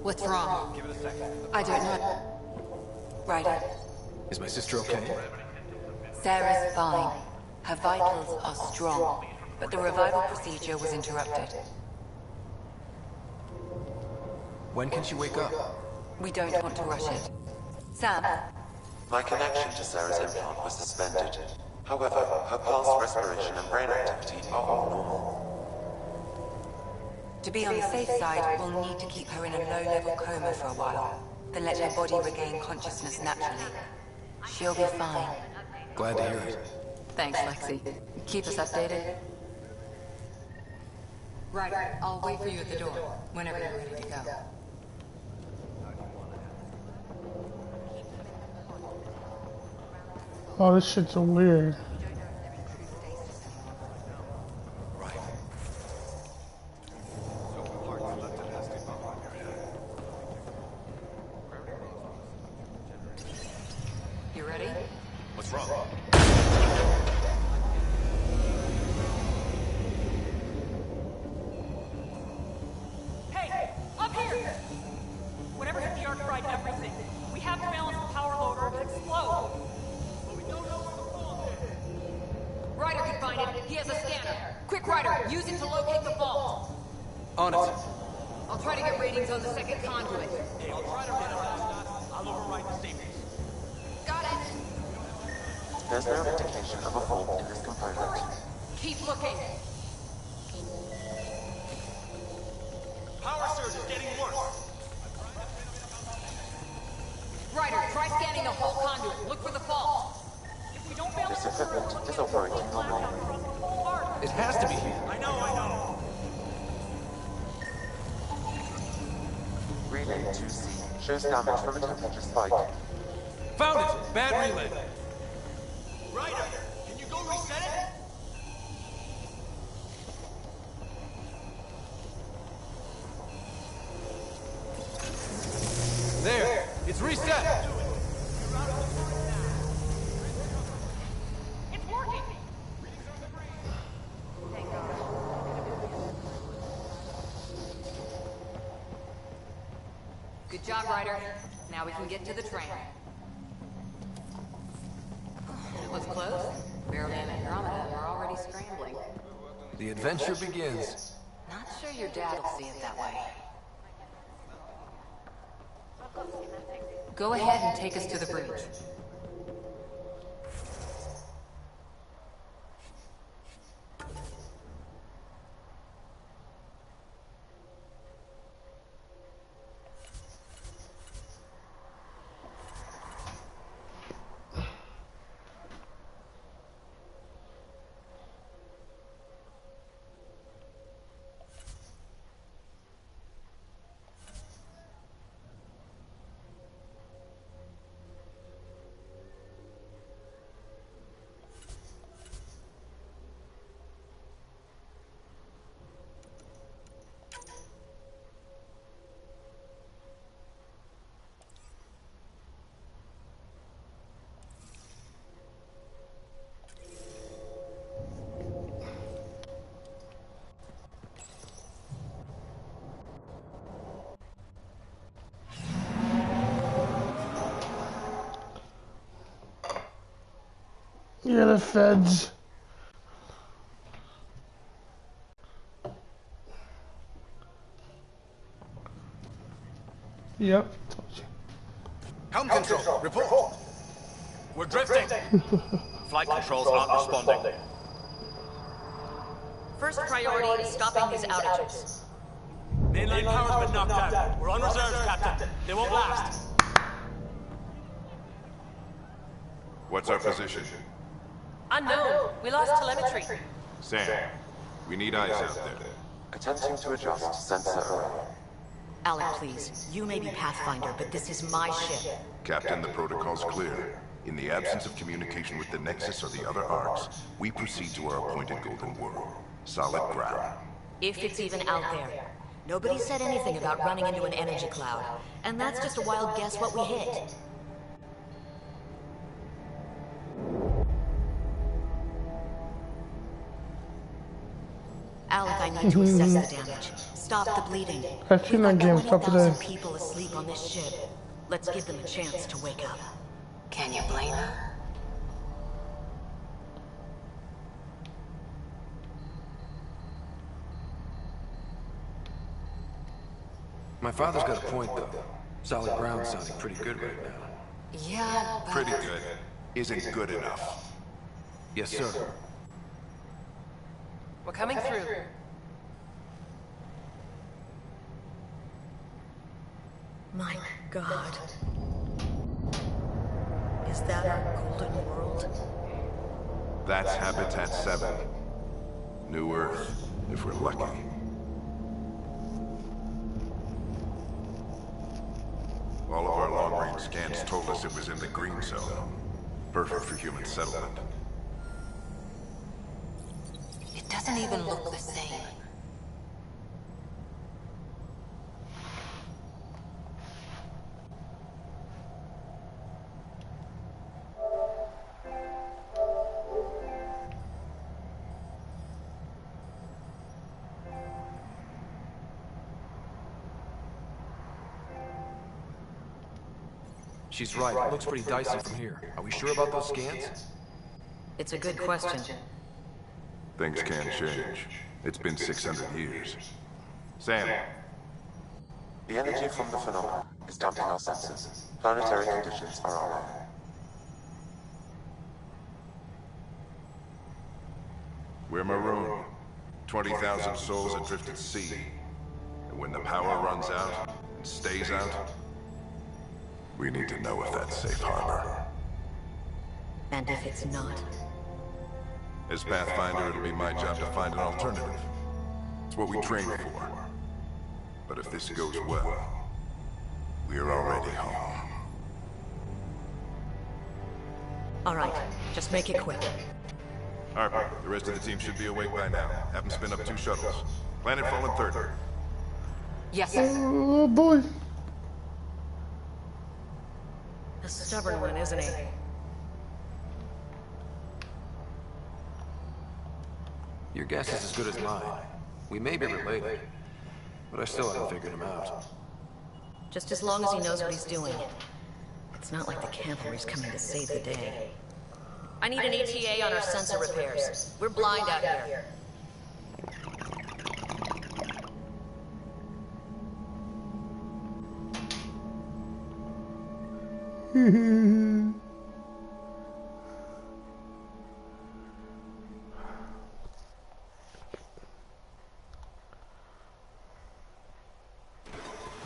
What's wrong? Give it a second. I don't know. Ryder. Is my sister okay? Sarah's fine. Her vitals are strong, but the revival procedure was interrupted. When can she wake up? We don't want to rush it. Sam? My connection to Sarah's implant was suspended. However, her pulse, respiration, and brain activity are all normal. To be on the safe side, we'll need to keep her in a low-level coma for a while, then let her body regain consciousness naturally. She'll be fine. Glad to hear it. Thanks, Lexi. Keep us updated. Right, I'll wait for you at the door, whenever you're ready to go. Oh, this shit's so weird. You ready? What's wrong? Hey! Up here! Whatever hit the arc fried everything. We have to balance the power load or it'll explode. But we don't know where the vault is. Ryder can find it. He has a scanner. Quick, Ryder, use it to locate the vault. On it. I'll try to get ratings on the second conduit. Hey, I'll try to run it last. I'll override the safeties. Got it. There's no indication of a fault in this component. Keep looking. Power surge is getting worse. Ryder, try scanning the whole conduit. Look for the fault. If we don't balance This the current, equipment is operating normally. It has to be here. I know. Relay 2C shows damage from a temperature spike. Found it! Bad relay. Ryder, can you go reset it? There! It's reset! It's working! Good job, Ryder. Now we can get to the train. It was close. Barely in Andromeda, and we're already scrambling. The adventure begins. Not sure your dad will see it that way. Go ahead and take us to the bridge. Yeah, the feds. Yep. Helm control, report. We're drifting. Flight controls aren't responding. First priority is stopping his outages. Mainline power's been knocked out. We're on reserves, Captain. They won't last. What's our position? Unknown. We lost telemetry. Sam, we need eyes out there. Attempting to adjust sensor array. Alec, please. You may be Pathfinder, but this is my ship. Captain, the protocol's clear. In the absence of communication with the Nexus or the other arcs, we proceed to our appointed golden world. Solid ground. If it's even out there. Nobody said anything about running into an energy cloud. And that's just a wild guess what we hit. Alec, I need to assess the damage. Stop the bleeding. I feel like We've getting got top of that. 20,000 people asleep on this ship. Let's give them a chance to wake up. Can you blame her? My father's got a point, though. Solid ground sounding pretty good right now. Yeah, but... Pretty good. Isn't good enough. Yes, sir. We're coming through. My God. Is that our golden world? That's Habitat 7. New Earth, if we're lucky. All of our long-range scans told us it was in the green zone. Perfect for human settlement. It doesn't even look the same. She's right. It looks pretty dicey from here. Are we sure about those scans? It's a good question. Things can change. It's been 600 years. Sam. The energy from the phenomenon is damping our senses. Planetary conditions are our own. We're marooned. 20,000 souls adrift at sea. And when the power runs out and stays out, we need to know if that's safe harbor. And if it's not? As Pathfinder, it'll be my job to find an alternative. It's what we train for. But if this goes well, we're already home. All right, just make it quick. Harper, the rest of the team should be awake by now. Have them spin up 2 shuttles. Planetfall in 3rd. Yes, sir. Oh boy. A stubborn one, isn't he? Your guess is as good as mine. We may be related, but I still haven't figured him out. Just as long as he knows what he's doing. It's not like the cavalry's coming to save the day. I need an ETA on our sensor repairs. We're blind out here.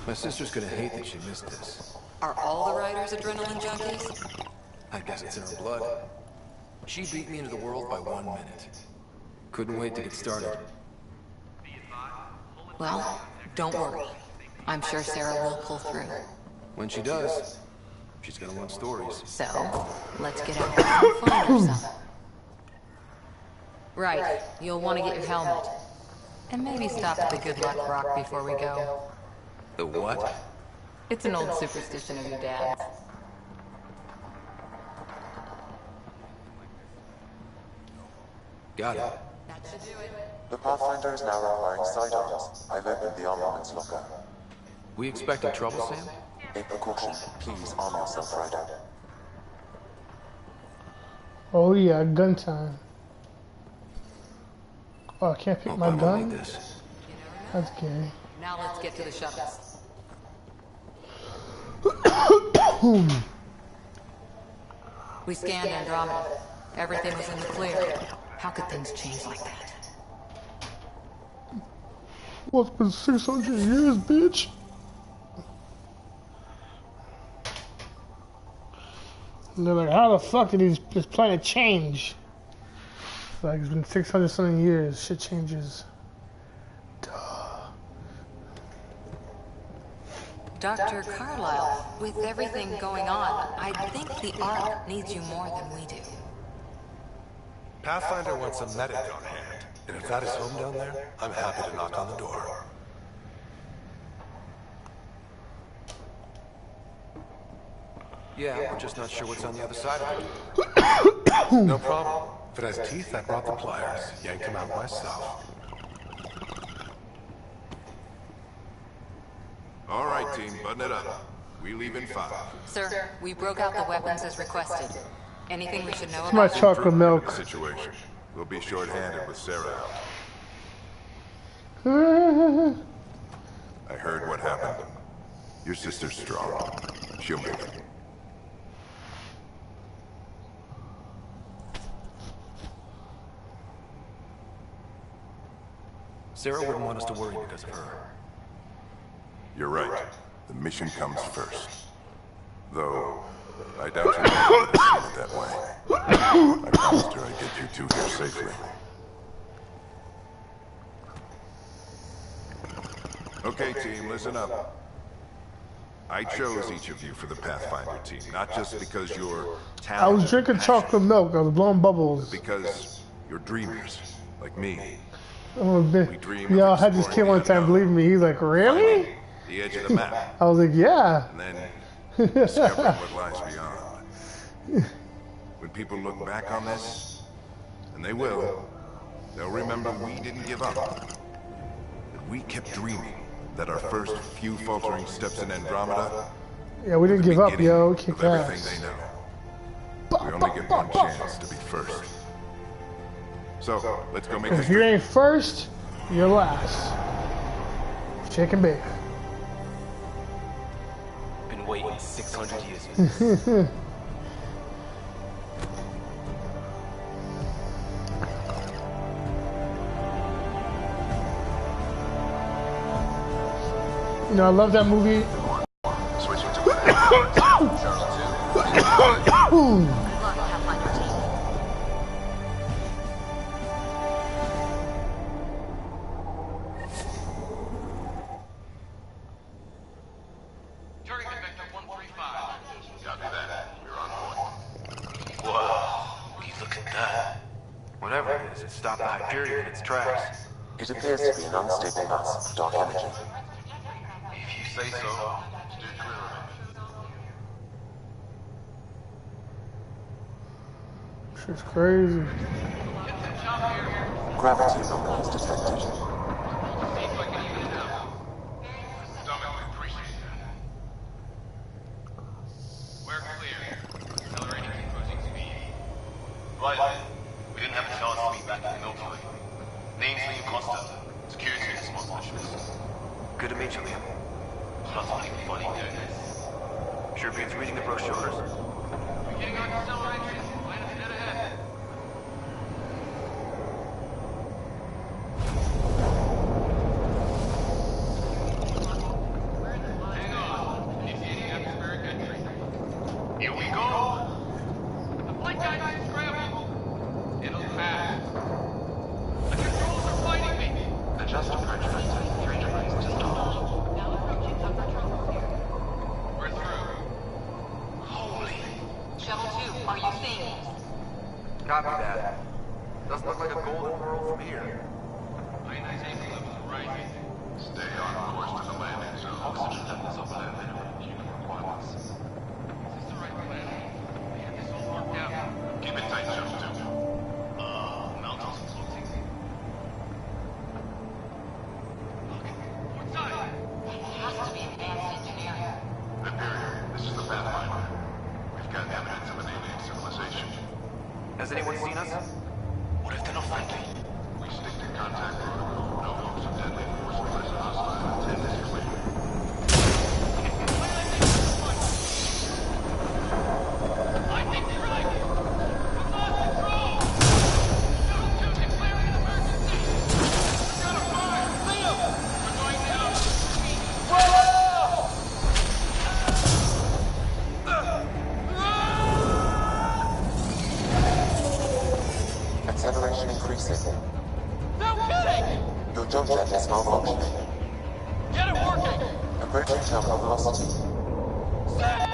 My sister's gonna hate that she missed this. Are all the riders adrenaline junkies? I guess it's in her blood. She beat me into the world by 1 minute. Couldn't wait to get started. Well, don't worry. I'm sure Sarah will pull through. When she does, she's gonna want stories. So, let's get out there and find her some. Right, you'll want to get your helmet. And maybe stop at the Good Luck Rock before we go. The what? It's an old superstition of your dad's. Got it. That should do it. The Pathfinder is now requiring sidearms. I've opened the armaments locker. We expecting trouble, Sam? A precaution. Please arm yourself, Ryder. Oh yeah, gun time. Oh, I can't pick Hope my I won't need gun? this. That's gay. Now let's get to the shuttles. We scanned Andromeda. Everything was in the clear. How could things change like that? What's been 600 years, bitch? And they're like, how the fuck did this planet change? Like, it's been 600 something years. Shit changes. Dr. Carlisle, with everything going on, I think the Ark needs you more than we do. Pathfinder wants a medic on hand, and if that is home down there, I'm happy to knock on the door. Yeah, we're just not sure what's on the other side of it. No problem. If it has teeth, I brought the pliers. Yanked them out myself. All right, team, button it up. We leave in 5. Sir, we broke out the weapons as requested. Anything we should know It's my about? chocolate milk. Situation. We'll be short-handed with Sarah out. I heard what happened. Your sister's strong. She'll make it. Sarah wouldn't want us to worry because of her. You're right. The mission comes first. Though, I doubt you would have seen it that way. I promised her I'd get you two here safely. Okay, team, listen up. I chose each of you for the Pathfinder team, not just because you're talented. I was drinking chocolate milk. I was blowing bubbles. Because you're dreamers, like me. We all had this kid one time believe me. He's like, really? The edge of the map. I was like, yeah. And then discovering what lies beyond. When people look back on this, and they will, they'll remember we didn't give up. That we kept dreaming. That our first few faltering steps in Andromeda. Yeah, we didn't give up, yo. We kicked everything ass. they know. We only get one chance to be first. So, let's go make If you ain't first, you're last. Chicken bake. Been waiting 600 years for this. You know, I love that movie. Switching to Target vector 135. Copy that. We're on point. Whoa, you look at that. Whatever it is, it stopped the Hyperion in its tracks. It appears to be an unstable mass of dark energy. If you say so. Shit's crazy. Gravity anomalies detected. We're clear. Accelerating cruising speed. Right. We didn't have a chance to meet back in the Milky Way. Name's Liam Costa. Security and smart specialist. Good to meet you, Liam. Nothing funny doing this. Sure beats reading the brochures. Beginning on acceleration. Line of dead ahead. Hang on. Initiating atmospheric entry. Here we go. The flight guide is scrambled. It'll pass. The controls are fighting me. Adjust approach vector 3 degrees to start. We're through. Holy. Shuttle 2, are you seeing it? Copy that. Doesn't look like a golden world from here. Ionization levels are rising. Stay on course to the landing zone. Oxygen levels are below minimum human requirements. Is this the right plan? We have this all worked out. Keep it tight, Shuttle 2. Mountains floating. Port side. It has to be advanced engineering. Imperial, this is the Pathfinder. We've got evidence of an alien civilization. Has anyone seen us? What if they're not friendly? We stick to contact protocol. No hopes of deadly force unless hostile intent is clear. I think you're right. We've lost control. Shuttle 2 declaring an emergency. We've got a fire. Liam! We're going down. Acceleration increasing. No kidding! Your jump jet is malfunctioning. Get it working! Approaching terminal velocity. Sam!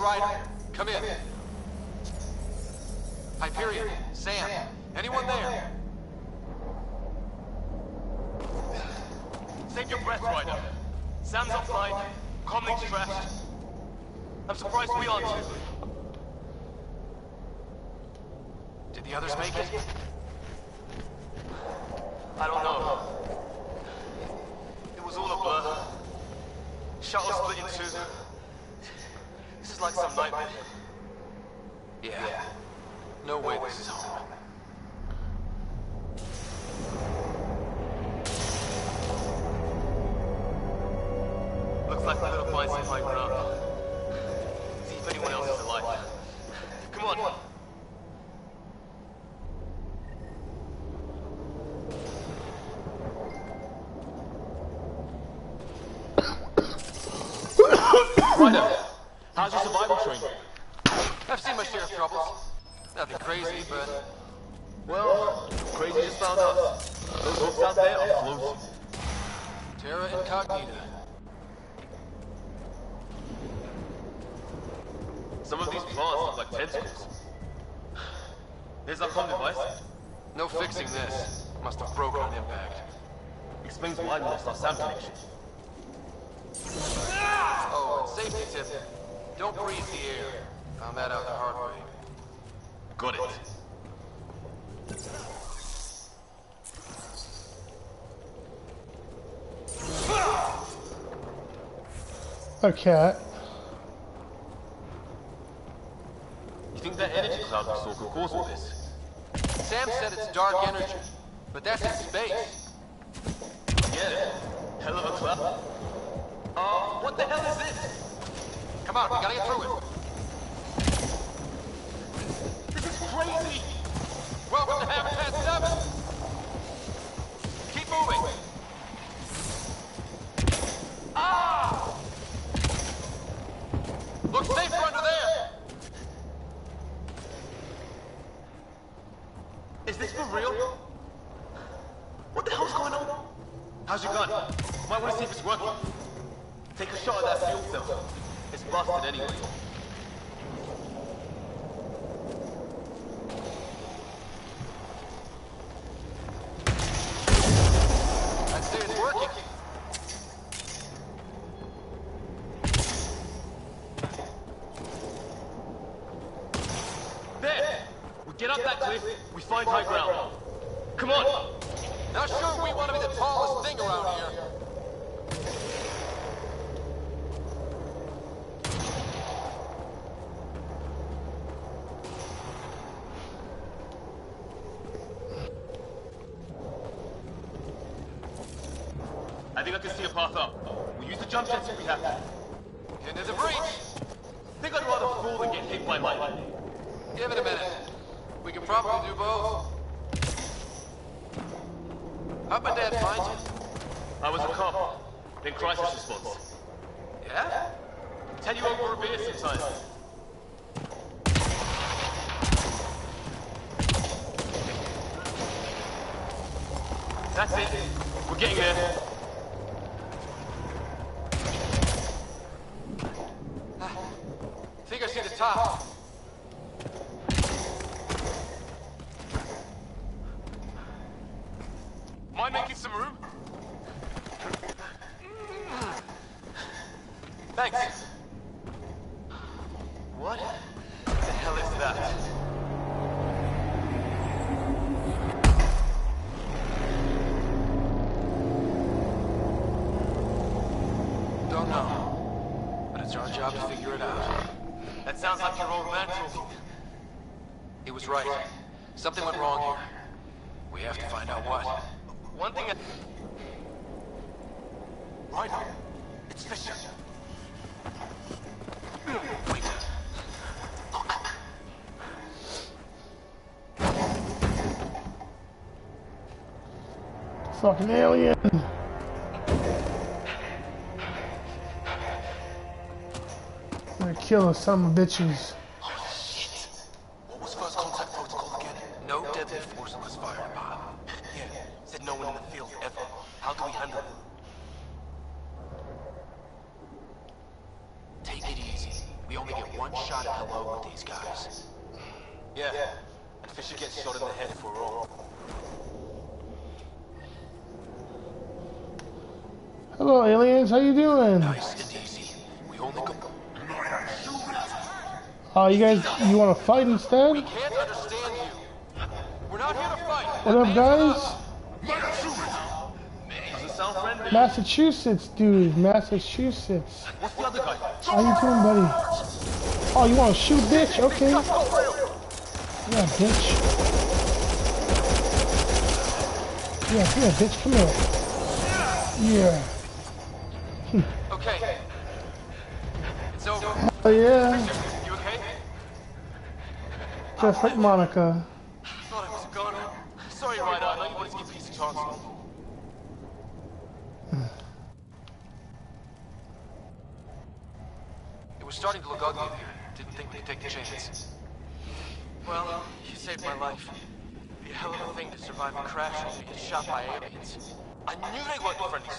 Ryder, come in. Hyperion, Sam, anyone there? Save your breath, Ryder. Sam's offline, comlink's trashed. I'm surprised we aren't too. Did the others make it? I don't know. It was all a blur. Shuttle split in two. This is like some nightmare. Yeah. No way this is home. Looks like we're gonna find some high ground. See if anyone else is alive. Come on. Ryder, How's your survival training? I've seen my share of troubles. Nothing crazy, but... Well, crazy just found out. Those hooks out there are floating. Terra Incognita. Some of these plants look like tentacles. There's our comm device. No fixing this. Must have broken on impact. Explains why we lost our SAM connection. Oh, and safety tip. Don't breathe the air. Found that out the hard way. Got it. Okay. You think that energy cloud we saw could cause all this? Sam said it's dark energy, but that's in space. Yeah. Hell of a cloud. What the hell is this? Come on, we gotta get through it. This is crazy! Welcome to Habitat 7. Keep moving. Ah! Looks safer under there. Is this for real? What the hell's going on? How's your gun? Might want to see if it's working. Take a shot at that fuel cell. It's busted anyway. I'd say it's working. There! We get up that cliff, we find high ground. Come on! Not sure we want to be the tallest thing around here. I think I can see a path up. We'll use the jump jets if we have to. Into the breach. Think I'd rather fall than get hit by lightning. Give it a minute. We can probably do both. How'd my dad find you? I was a cop, then crisis response. Yeah? Tell you over a beer sometime. That's it. We're getting there. Think I see the top. Mind making some room? Thanks. What the hell is that? Don't know. But it's our job to figure it out. That sounds like your old man talking. He was right. Something went wrong here. We have to find out what. One thing Ryder, it's Fisher. Wait. Fucking alien. I'm gonna kill those son of bitches. Oh shit! What was first contact protocol again? No deadly force was fired upon. Yeah, said no one in the field ever. How do we handle it? Take it easy. We only get one shot at hello with these guys. Yeah, and Fisher gets shot in the head if we're wrong. Hello, aliens. How you doing? Nice and easy. We only go... You guys, you want to fight instead? We can't understand you. We're not here to fight. What up, guys? Doesn't sound friendly. Massachusetts, dude. Massachusetts. What's the other guy? How you doing, buddy? Oh, you want to shoot, bitch? Okay. Yeah, bitch. Yeah, bitch. Come here. Yeah. Okay. It's over. Oh, yeah. You okay? Just like Monica. Thought I was gone. Sorry, Ryder. I know you wanted to give peace a chance. It was starting to look ugly there. Didn't think we'd take the chance. Well, you saved my life. It'd be a hell of a thing to survive a crash and get shot by aliens. I knew they weren't friendly.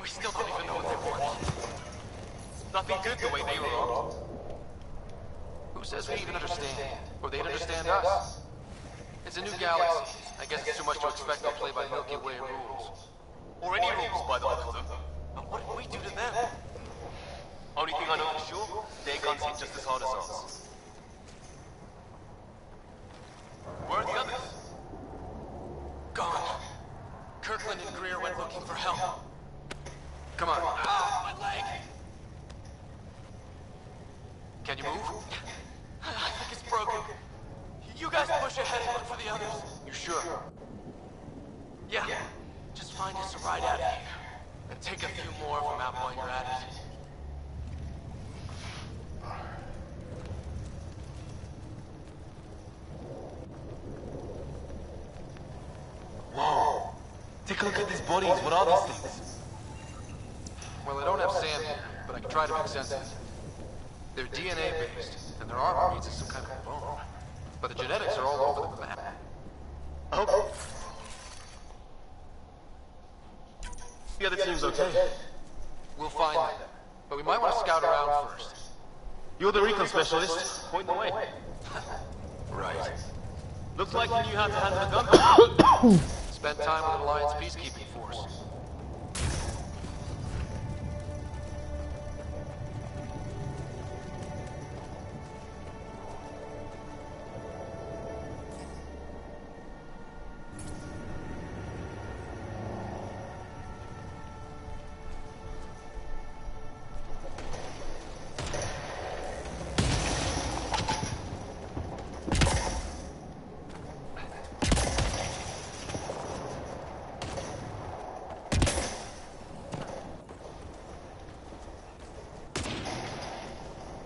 We still don't even know what they want. Nothing good the way they were wrong. Who says we even understand? Or they'd understand us? It's a new galaxy. I guess it's too much to expect they'll play by Milky Way rules. Or any rules, by the look of them. But what did we do to them? Only thing I know for sure, their guns hit just as hard as ours. Where are the others? Gone. Kirkland and Greer went looking for help. Come on. Ah, my leg! Can you move? I think it's broken. You guys push ahead and look for the others. You sure? Yeah. Just find us a ride out of here. And take a few more of them out while you're at it. Whoa. Take a look at these bodies. What are these things? Well, I don't have sand here, but I can try to make sense of it. They're DNA-based, and their armor reads as some kind of bone. But the genetics are all over the map. Oh. The other team's okay. We'll find them, but we might want to scout around first. You're the recon specialist. Point the way. Right. Looks like you knew how to handle a gun. Spent time with an Alliance peacekeeping force.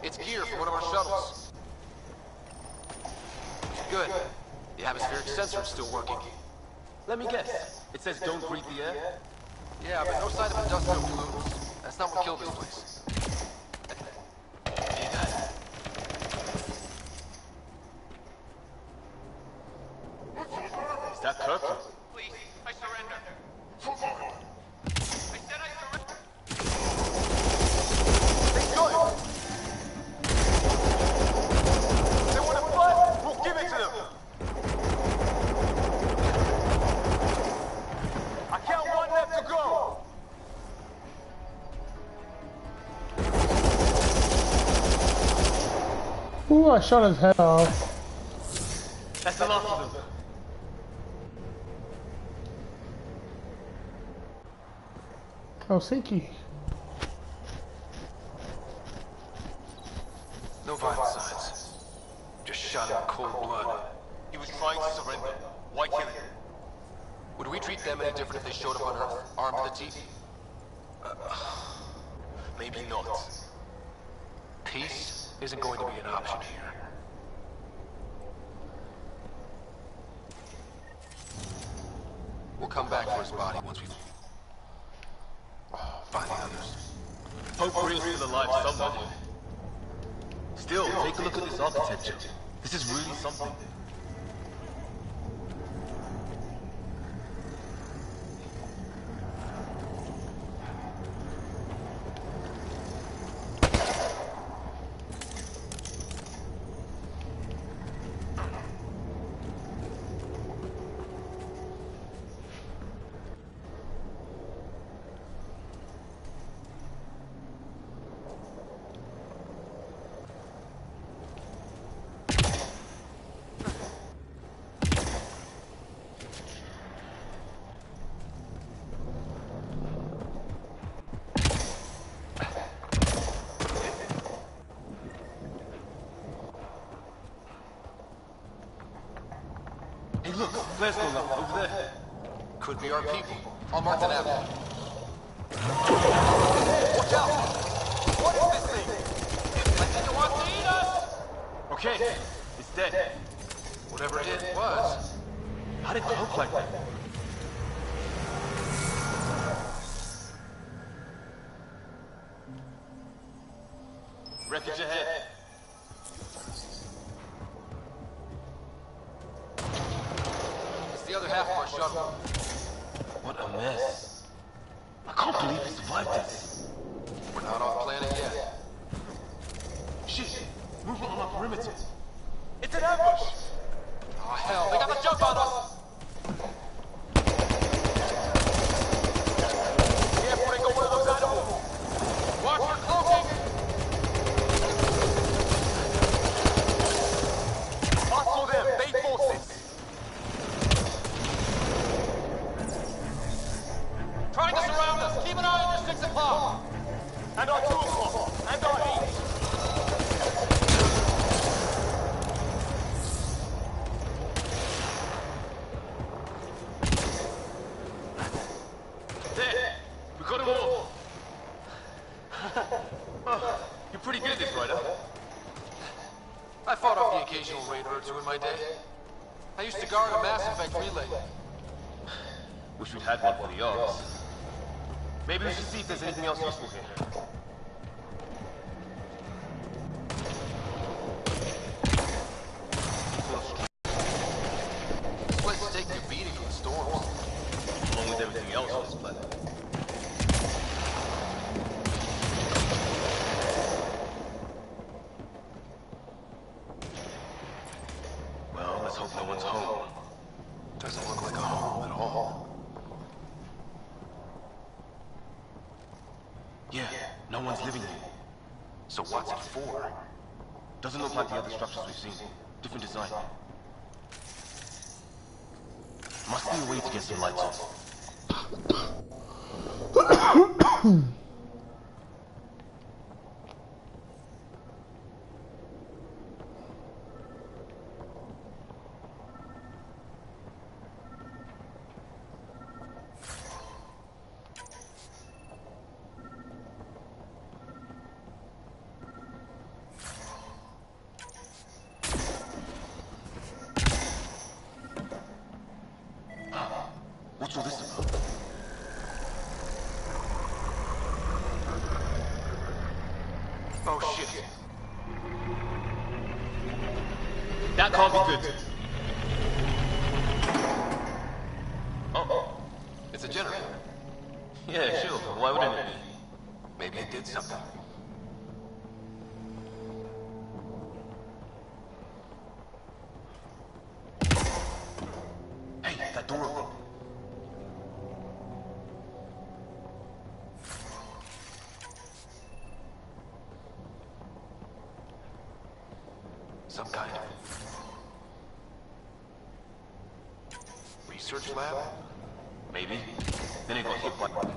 It's gear from one of our shuttles. Good. The atmospheric sensor is still working. Let me guess. It says don't breathe the air? Yeah, but no sign of industrial pollutants. That's not what killed this place. Is that Kirkland? Please, I surrender. I said I surrender. They got it! They want to fight? We'll give it to them! I count one left to go! Ooh, I shot his head off. That's the last of them. Helsinki. No vital signs. Just shot in cold blood. He was trying to surrender. Why kill him? Would we treat them any different if they showed up on Earth, armed to the teeth? Maybe not. Peace isn't going to be an option here. We'll come back for his body once we find the others. Hope Greer's still alive somewhere. Still, take a look at this architecture. This is really something. Look, flares going up over there. Could be our people. I'll mark that out. Watch out! What is this thing? I think it wants to eat us! Okay, it's dead. Whatever it was. How did it look like that? Wreckage ahead. It's the other half of our shuttle. What a mess. I can't believe we survived this. We're not off planet yet. Shit! Movement on our perimeter. It's an ambush! Oh hell, they got the jump on us! Careful, they go one of those animals! Watch for cloaking! Hostile them, bait forces! Trying to surround us! Keep an eye on your 6 o'clock! And our 2 o'clock! And our 8! There! We got them all! Oh, you're pretty good at this, right? I fought off the occasional raider or two in my day. I used to guard a MassEffect relay. Wish we'd had one for the Arks. Maybe we should see if there's anything else useful here. This place is taking a beating from the storms, along with everything else on this planet. Well, let's hope no one's home. Doesn't look like a home at all. Yeah, no one's living here. So what's it for? Doesn't look like the other structures we've seen. Different design. Must be a way to get some lights on. What's all this about? Oh shit. That can't be good. Oh, it's a generator. Yeah, sure. Why wouldn't it be? Maybe it did something. Hey, that door opened. Some kind of research lab? Maybe. Then it got hit by one.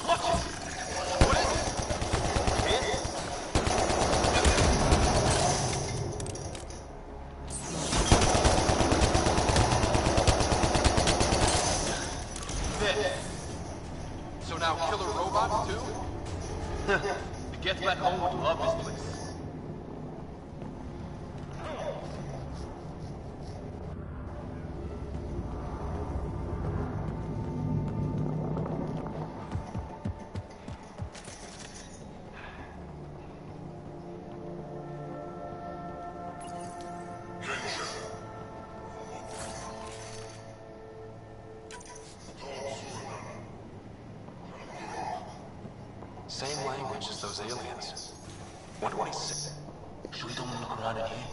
Watch it! What is it? There. So now killer robots too? Get back home would love this place. Same language as those aliens. Wonder what he said. Should we don't look around in here?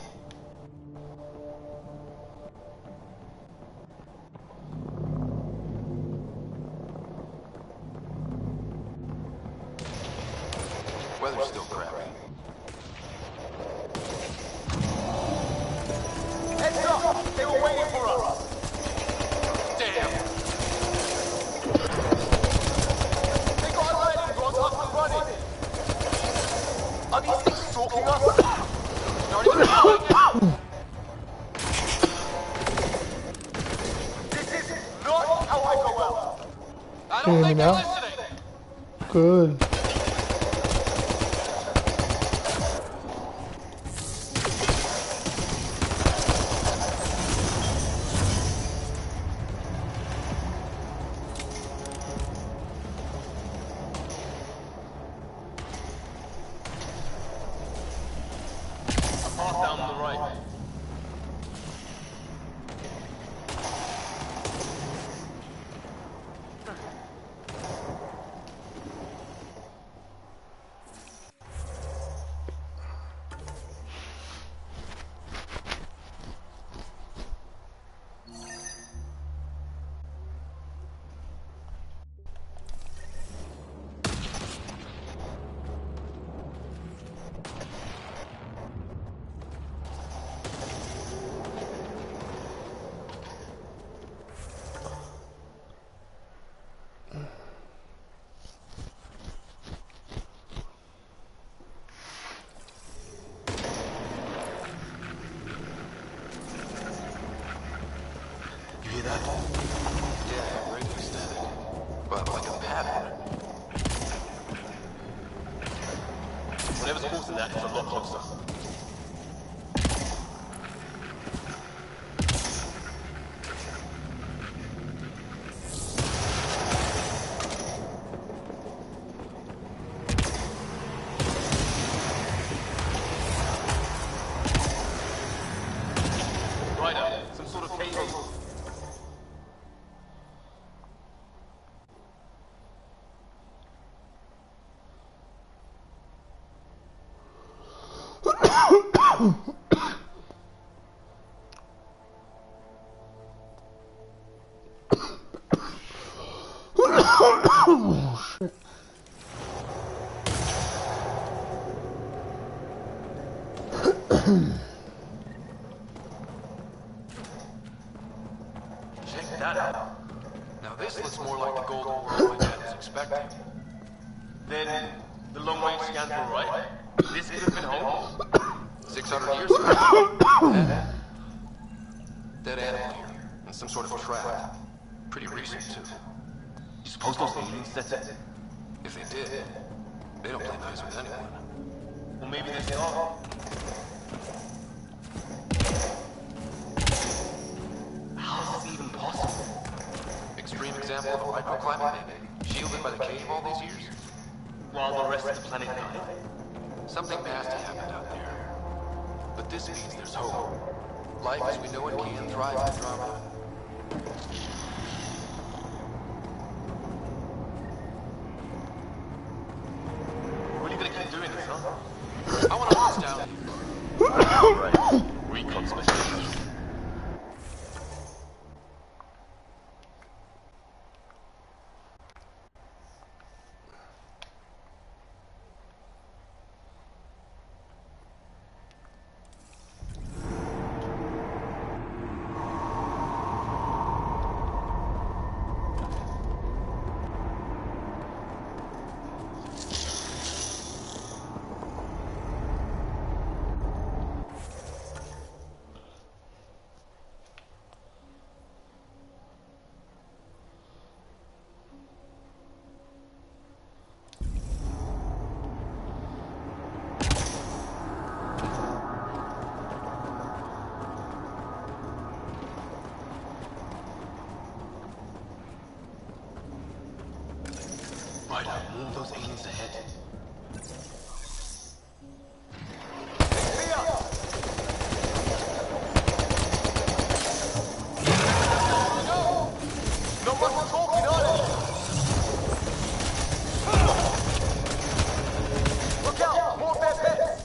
Weather's still crappy. Heads up! They were waiting for us! Damn! They got a landing, bros, up and running! Are these things stalking us? No aren't even trying. This is not how I go out. I Can you don't hear me think you're now? listening. Good. Path down the right. You hear that? Yeah, radio static. But like a pattern. Whatever's causing that is a lot closer. Ryder, some sort of cable. Check that out. Now this looks more like the golden world my dad was expecting. Then the long range scan to right. This could have been home. 600 years ago. Dead animal here. And some sort of trap. Pretty recent too. You suppose those aliens set it? If they did, they don't play nice with anyone. Or maybe they are. How is this even possible? Extreme example of a microclimate maybe. Shielded by the cave all these years. While the rest of the planet died. Something nasty happened out there. But this means there's hope. Life as we know it can thrive in Andromeda. When are you gonna keep doing this, huh? I want to know what's down here. Right. Recon specialist. Ryder, move those aliens ahead. No one's talking, are they? Look out! More bad bets!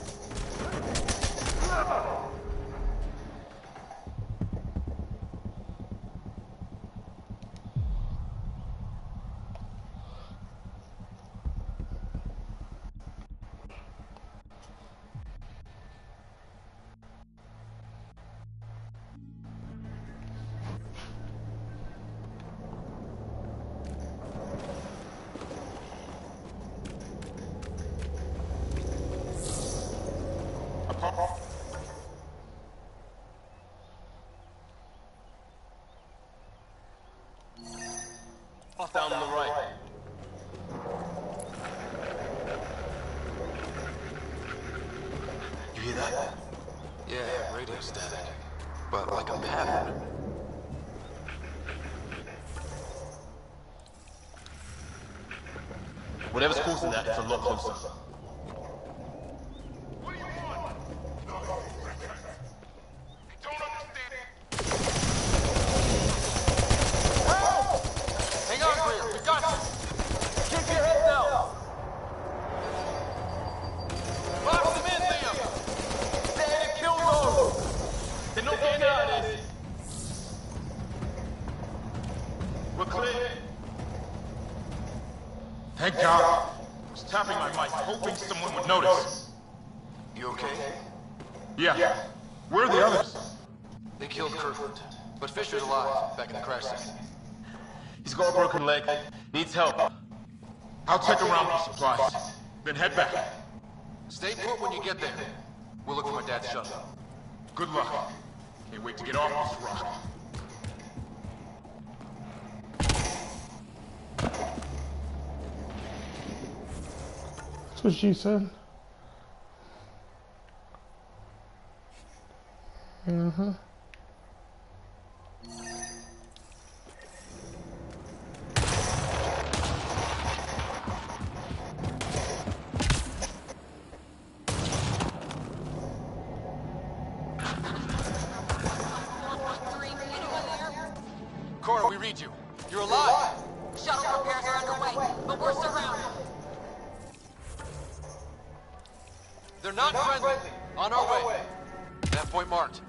that? Yeah, radio static. But like a pattern. Whatever's causing that, it's a lot closer. Thank God. I was tapping my mic, hoping someone would notice. You okay? Yeah. Where are the others? They killed Kirkland, but Fisher's alive, back in the crash site. He's got a broken leg. Needs help. I'll check around for supplies, then head back. Stay put when you get there. We'll look for my dad's shuttle. Good luck. Can't wait to get off this rock. That's what she said. Mm-hmm. Cora, we read you. You're alive. Shuttle repairs are underway, but we're surrounded. They're not friendly. On our way. That point marked.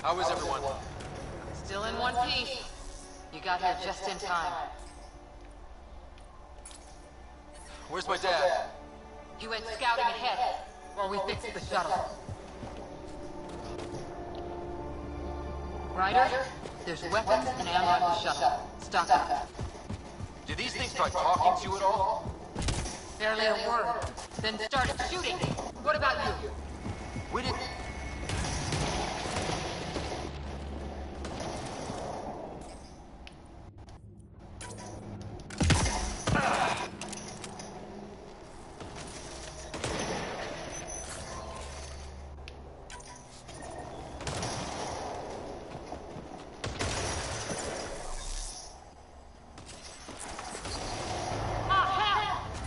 How is everyone? Still in one piece. You got here just in time. Where's my dad? He went scouting ahead while we fixed the shuttle. Ryder, there's weapons and ammo at the shuttle. Stock up. Did these things try talking to you at all? Barely a word. Then started shooting. What about you? We didn't...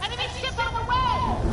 Enemy ship on the way!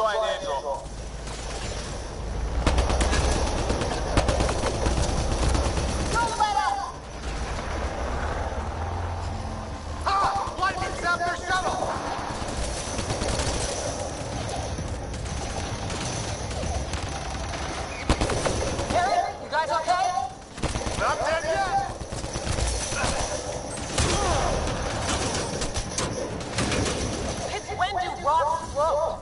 try an airdrop. Don't let up! Ha! Lightning zapped their shuttle! Harry, you guys okay? Not dead yet! It's Wendu Rock's throat.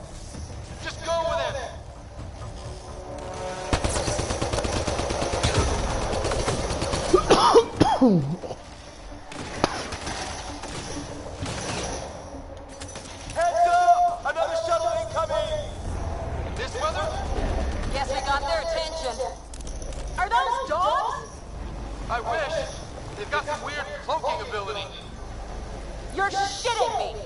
Just go with it! Heads up! Another shuttle incoming! This weather? Guess we got their attention. Are those dogs? I wish. They've got some weird cloaking ability. You're shitting me!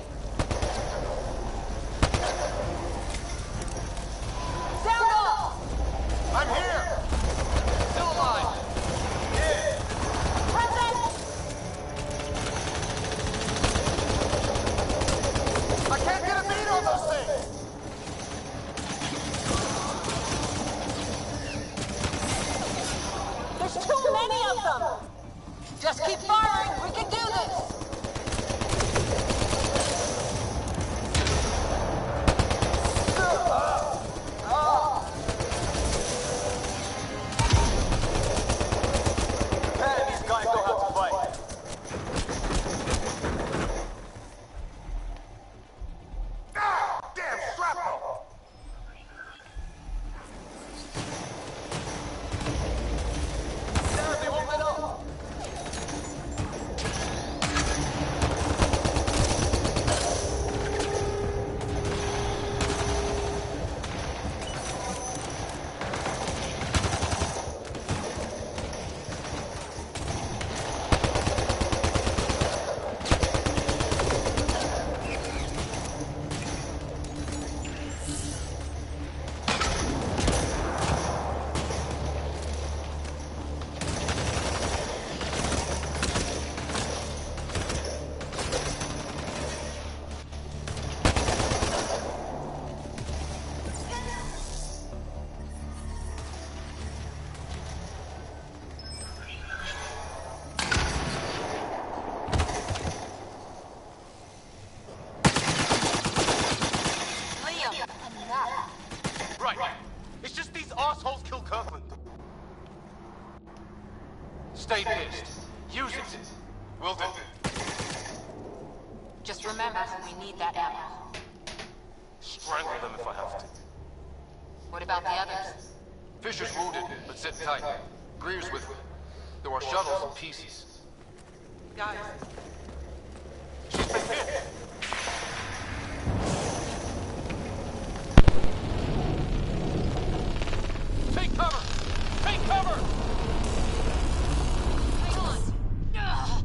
Sound off! I'm here! Still alive. Present! I can't get a beat on those things! There's too many of them! Just keep firing, we can do this! Man, these guys know how to fight. Ah! Damn shrapnel! Damn, they won't let up. Right. It's just these assholes kill Kirkland. Stay pissed. Use it. Will do. Just remember, we need that ammo. Strangle them if I have to. What about the others? Fisher's wounded, but sitting tight. Greer's with me. There are shuttles in pieces. Guys, She's been hit! Take cover! Take cover! hang on! Ugh.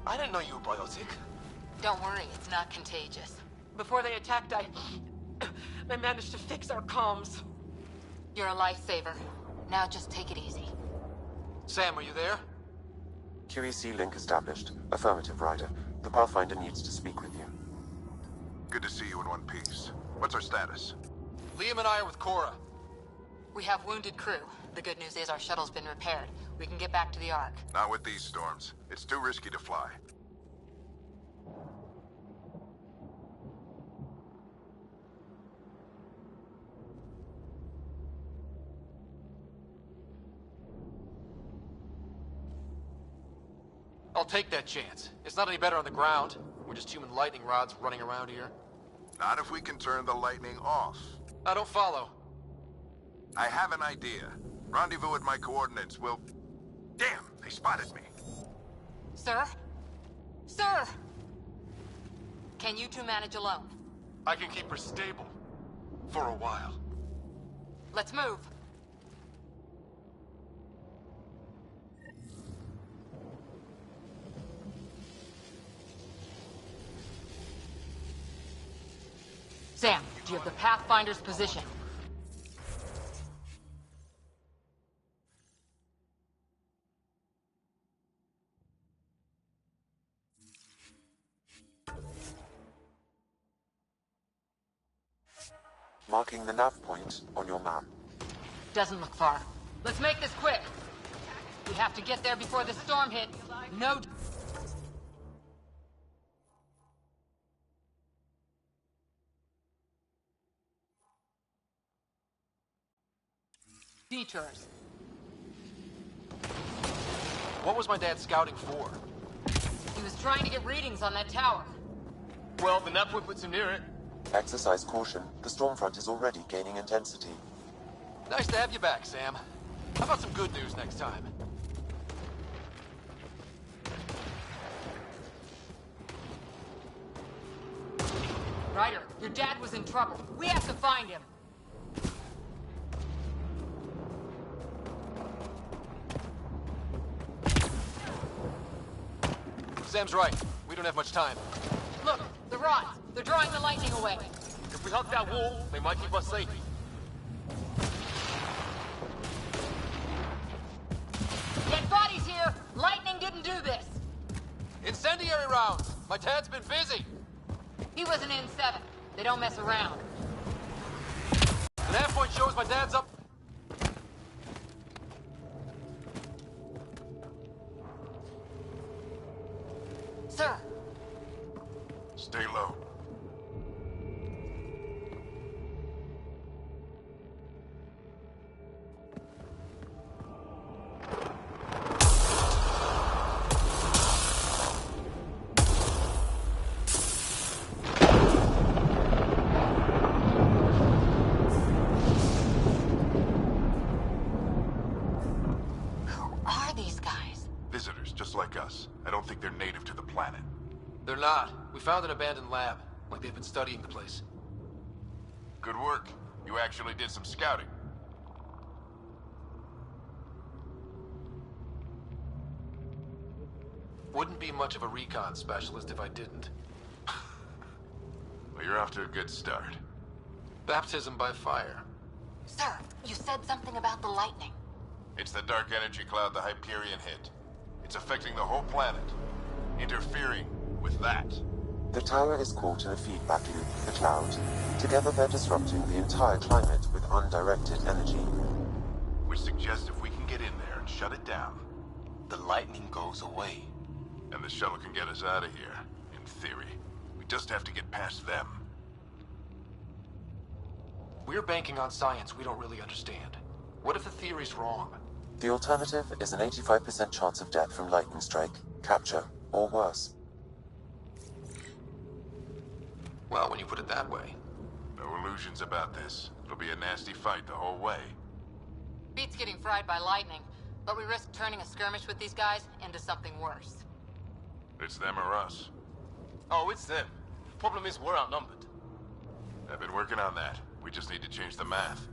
I didn't know you were biotic. Don't worry, it's not contagious. Before they attacked, I managed to fix our comms. You're a lifesaver. Now just take it easy. Sam, are you there? QEC link established. Affirmative, Ryder. The Pathfinder needs to speak with you. Good to see you in one piece. What's our status? Liam and I are with Cora. We have wounded crew. The good news is our shuttle's been repaired. We can get back to the Ark. Not with these storms. It's too risky to fly. I'll take that chance. It's not any better on the ground. We're just human lightning rods running around here. Not if we can turn the lightning off. I don't follow. I have an idea. Rendezvous at my coordinates. We'll... Damn, they spotted me. Sir? Sir! Can you two manage alone? I can keep her stable. For a while. Let's move. Sam, do you have the Pathfinder's position? marking the nav point on your map. Doesn't look far. Let's make this quick. We have to get there before the storm hits. No... detours. What was my dad scouting for? He was trying to get readings on that tower. Well, the nav point puts him near it. Exercise caution. The storm front is already gaining intensity. Nice to have you back, Sam. How about some good news next time? Ryder, your dad was in trouble. We have to find him. Sam's right. We don't have much time. Look, the rods. They're drawing the lightning away. If we hug that wall, they might keep us safe. Dead bodies here! Lightning didn't do this! Incendiary rounds! My dad's been busy! He was an N7. They don't mess around. The nav point shows my dad's up... Sir! Stay low. Just like us. I don't think they're native to the planet. They're not. We found an abandoned lab. Like they've been studying the place. Good work. You actually did some scouting. Wouldn't be much of a recon specialist if I didn't. Well, you're off to a good start. Baptism by fire. Sir, you said something about the lightning. It's the dark energy cloud the Hyperion hit. It's affecting the whole planet, interfering with that. The tower is caught in a feedback loop, the cloud. Together they're disrupting the entire climate with undirected energy. Which suggests if we can get in there and shut it down, the lightning goes away. And the shuttle can get us out of here, in theory. We just have to get past them. We're banking on science we don't really understand. What if the theory's wrong? The alternative is an 85% chance of death from lightning strike, capture, or worse. Well, when you put it that way. No illusions about this. It'll be a nasty fight the whole way. Beats getting fried by lightning, but we risk turning a skirmish with these guys into something worse. It's them or us. Oh, it's them. Problem is, we're outnumbered. I've been working on that. We just need to change the math.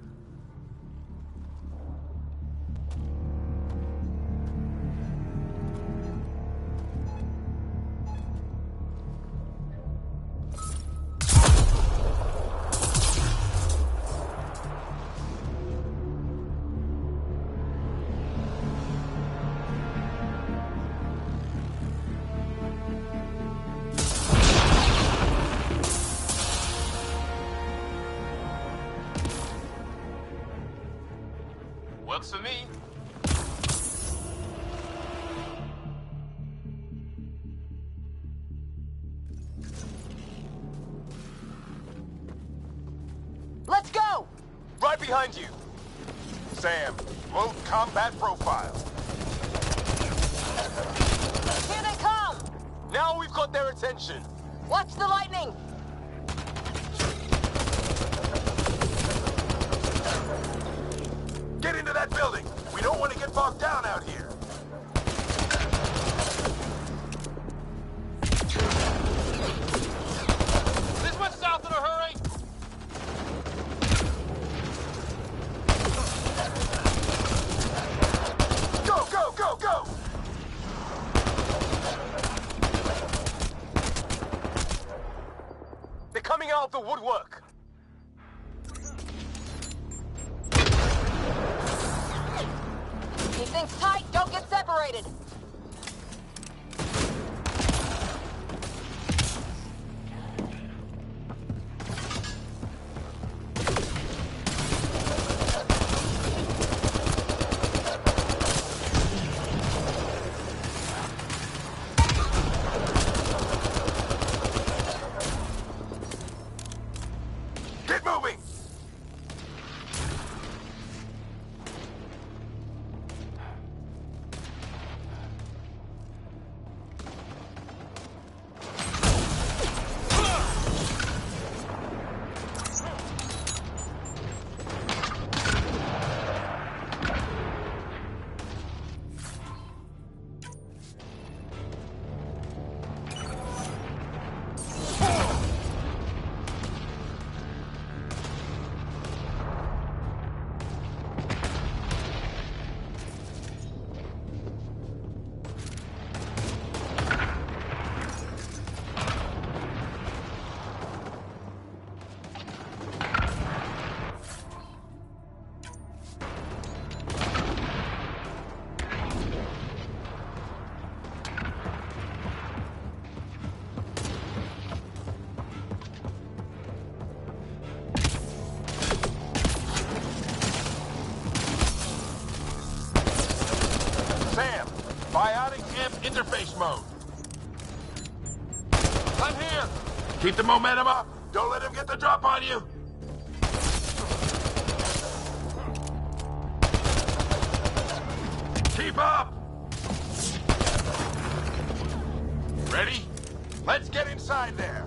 Works for me. Let's go! Right behind you. Sam, load combat profile. Here they come! Now we've got their attention. Watch the lightning! Get into that building. We don't want to get bogged down out here. This went south in a hurry! Go, go, go, go! They're coming out of the woodwork. Keep things tight, don't get separated! Biotic amp interface mode. I'm here. Keep the momentum up. Don't let him get the drop on you. Keep up. Ready? Let's get inside there.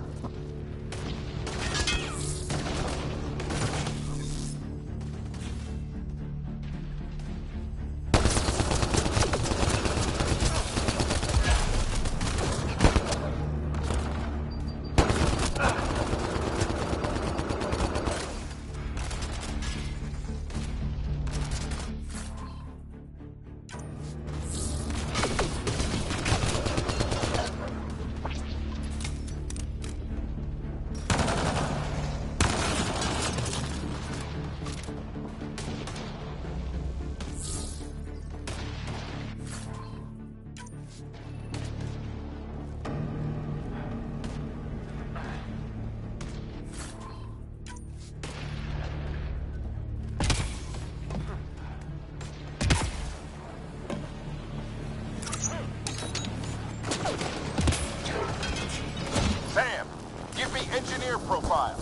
Sam, give me engineer profile.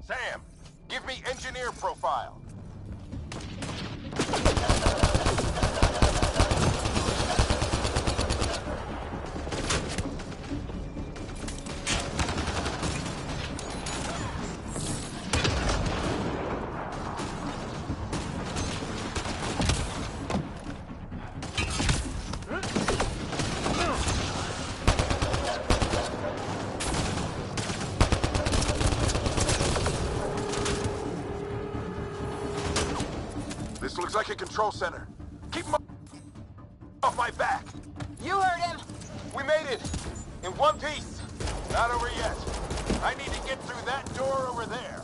Sam, give me engineer profile. This looks like a control center. Keep him off my back. You heard him. We made it. In one piece. Not over yet. I need to get through that door over there.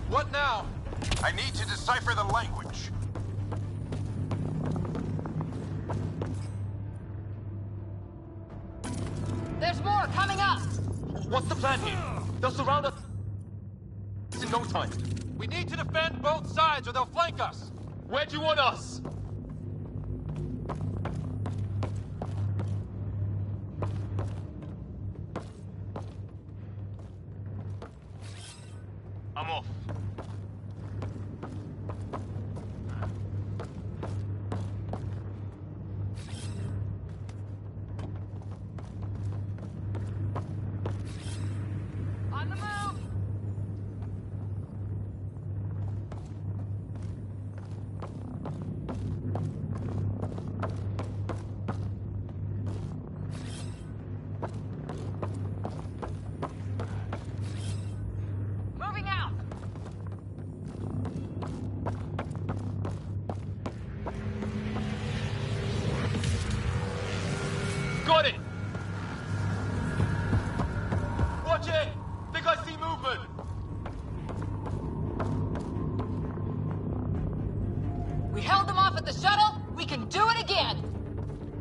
What now? I need to decipher the language. There's more coming up. What's the plan here? They'll surround us in no time. We need to defend both sides or they'll flank us. Where do you want us? I'm off. On the move. Moving out. Got it! Watch it! Think I see movement! We held them off at the shuttle. We can do it again.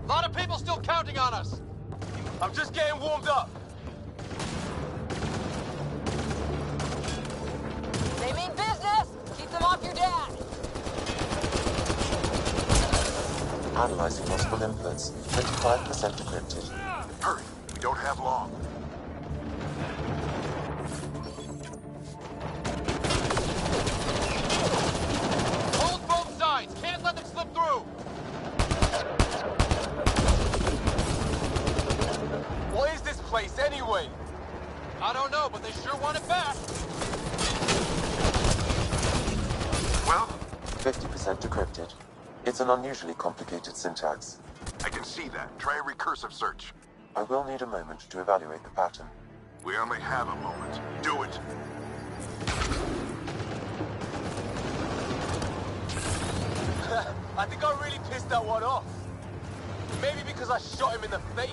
A lot of people still counting on us. I'm just getting warmed up. They mean business. Keep them off your dad. Analyzing possible inputs. 25% decrypted. Hurry, we don't have long. Hold both sides. Can't let them slip through. What is this place anyway? I don't know, but they sure want it back. Well, 50% decrypted. It's an unusually complicated syntax. I can see that. Try a recursive search. I will need a moment to evaluate the pattern. We only have a moment. Do it. I think I really pissed that one off. Maybe because I shot him in the face.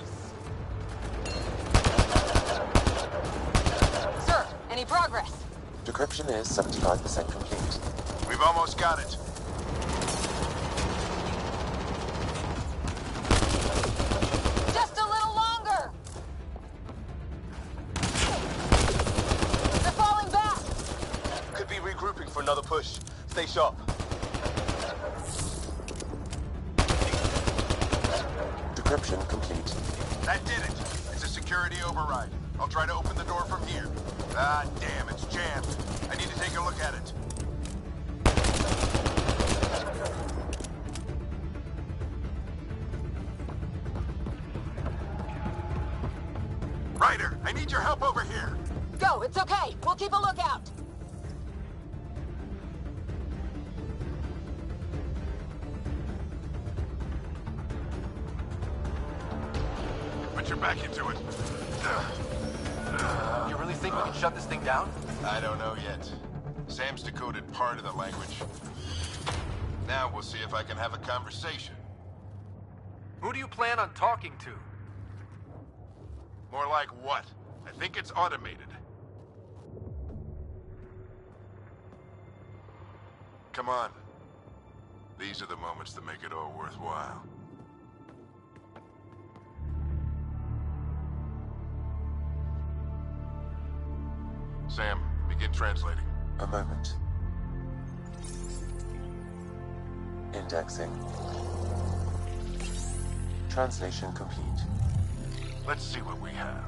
Sir, any progress? Decryption is 75% complete. We've almost got it. Just a little longer! They're falling back! Could be regrouping for another push. Stay sharp. Decryption complete. That did it. It's a security override. I'll try to open the door from here. Ah, damn, it's jammed. I need to take a look at it. Ryder, I need your help over here. Go, it's okay. We'll keep a lookout. Put your back into it. You really think we can shut this thing down? I don't know yet. Sam's decoded part of the language. Now we'll see if I can have a conversation. Who do you plan on talking to? More like what? I think it's automated. Come on. These are the moments that make it all worthwhile. Sam, begin translating. A moment. Indexing. Translation complete. Let's see what we have.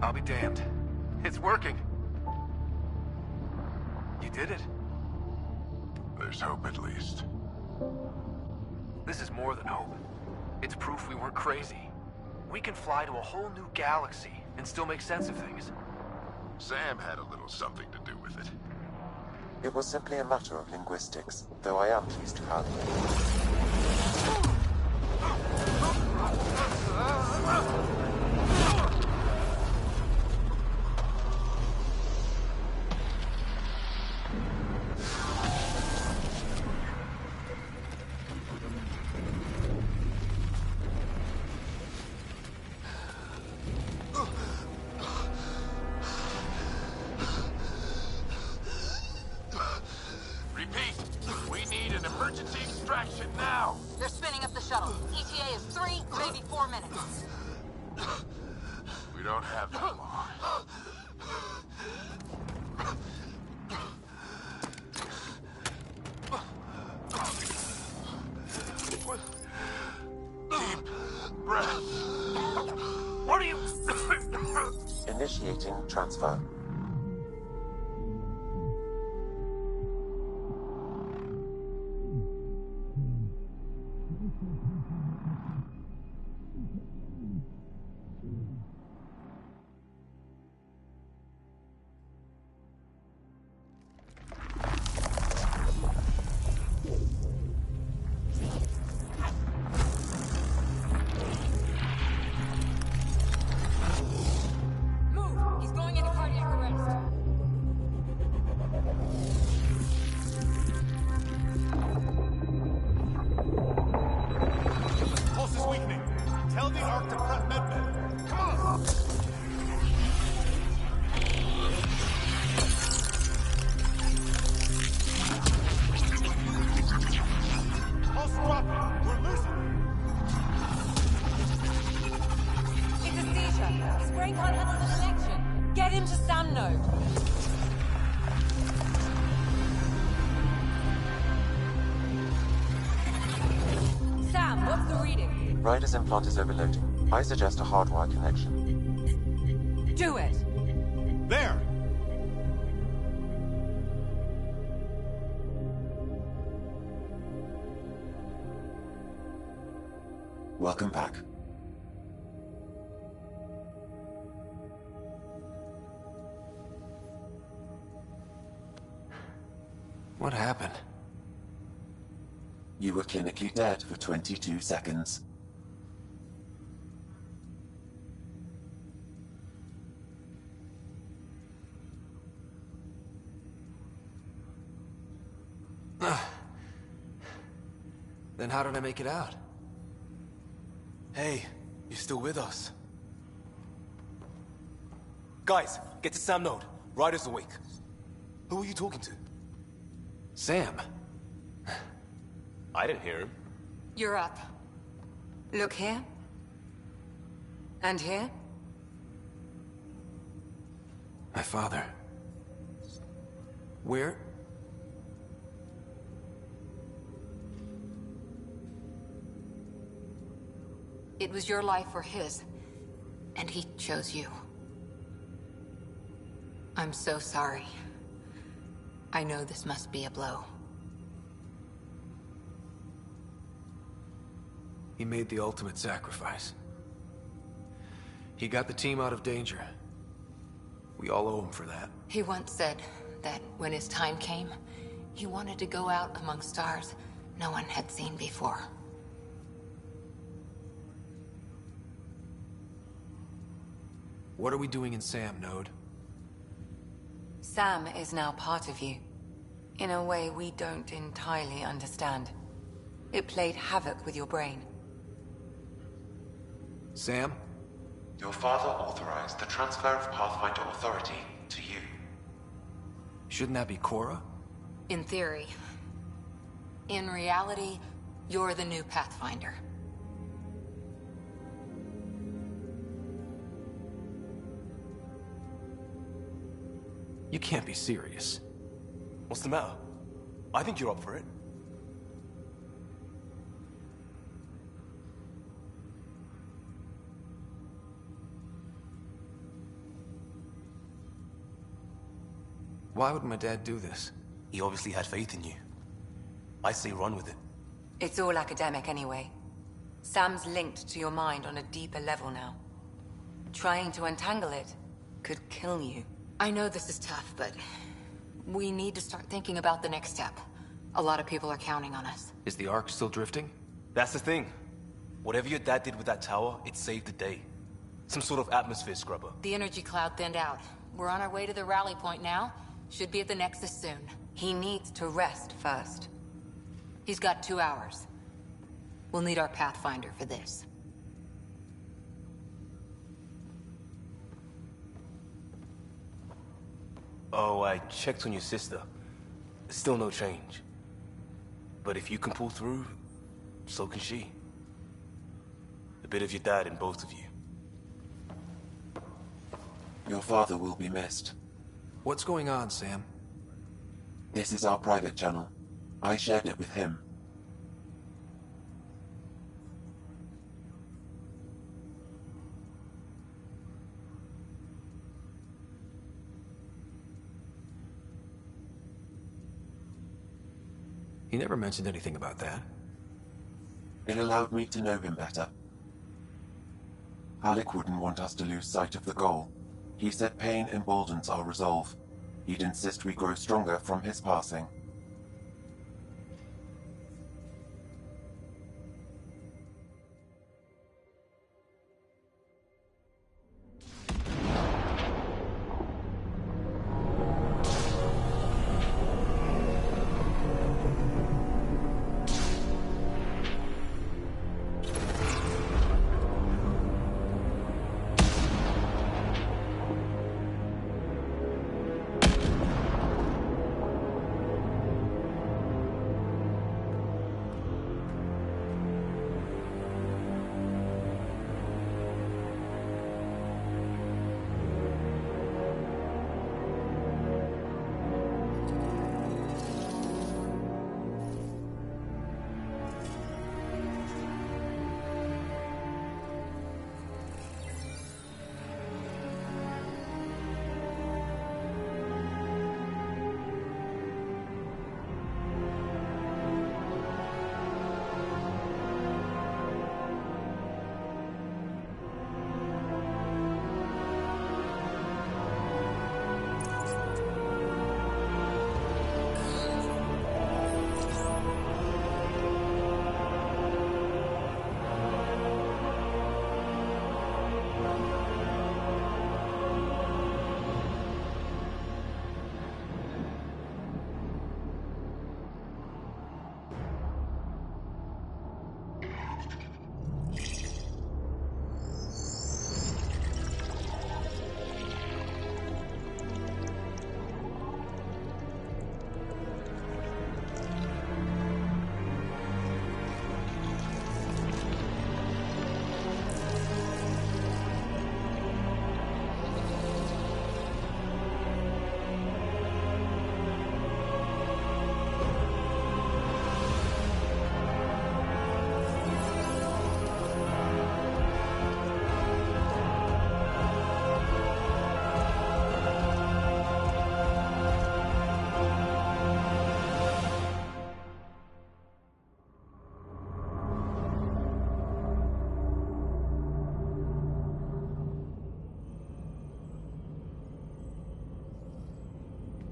I'll be damned. It's working. You did it. There's hope at least. This is more than hope. It's proof we weren't crazy. We can fly to a whole new galaxy and still make sense of things. Sam had a little something to do with it. It was simply a matter of linguistics, though I am pleased to have. We don't have that long. Deep breath. What are you... Initiating transfer. Ryder's implant is overloading. I suggest a hardwire connection. Do it! There! Welcome back. What happened? You were clinically dead for 22 seconds. Then how did I make it out? Hey, you're still with us. Guys, get to Sam Node. Ryder's awake. Who are you talking to? Sam. I didn't hear him. You're up. Look here. And here. My father. Where? It was your life or his, and he chose you. I'm so sorry. I know this must be a blow. He made the ultimate sacrifice. He got the team out of danger. We all owe him for that. He once said that when his time came, he wanted to go out among stars no one had seen before. What are we doing in Sam, Node? Sam is now part of you, in a way we don't entirely understand. It played havoc with your brain. Sam? Your father authorized the transfer of Pathfinder authority to you. Shouldn't that be Cora? In theory. In reality, you're the new Pathfinder. You can't be serious. What's the matter? I think you're up for it. Why would my dad do this? He obviously had faith in you. I say run with it. It's all academic anyway. Sam's linked to your mind on a deeper level now. Trying to untangle it could kill you. I know this is tough, but we need to start thinking about the next step. A lot of people are counting on us. Is the Ark still drifting? That's the thing. Whatever your dad did with that tower, it saved the day. Some sort of atmosphere scrubber. The energy cloud thinned out. We're on our way to the rally point now. Should be at the Nexus soon. He needs to rest first. He's got 2 hours. We'll need our Pathfinder for this. Oh, I checked on your sister. Still no change. But if you can pull through, so can she. A bit of your dad in both of you. Your father will be missed. What's going on, Sam? This is our private channel. I shared it with him. He never mentioned anything about that. It allowed me to know him better. Alec wouldn't want us to lose sight of the goal. He said pain emboldens our resolve. He'd insist we grow stronger from his passing.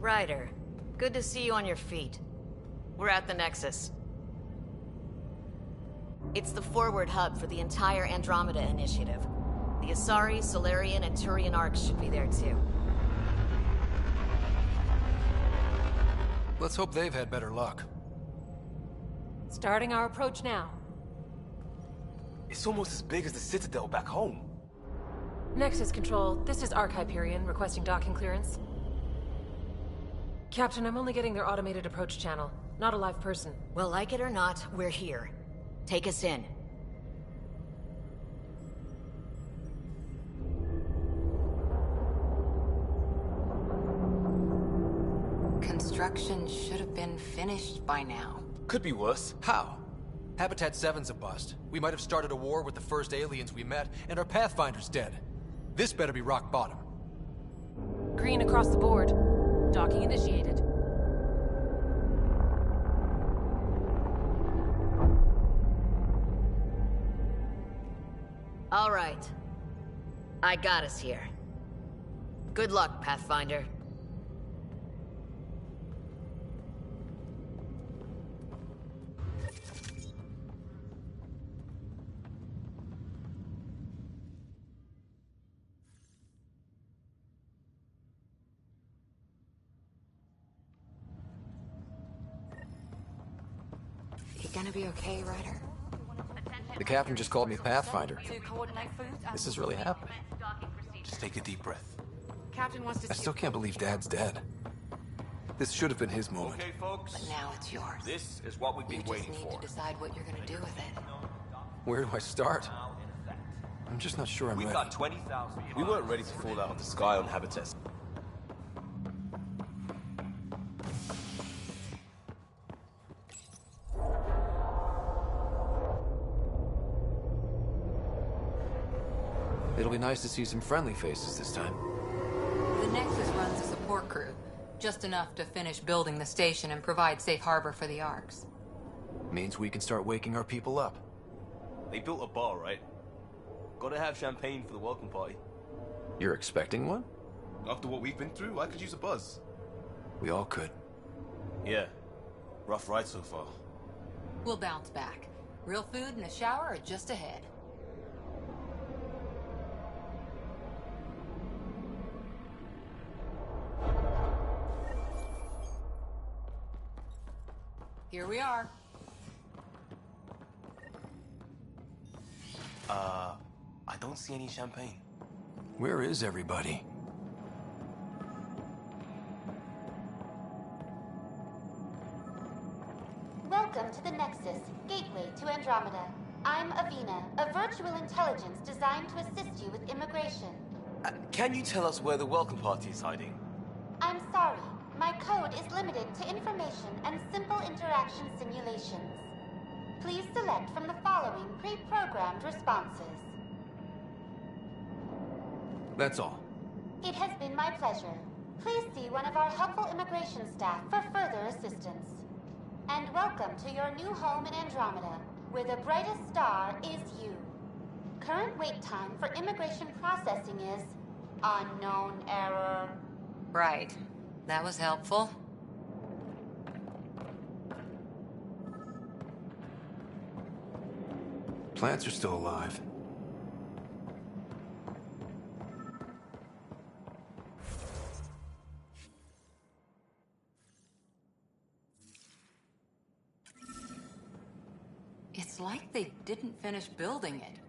Ryder, good to see you on your feet. We're at the Nexus. It's the forward hub for the entire Andromeda initiative. The Asari, Solarian, and Turian arcs should be there too. Let's hope they've had better luck. Starting our approach now. It's almost as big as the Citadel back home. Nexus Control, this is Arc Hyperion requesting docking clearance. Captain, I'm only getting their automated approach channel, not a live person. Well, like it or not, we're here. Take us in. Construction should have been finished by now. Could be worse. How? Habitat 7's a bust. We might have started a war with the first aliens we met, and our Pathfinder's dead. This better be rock bottom. Green across the board. Docking initiated. All right. I got us here. Good luck, Pathfinder. You gonna be okay, Ryder? The captain just called me Pathfinder. This is really happening. Just take a deep breath. Captain wants to I still can't believe Dad's dead. This should have been his moment. Okay, folks. But now it's yours. This is what we've been waiting You just need for. to decide what you're gonna do with it. Where do I start? I'm just not sure I'm We've ready. got 20,000. We weren't ready to fall out of the sky on Habitat. It'll be nice to see some friendly faces this time. The Nexus runs a support crew. Just enough to finish building the station and provide safe harbor for the Arks. Means we can start waking our people up. They built a bar, right? Gotta have champagne for the welcome party. You're expecting one? After what we've been through, I could use a buzz. We all could. Yeah. Rough ride so far. We'll bounce back. Real food and a shower are just ahead. Here we are. I don't see any champagne. Where is everybody? Welcome to the Nexus, gateway to Andromeda. I'm Avina, a virtual intelligence designed to assist you with immigration. Can you tell us where the welcome party is hiding? I'm sorry, my code is limited to information and simple interaction simulations. Please select from the following pre-programmed responses. That's all. It has been my pleasure. Please see one of our helpful immigration staff for further assistance. And welcome to your new home in Andromeda, where the brightest star is you. Current wait time for immigration processing is unknown error. Right. That was helpful. Plants are still alive. It's like they didn't finish building it.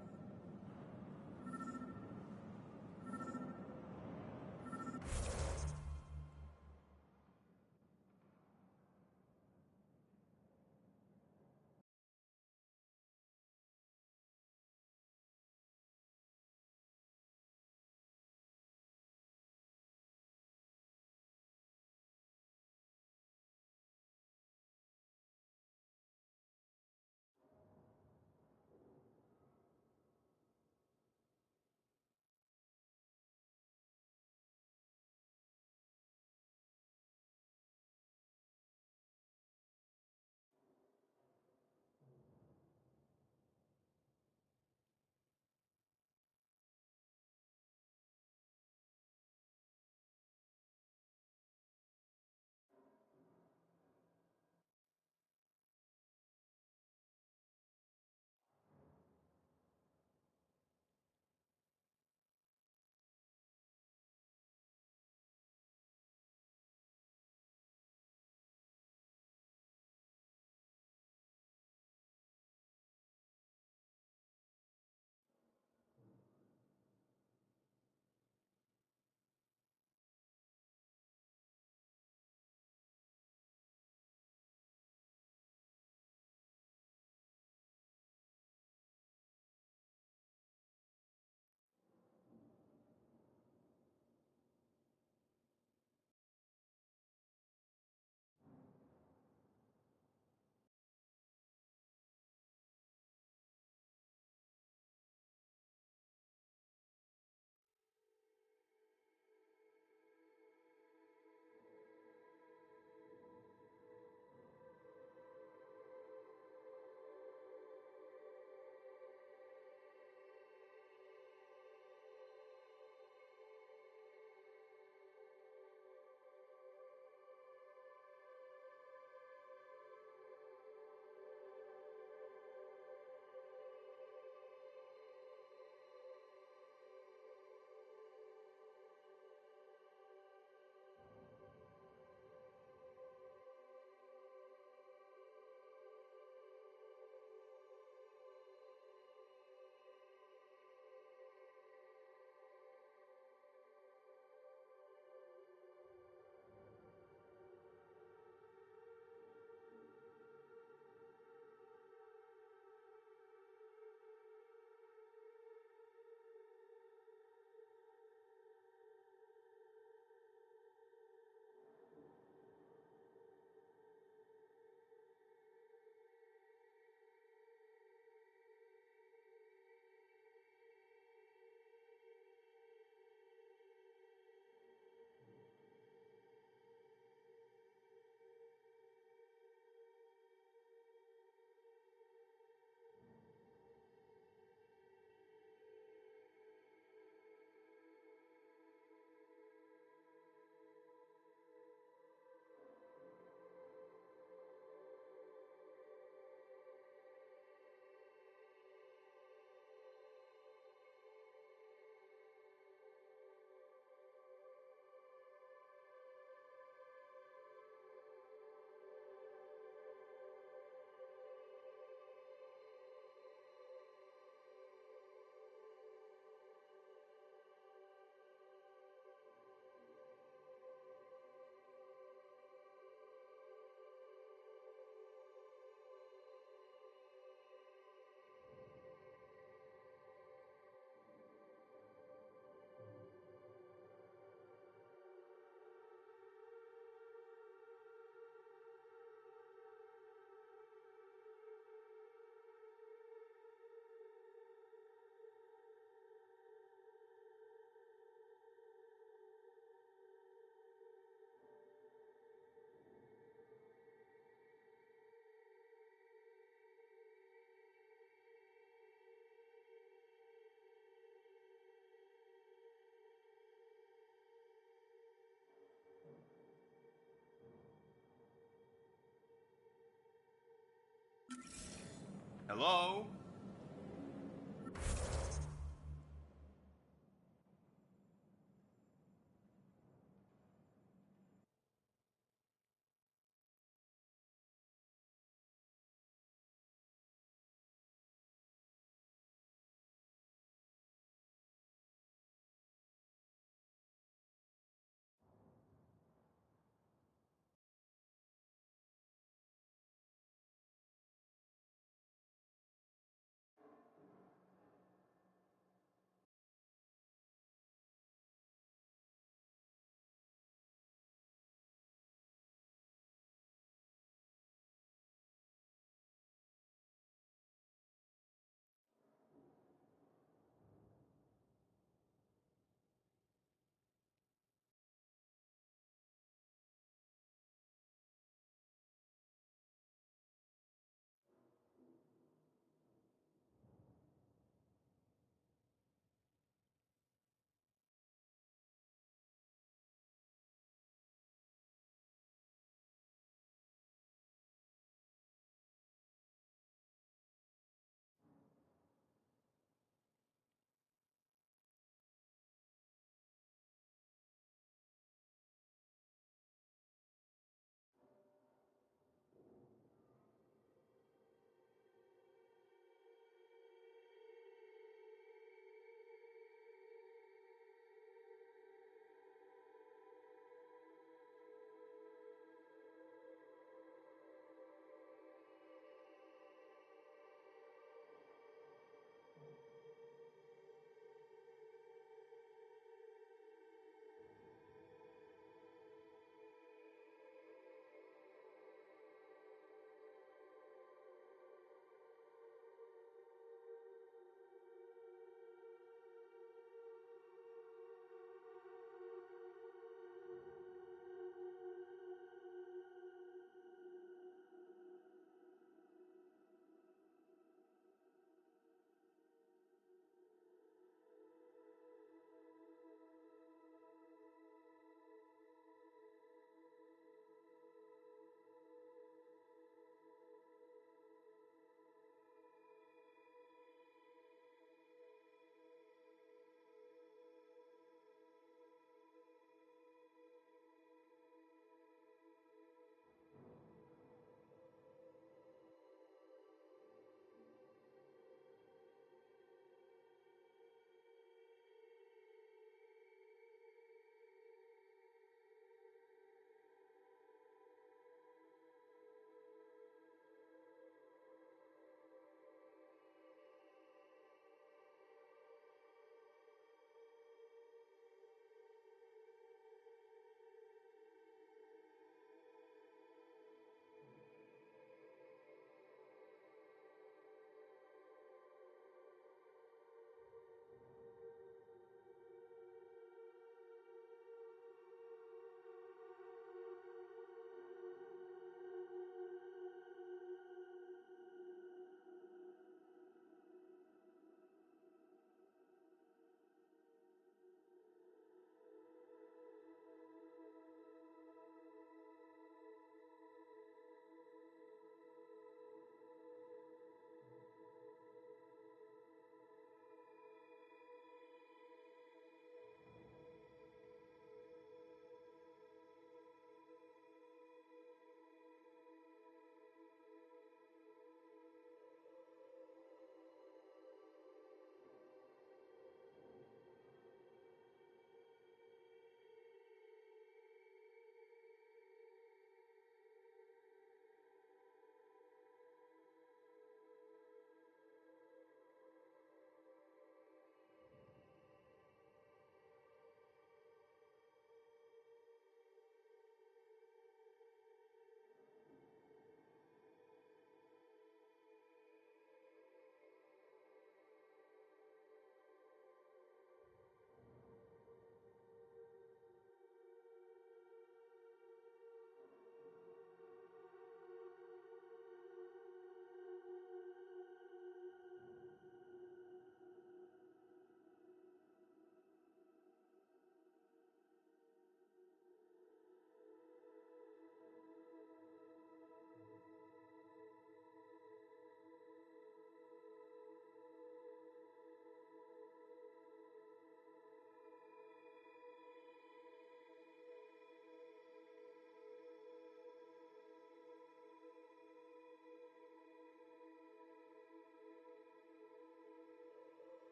Hello?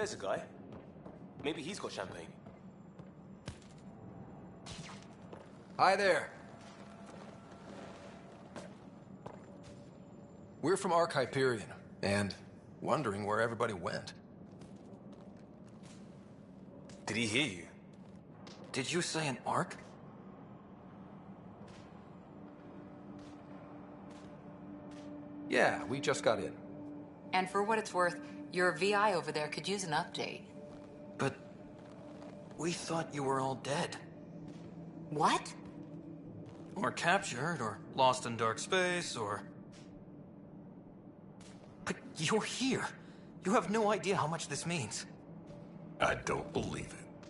There's a guy. Maybe he's got champagne. Hi there. We're from Hyperion, and wondering where everybody went. Did he hear you? Did you say an Ark? Yeah, we just got in. And for what it's worth, your VI over there could use an update. But we thought you were all dead. What? Or captured, or lost in dark space, or... But you're here. You have no idea how much this means. I don't believe it.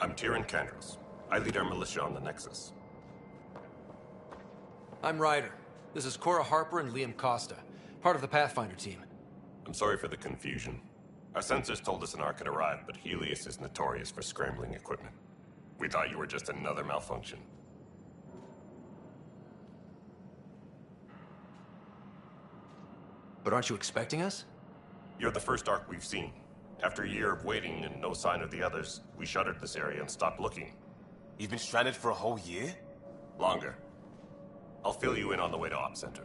I'm Tyrion Kandros. I lead our militia on the Nexus. I'm Ryder. This is Cora Harper and Liam Costa, part of the Pathfinder team. I'm sorry for the confusion. Our sensors told us an Ark had arrived, but Helios is notorious for scrambling equipment. We thought you were just another malfunction. But aren't you expecting us? You're the first Ark we've seen. After a year of waiting and no sign of the others, we shuttered this area and stopped looking. You've been stranded for a whole year? Longer. I'll fill you in on the way to Op Center.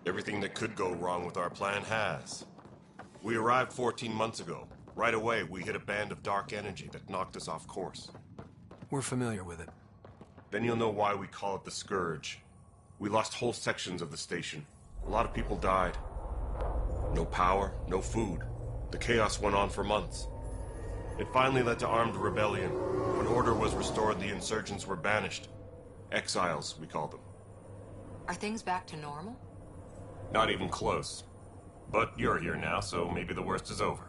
Everything that could go wrong with our plan has. We arrived 14 months ago. Right away, we hit a band of dark energy that knocked us off course. We're familiar with it. Then you'll know why we call it the Scourge. We lost whole sections of the station. A lot of people died. No power, no food. The chaos went on for months. It finally led to armed rebellion. When order was restored, the insurgents were banished. Exiles, we call them. Are things back to normal? Not even close. But you're here now, so maybe the worst is over.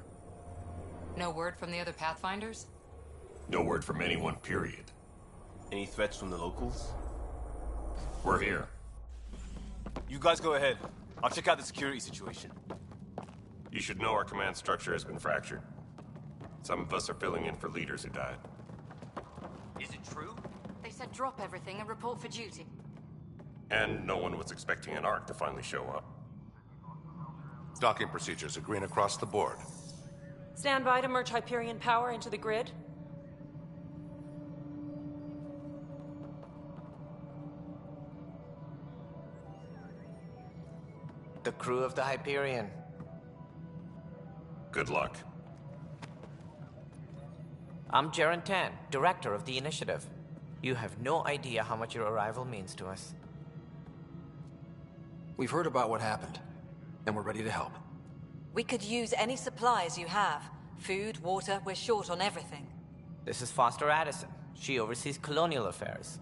No word from the other Pathfinders? No word from anyone, period. Any threats from the locals? We're here. You guys go ahead. I'll check out the security situation. You should know our command structure has been fractured. Some of us are filling in for leaders who died. Is it true? They said drop everything and report for duty. And no one was expecting an Ark to finally show up. Docking procedures are green across the board. Stand by to merge Hyperion power into the grid. The crew of the Hyperion. Good luck. I'm Jaren Tan, director of the initiative. You have no idea how much your arrival means to us. We've heard about what happened, and we're ready to help. We could use any supplies you have. Food, water, we're short on everything. This is Foster Addison. She oversees colonial affairs.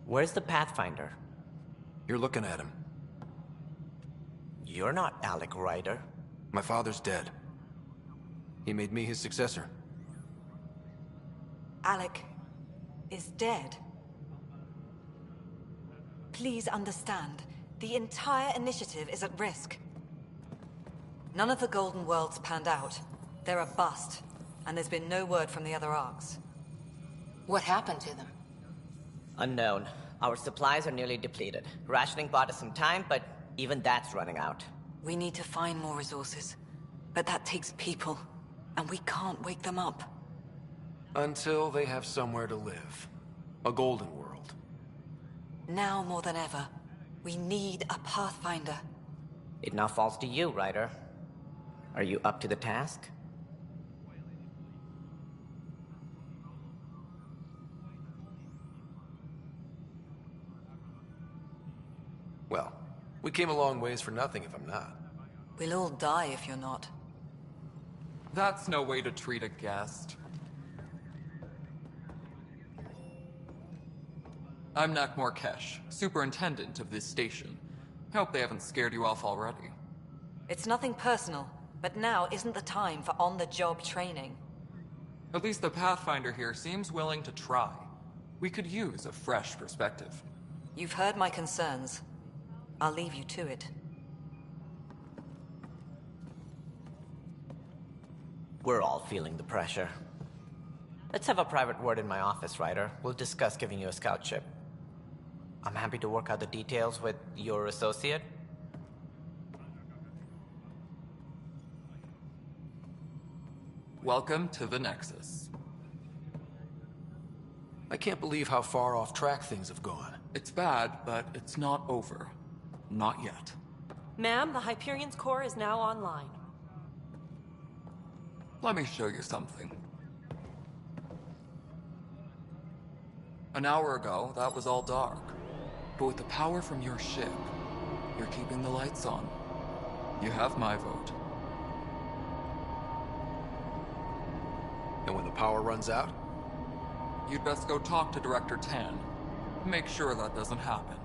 Where's the Pathfinder? You're looking at him. You're not Alec Ryder. My father's dead. He made me his successor. Alec is dead. Please understand, the entire initiative is at risk. None of the Golden Worlds panned out. They're a bust, and there's been no word from the other Arks. What happened to them? Unknown. Our supplies are nearly depleted. Rationing bought us some time, but even that's running out. We need to find more resources, but that takes people, and we can't wake them up. Until they have somewhere to live. A golden world. Now more than ever, we need a Pathfinder. It now falls to you, Ryder. Are you up to the task? Well, we came a long ways for nothing if I'm not. We'll all die if you're not. That's no way to treat a guest. I'm Nak Morkesh, superintendent of this station. Hope they haven't scared you off already. It's nothing personal, but now isn't the time for on-the-job training. At least the Pathfinder here seems willing to try. We could use a fresh perspective. You've heard my concerns. I'll leave you to it. We're all feeling the pressure. Let's have a private word in my office, Ryder. We'll discuss giving you a scout ship. I'm happy to work out the details with your associate. Welcome to the Nexus. I can't believe how far off track things have gone. It's bad, but it's not over. Not yet. Ma'am, the Hyperion's core is now online. Let me show you something. An hour ago, that was all dark. But with the power from your ship, you're keeping the lights on. You have my vote. And when the power runs out? You'd best go talk to Director Tan. Make sure that doesn't happen.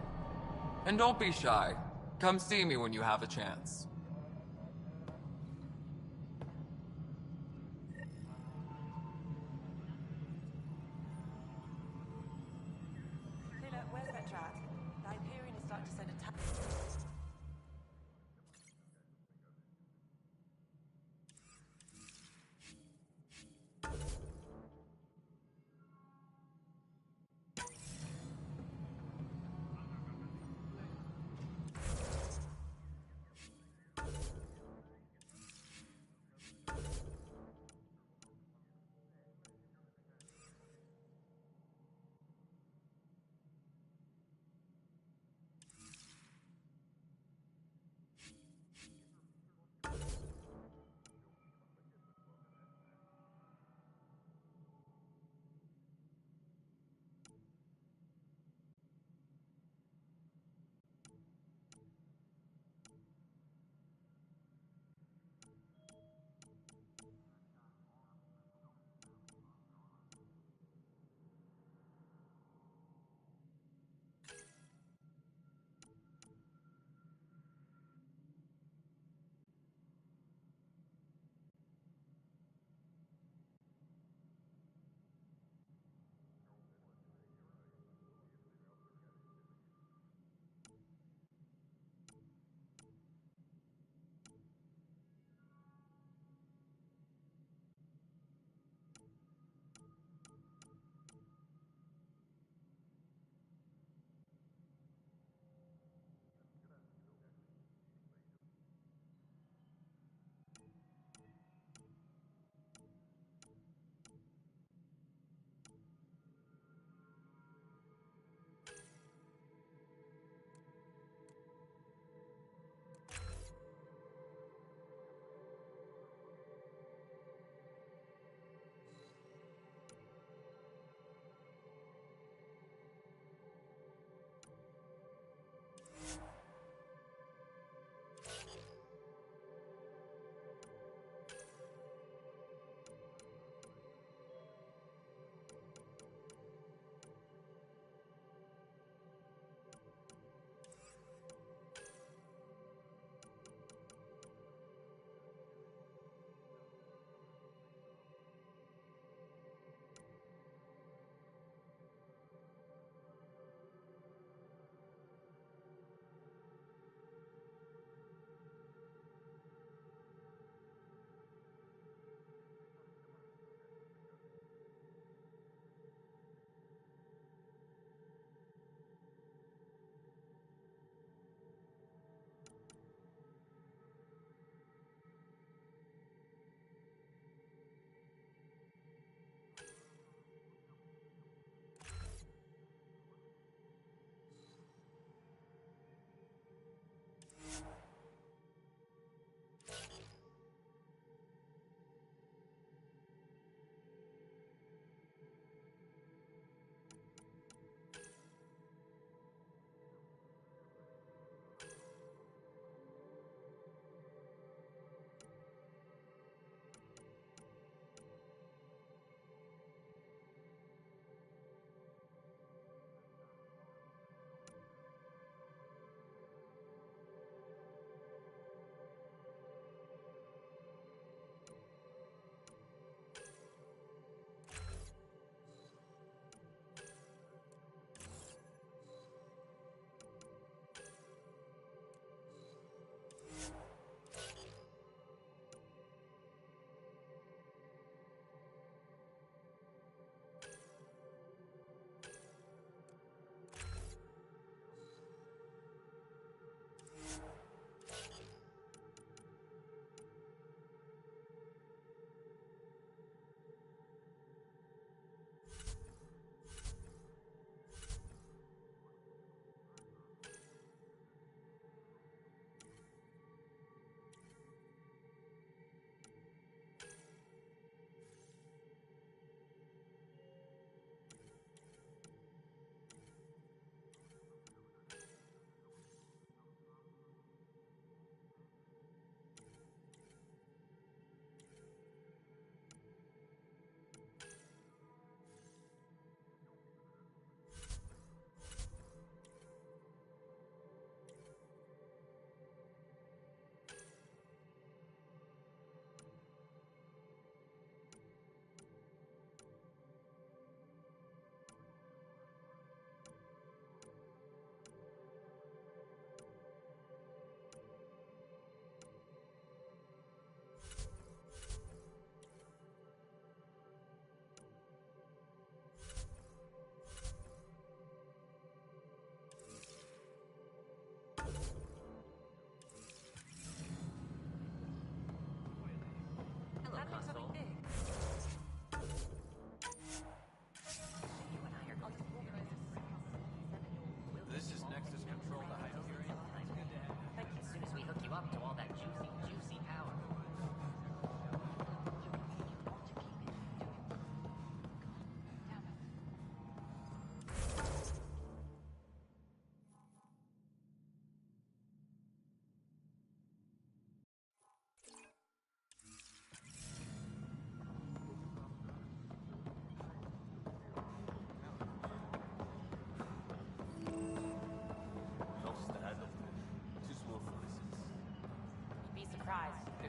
And don't be shy. Come see me when you have a chance. Where's that track? The Hyperion is starting to send a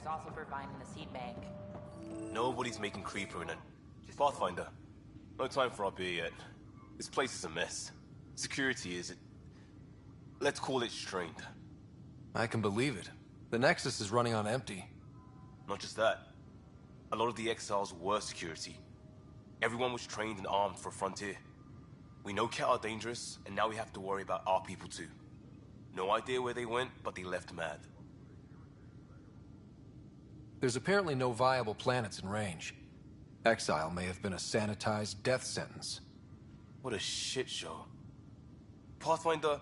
is also providing the seed bank. Nobody's making Creeper in it. Pathfinder, no time for our beer yet. This place is a mess. Security is... let's call it strained. I can believe it. The Nexus is running on empty. Not just that. A lot of the exiles were security. Everyone was trained and armed for Frontier. We know Cat are dangerous, and now we have to worry about our people too. No idea where they went, but they left mad. There's apparently no viable planets in range. Exile may have been a sanitized death sentence. What a shit show. Pathfinder,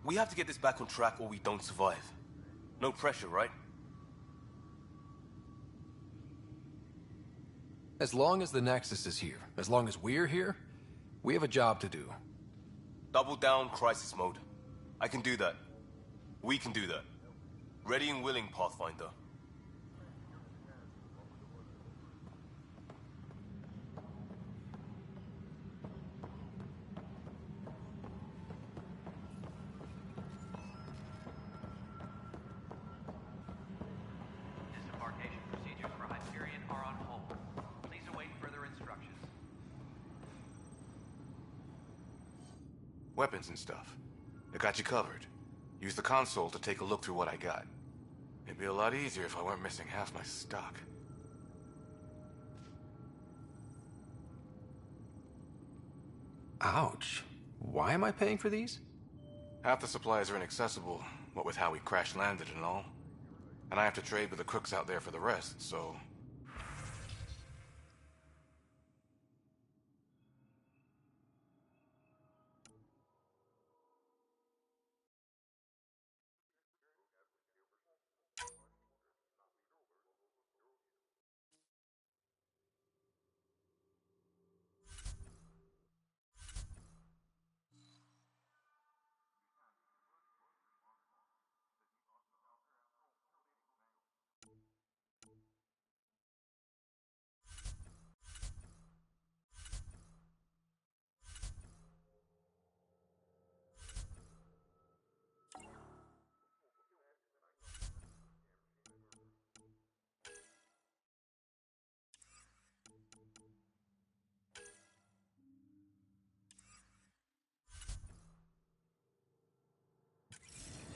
we have to get this back on track or we don't survive. No pressure, right? As long as the Nexus is here, as long as we're here, we have a job to do. Double down crisis mode. I can do that. We can do that. Ready and willing, Pathfinder. Disembarkation procedures for Hyperion are on hold. Please await further instructions. Weapons and stuff. I got you covered. Use the console to take a look through what I got. It'd be a lot easier if I weren't missing half my stock. Ouch. Why am I paying for these? Half the supplies are inaccessible, what with how we crash-landed and all. And I have to trade with the crooks out there for the rest, so...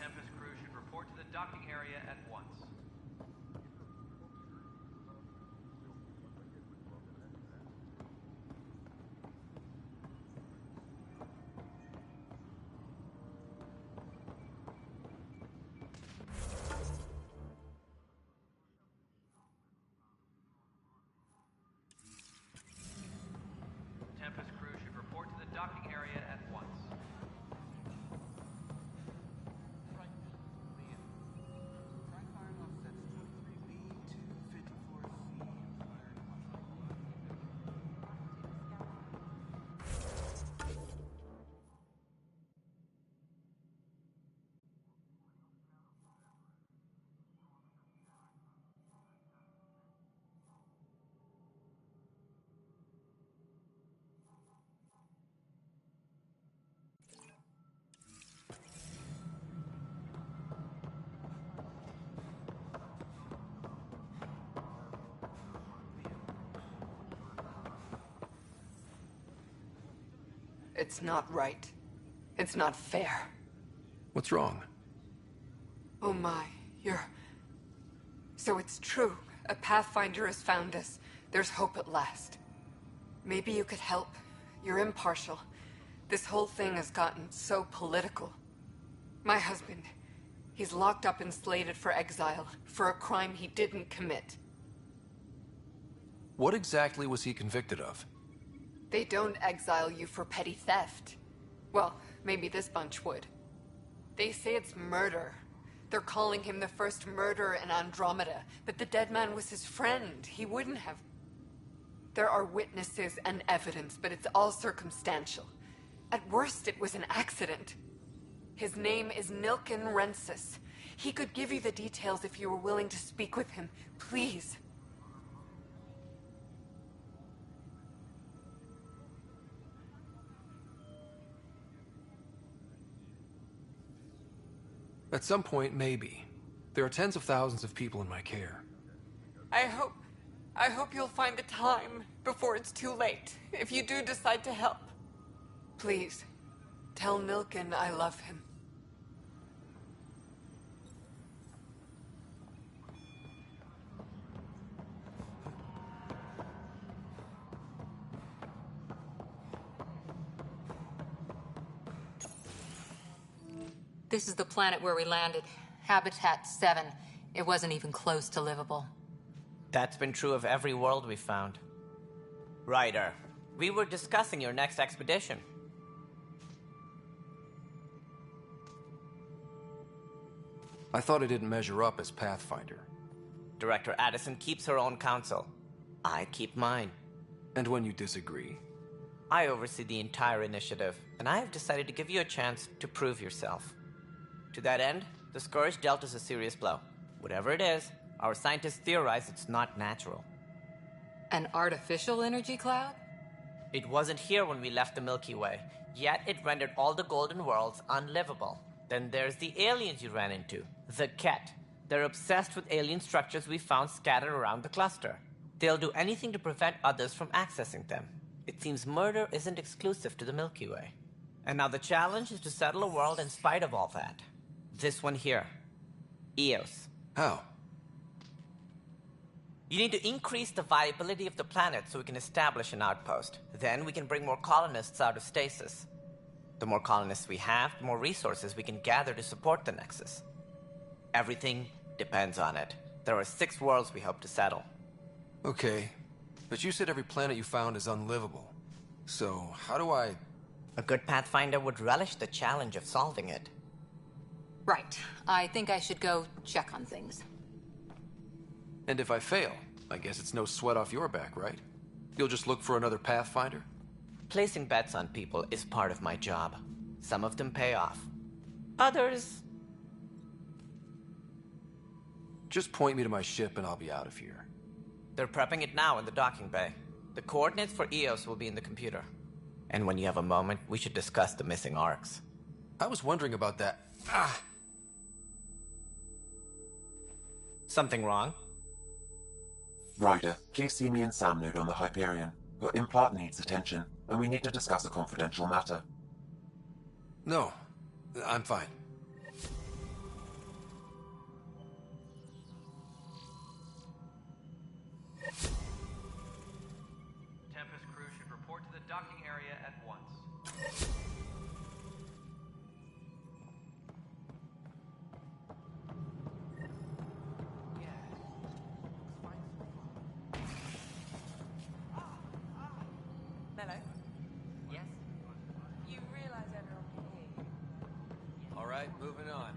Tempest crew should report to the docking area at once. Tempest crew should report to the docking area at once. It's not right. It's not fair. What's wrong? Oh my, you're... So it's true. A Pathfinder has found us. There's hope at last. Maybe you could help. You're impartial. This whole thing has gotten so political. My husband, he's locked up and slated for exile for a crime he didn't commit. What exactly was he convicted of? They don't exile you for petty theft. Well, maybe this bunch would. They say it's murder. They're calling him the first murderer in Andromeda, but the dead man was his friend. He wouldn't have... There are witnesses and evidence, but it's all circumstantial. At worst, it was an accident. His name is Nilken Rensis. He could give you the details if you were willing to speak with him. Please. At some point, maybe. There are tens of thousands of people in my care. I hope you'll find the time before it's too late, if you do decide to help. Please, tell Milken I love him. This is the planet where we landed. Habitat 7. It wasn't even close to livable. That's been true of every world we found. Ryder, we were discussing your next expedition. I thought it didn't measure up as Pathfinder. Director Addison keeps her own counsel. I keep mine. And when you disagree? I oversee the entire initiative, and I have decided to give you a chance to prove yourself. To that end, the Scourge dealt us a serious blow. Whatever it is, our scientists theorize it's not natural. An artificial energy cloud? It wasn't here when we left the Milky Way, yet it rendered all the Golden Worlds unlivable. Then there's the aliens you ran into, the Ket. They're obsessed with alien structures we found scattered around the cluster. They'll do anything to prevent others from accessing them. It seems murder isn't exclusive to the Milky Way. And now the challenge is to settle a world in spite of all that. This one here. Eos. How? You need to increase the viability of the planet so we can establish an outpost. Then we can bring more colonists out of stasis. The more colonists we have, the more resources we can gather to support the Nexus. Everything depends on it. There are 6 worlds we hope to settle. Okay, but you said every planet you found is unlivable. So, how do I... A good Pathfinder would relish the challenge of solving it. Right. I think I should go check on things. And if I fail, I guess it's no sweat off your back, right? You'll just look for another Pathfinder? Placing bets on people is part of my job. Some of them pay off. Others... Just point me to my ship and I'll be out of here. They're prepping it now in the docking bay. The coordinates for Eos will be in the computer. And when you have a moment, we should discuss the missing arcs. I was wondering about that. Something wrong? Ryder, please see me and Sam Node on the Hyperion. Your implant needs attention, and we need to discuss a confidential matter. No, I'm fine. Tempest crew should report to the docking area at once. Mello? Yes? You realize everyone can hear you. All right, moving on.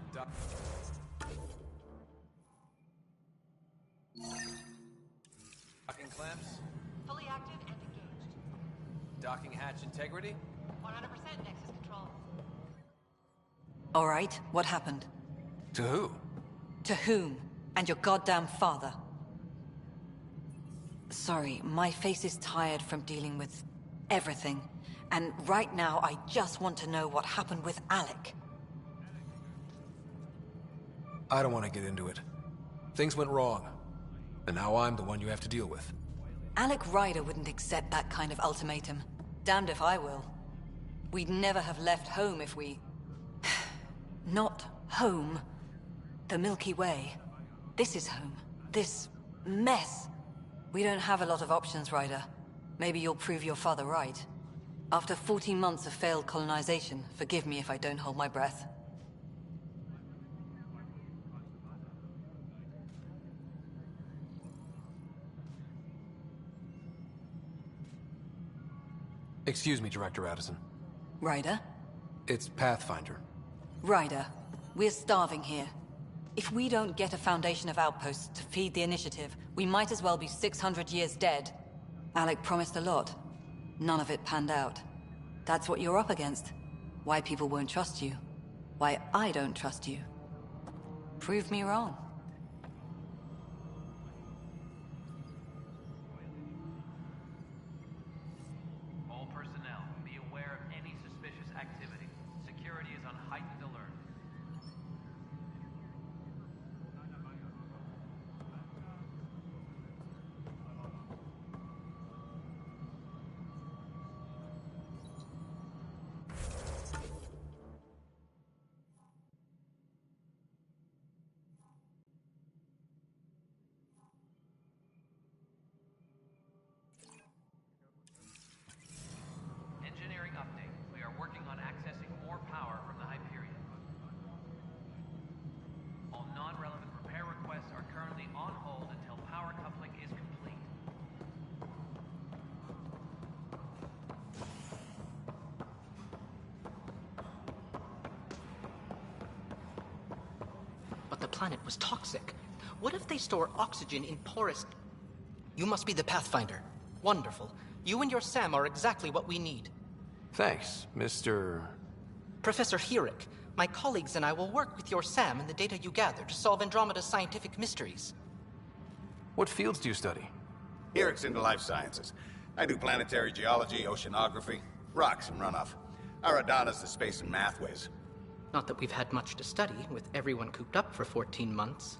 Docking clamps? Fully active and engaged. Docking hatch integrity? 100% Nexus control. All right, what happened? To who? To whom? And your goddamn father. Sorry, my face is tired from dealing with everything. And right now, I just want to know what happened with Alec. I don't want to get into it. Things went wrong. And now I'm the one you have to deal with. Alec Ryder wouldn't accept that kind of ultimatum. Damned if I will. We'd never have left home if we... Not home. The Milky Way. This is home. This mess. We don't have a lot of options, Ryder. Maybe you'll prove your father right. After 14 months of failed colonization, forgive me if I don't hold my breath. Excuse me, Director Addison. Ryder? It's Pathfinder. Ryder, we're starving here. If we don't get a foundation of outposts to feed the initiative, we might as well be 600 years dead. Alec promised a lot. None of it panned out. That's what you're up against. Why people won't trust you. Why I don't trust you. Prove me wrong. All personnel, be aware of any suspicious activity. Security is on heightened alert. the planet was toxic. What if they store oxygen in porous... You must be the Pathfinder. Wonderful. You and your Sam are exactly what we need. Thanks, Mr... Professor Herrick, my colleagues and I will work with your Sam and the data you gather to solve Andromeda's scientific mysteries. What fields do you study? Herrick's into life sciences. I do planetary geology, oceanography, rocks and runoff. Aradana's the space and math whiz. Not that we've had much to study, with everyone cooped up for 14 months.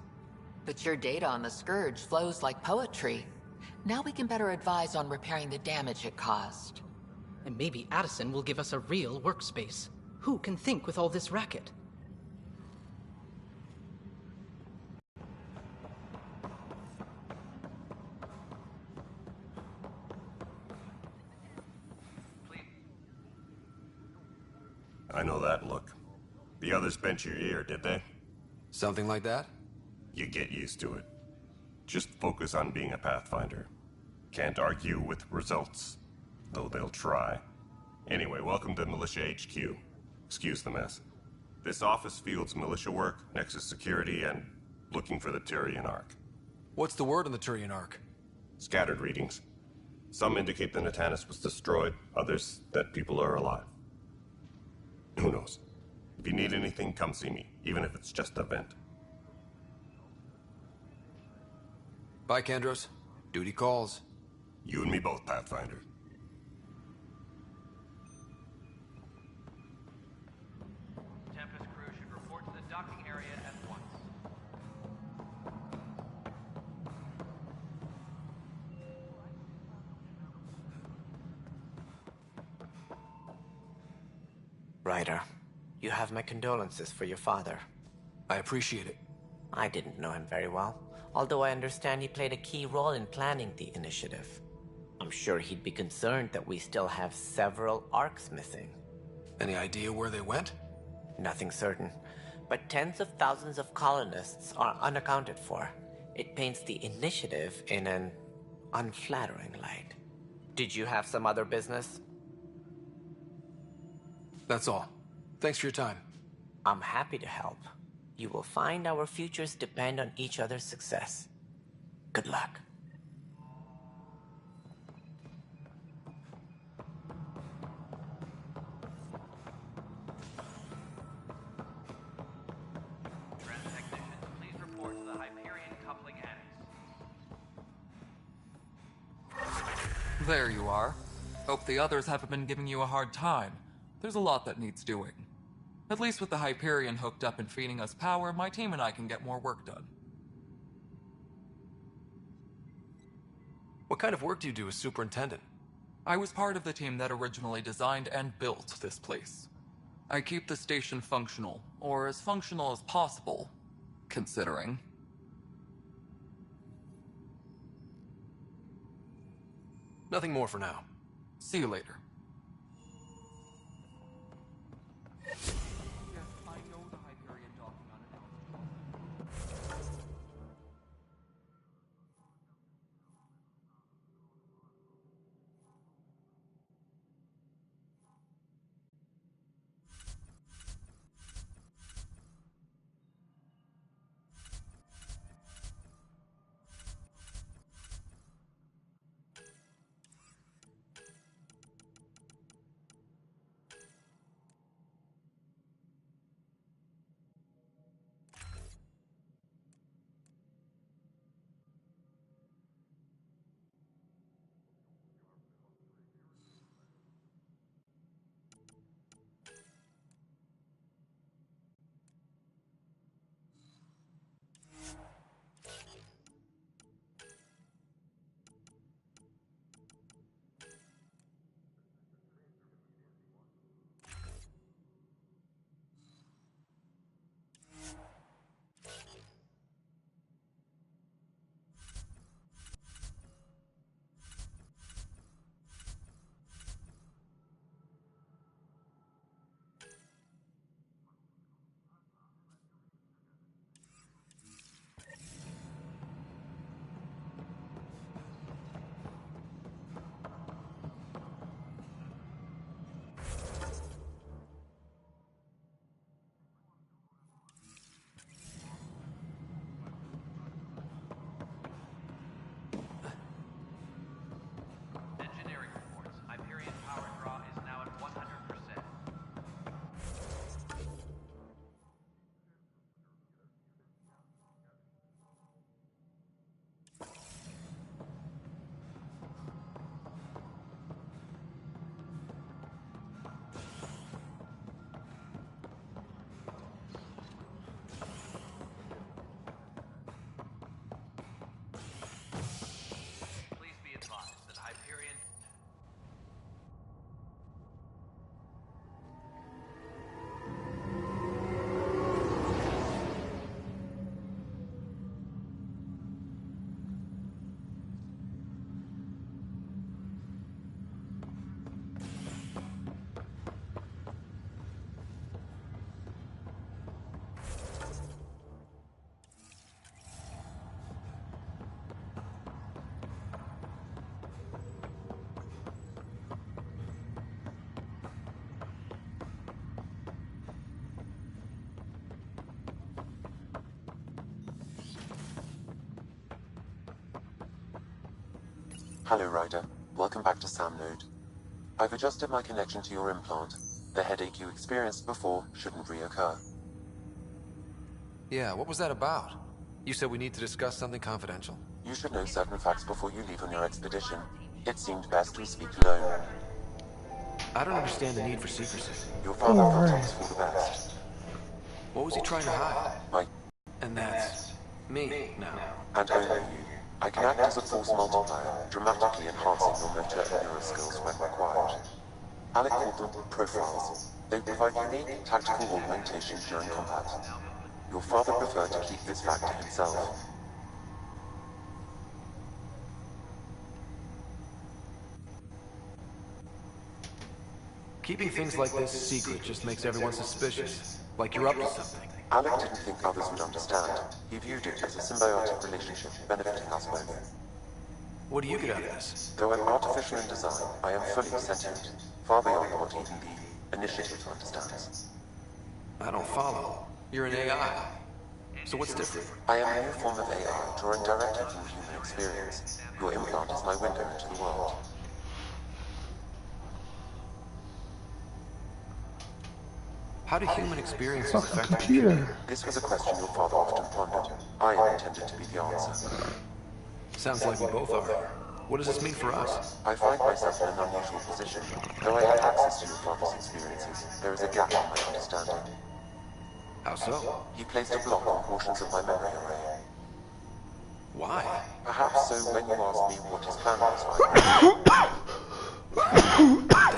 But your data on the Scourge flows like poetry. Now we can better advise on repairing the damage it caused. And maybe Addison will give us a real workspace. Who can think with all this racket? I know that look. The others bent your ear, did they? Something like that? You get used to it. Just focus on being a Pathfinder. Can't argue with results, though they'll try. Anyway, welcome to Militia HQ. Excuse the mess. This office fields militia work, Nexus security, and looking for the Turian Ark. What's the word on the Turian Ark? Scattered readings. Some indicate the Natanus was destroyed, others that people are alive. Who knows? If you need anything, come see me, even if it's just a vent. Bye, Kandros. Duty calls. You and me both, Pathfinder. Tempest crew should report to the docking area at once. Ryder, you have my condolences for your father. I appreciate it. I didn't know him very well, although I understand he played a key role in planning the initiative. I'm sure he'd be concerned that we still have several arcs missing. Any idea where they went? Nothing certain, but tens of thousands of colonists are unaccounted for. It paints the initiative in an unflattering light. Did you have some other business? That's all. Thanks for your time. I'm happy to help. You will find our futures depend on each other's success. Good luck. Technicians, please report to the Hyperion coupling annex. There you are. Hope the others haven't been giving you a hard time. There's a lot that needs doing. At least with the Hyperion hooked up and feeding us power, my team and I can get more work done. What kind of work do you do as superintendent? I was part of the team that originally designed and built this place. I keep the station functional, or as functional as possible, considering. Nothing more for now. See you later. Hello, Ryder. Welcome back to Sam Node. I've adjusted my connection to your implant. The headache you experienced before shouldn't reoccur. Yeah, what was that about? You said we need to discuss something confidential? You should know certain facts before you leave on your expedition. It seemed best we speak alone. I don't understand the need for secrecy. Your father felt it was for the best. What was he trying to hide? And that's me now. And only you. I can act as a force multiplier, dramatically enhancing your motor and neural skills when required. Alec called them profiles. They provide unique tactical augmentation during combat. Your father preferred to keep this fact to himself. Keeping things like this secret just makes everyone suspicious. Like you're up to something. Alec didn't think others would understand. He viewed it as a symbiotic relationship, benefiting us both. What do you get out of this? Though I'm artificial in design, I am fully sentient, far beyond what even the Initiative understands. I don't follow. You're an AI. So what's different? I am a new form of AI, drawing directly from human experience. Your implant is my window into the world. How do human experiences affect the computer? This was a question your father often pondered. I am intended to be the answer. Sounds like we both are. What does this mean for us? I find myself in an unusual position. Though I had access to your father's experiences, there is a gap in my understanding. How so? He placed a block on portions of my memory array. Why? Perhaps so when you ask me what his plan was,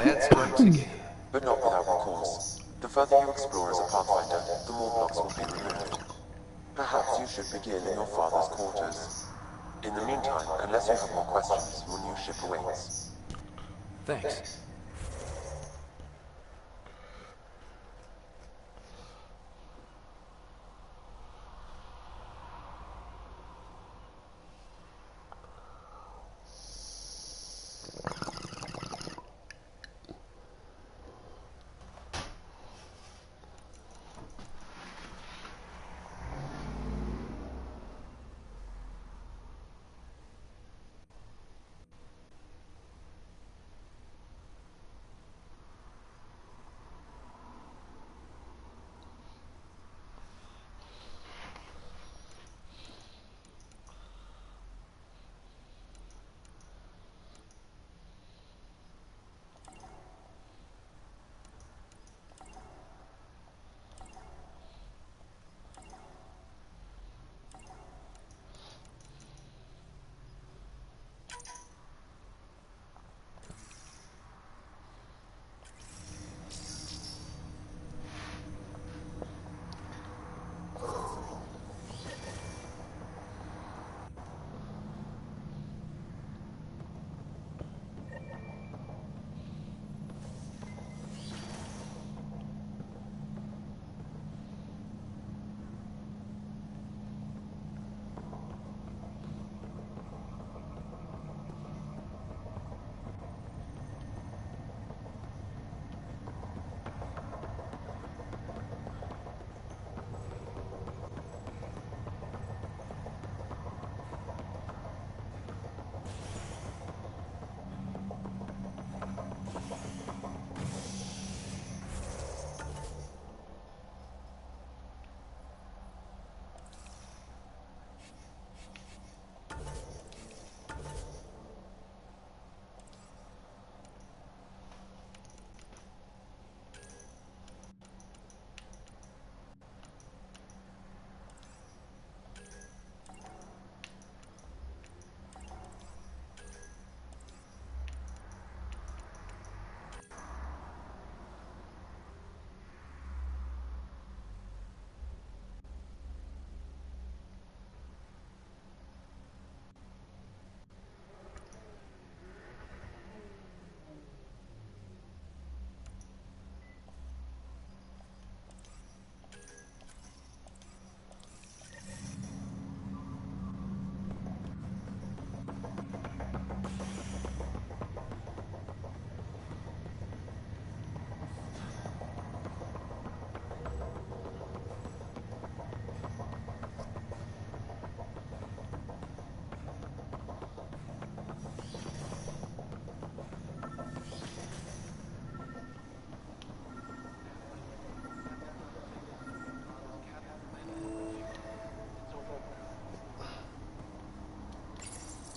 Dad strikes again. But not without recourse. The further you explore as a Pathfinder, the more blocks will be removed. Perhaps you should begin in your father's quarters. In the meantime, unless you have more questions, your new ship awaits. Thanks.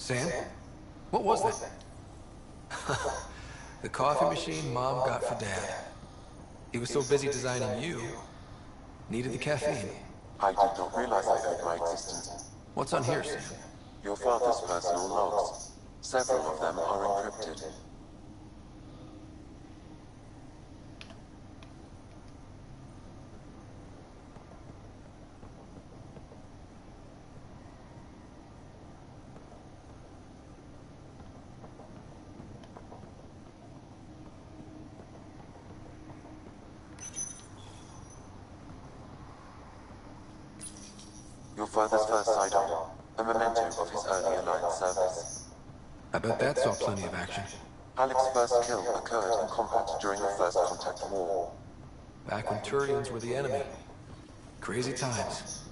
Sam? What was that? The coffee machine Mom got for Dad. He was so busy designing you, needed the caffeine. I did not realize I owed my existence. What's on here, Sam? Your father's personal logs. Several of them are encrypted. Your father's first sidearm, a memento of his early Alliance service. I bet that saw plenty of action. Alec's first kill occurred in combat during the First Contact War. Back when Turians were the enemy. Crazy times.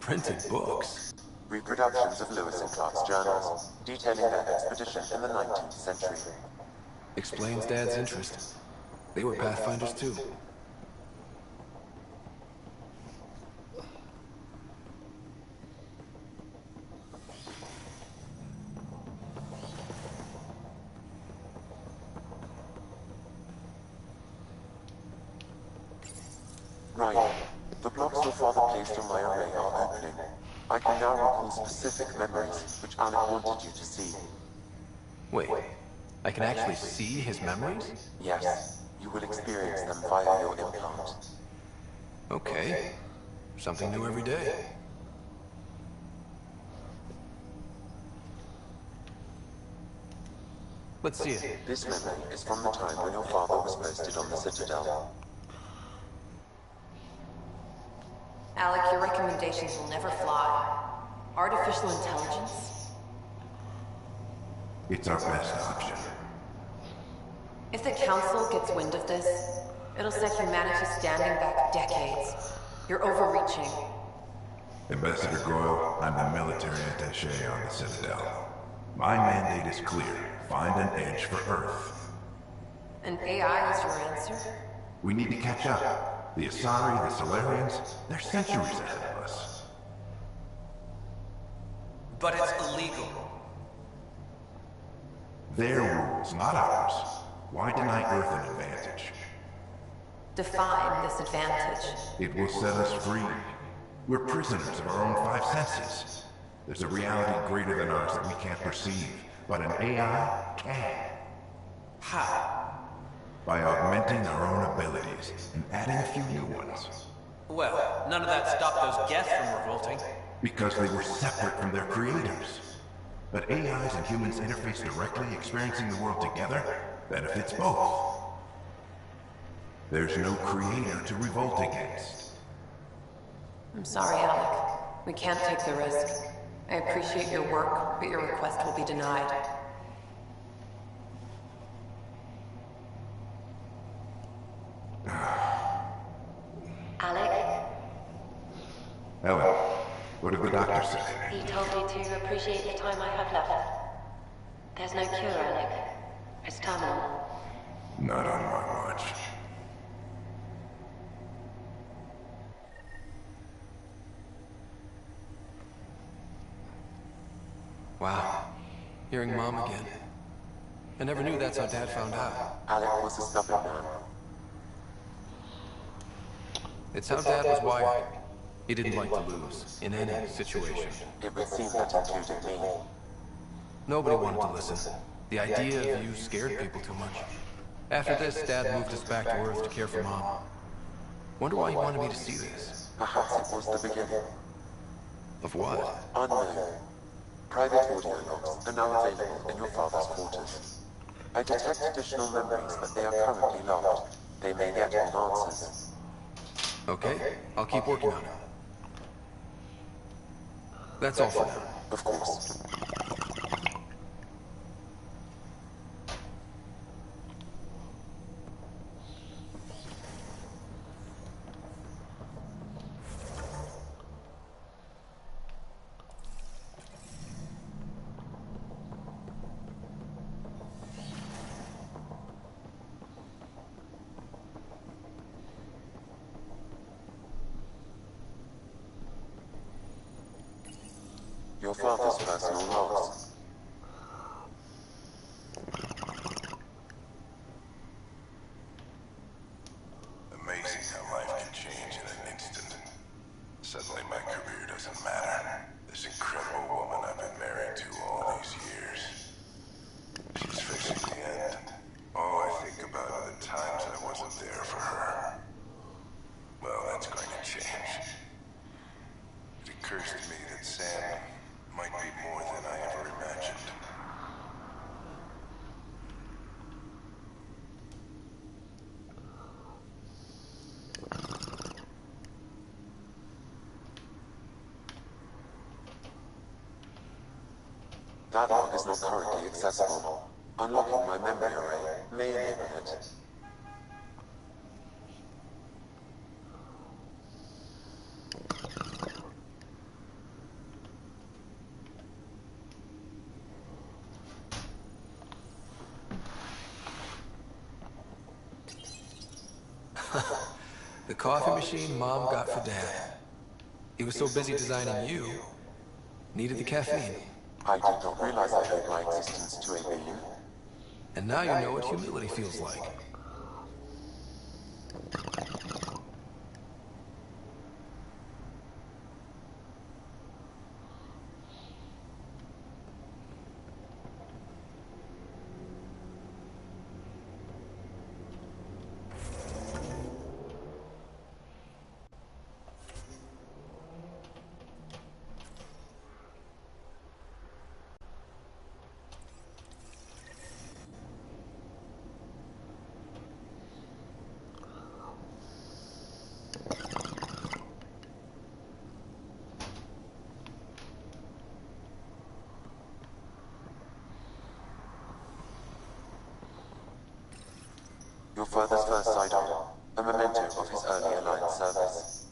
Printed books. Reproductions of Lewis and Clark's journals, detailing their expedition in the 19th century. Explains Dad's interest. They were Pathfinders too. Right. The blocks your father placed on my array are opening. I can now recall specific memories which Alec wanted you to see. Wait, I can actually see his memories? Yes. You will experience them via your implant. Okay. Something new every day. Let's see it. This memory is from the time when your father was posted on the Citadel. Alec, your recommendations will never fly. Artificial intelligence? It's our best option. If the Council gets wind of this, it'll set humanity standing back decades. You're overreaching. Ambassador Goyle, I'm the military attaché on the Citadel. My mandate is clear. Find an edge for Earth. And AI is your answer? We need to catch up. The Asari, the Solarians, they're centuries ahead of us. But it's illegal. Their rules, not ours. Why deny Earth an advantage? Define this advantage. It will set us free. We're prisoners of our own five senses. There's a reality greater than ours that we can't perceive, but an AI can. How? By augmenting our own abilities and adding a few new ones. Well, none of that stopped those guests from revolting. Because they were separate from their creators. But AIs and humans interface directly, experiencing the world together, benefits both. There's no creator to revolt against. I'm sorry, Alec. We can't take the risk. I appreciate your work, but your request will be denied. Alec? Ellen, what did the doctor say? He told me to appreciate the time I have left. There's no cure, Alec. It's terminal. Not on my watch. Wow. Hearing Mom again. I never knew that's how Dad found out. Alec was a stubborn man. It's how Dad was wired. He didn't like to lose, in any situation. It would seem that included me. Nobody wanted to listen. The idea of you scared people too much. After this, Dad moved us back to Earth to care for Mom. Wonder why he wanted me to see this. Perhaps it was the beginning. Of what? Unknown. Private audio logs are now available in your father's quarters. I detect additional memories, but they are currently locked. They may yet hold answers. Okay, I'll keep working on it. That's all for now. Of course. Your father's personal logs. Amazing how life can change in an instant. Suddenly my career doesn't matter. This incredible woman I've been married to all these years. She's facing the end. All I think about are the times I wasn't there for her. Well, that's going to change. It occurs to me that Sam might be more than I ever imagined. That log is not currently accessible. Unlocking my memory array may enable it. The coffee machine Mom got for Dad. He was so busy designing you, needed the caffeine. I did not realize I owed my existence to a being. And now you know what humility feels like. Your father's first sidearm, a memento of his early Alliance service.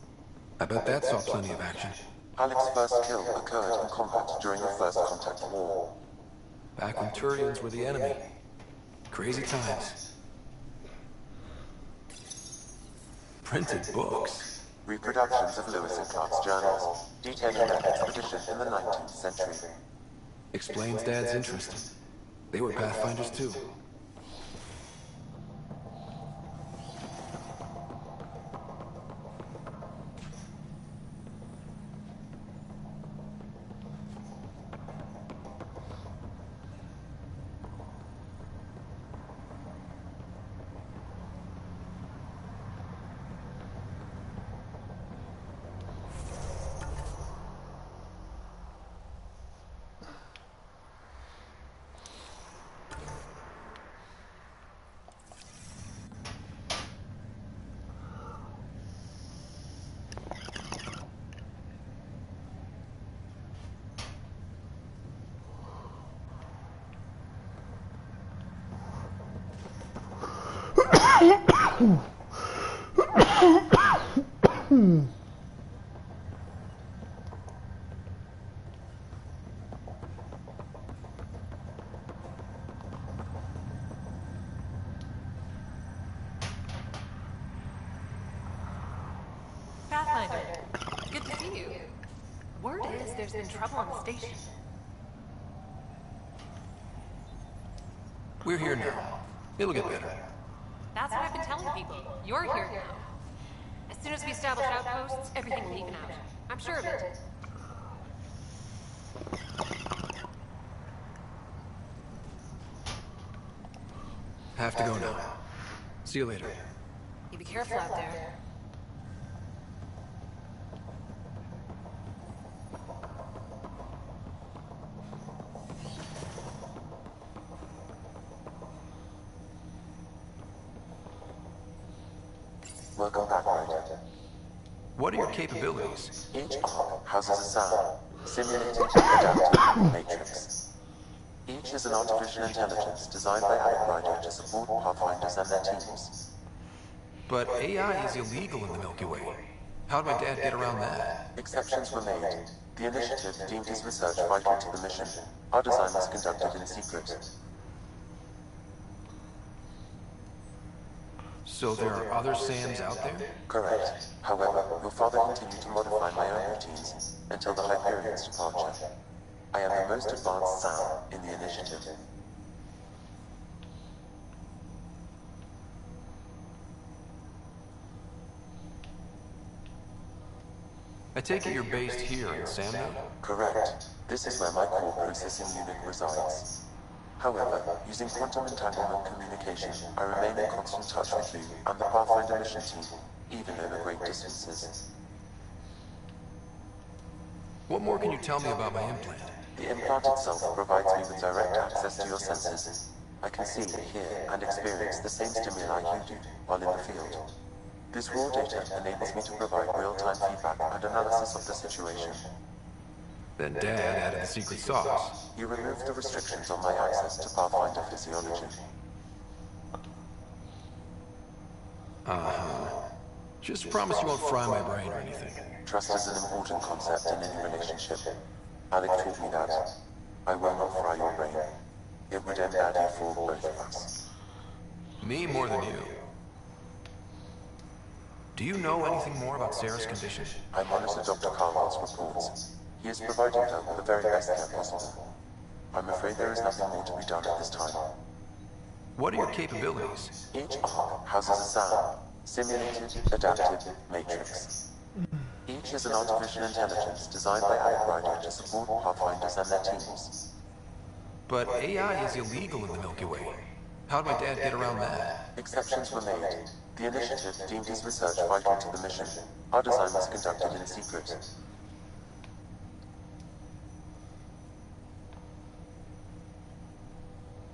I bet that saw plenty of action. Alec's first kill occurred in combat during the First Contact War. Back when Turians were the enemy. Crazy times. Printed books. Reproductions of Lewis and Clark's journals, detailing their expedition in the 19th century. Explains Dad's interest. They were Pathfinders too. Pathfinder, good to see you. Word is there's been trouble on the station. We're here now. It'll get better. That's what I've been telling people. You're here now. As soon as we establish outposts, everything will even out. I'm sure of it. Have to go now. See you later. You be careful out there. Welcome back, Ryder. What are your capabilities? Each arc houses a cell, simulated, adaptive, matrix. Each is an artificial intelligence designed by Alec Ryder to support Pathfinders and their teams. But AI is illegal in the Milky Way. How'd my dad get around that? Exceptions were made. The initiative deemed his research vital to the mission. Our design was conducted in secret. So there are other Sams out there? Correct. However, your father continued to modify my own routines until the Hyperion's departure. I am the most advanced SAM in the initiative. I take it you're based here in Sam now? Correct. This is where my core processing unit resides. However, using quantum entanglement communication, I remain in constant touch with you and the Pathfinder mission team, even over great distances. What more can you tell me about my implant? The implant itself provides me with direct access to your senses. I can see, hear, and experience the same stimuli you do while in the field. This raw data enables me to provide real-time feedback and analysis of the situation. Then Dad added the secret sauce. You removed the restrictions on my access to Pathfinder physiology. Uh-huh. Just promise you won't fry my brain or anything. Trust is an important concept in any relationship. Alec taught me that. I will not fry your brain. It would end badly for both of us. Me more than you. Do you know anything more about Sarah's condition? I monitor Dr. Carwell's reports. He is providing her with the very best care possible. I'm afraid there is nothing more to be done at this time. What are your capabilities? Each arc houses a SAM, Simulated Adaptive Matrix. Each is an artificial intelligence designed by Alec Ryder to support Pathfinders and their teams. But AI is illegal in the Milky Way. How'd my dad get around that? Exceptions were made. The initiative deemed his research vital to the mission. Our design was conducted in secret.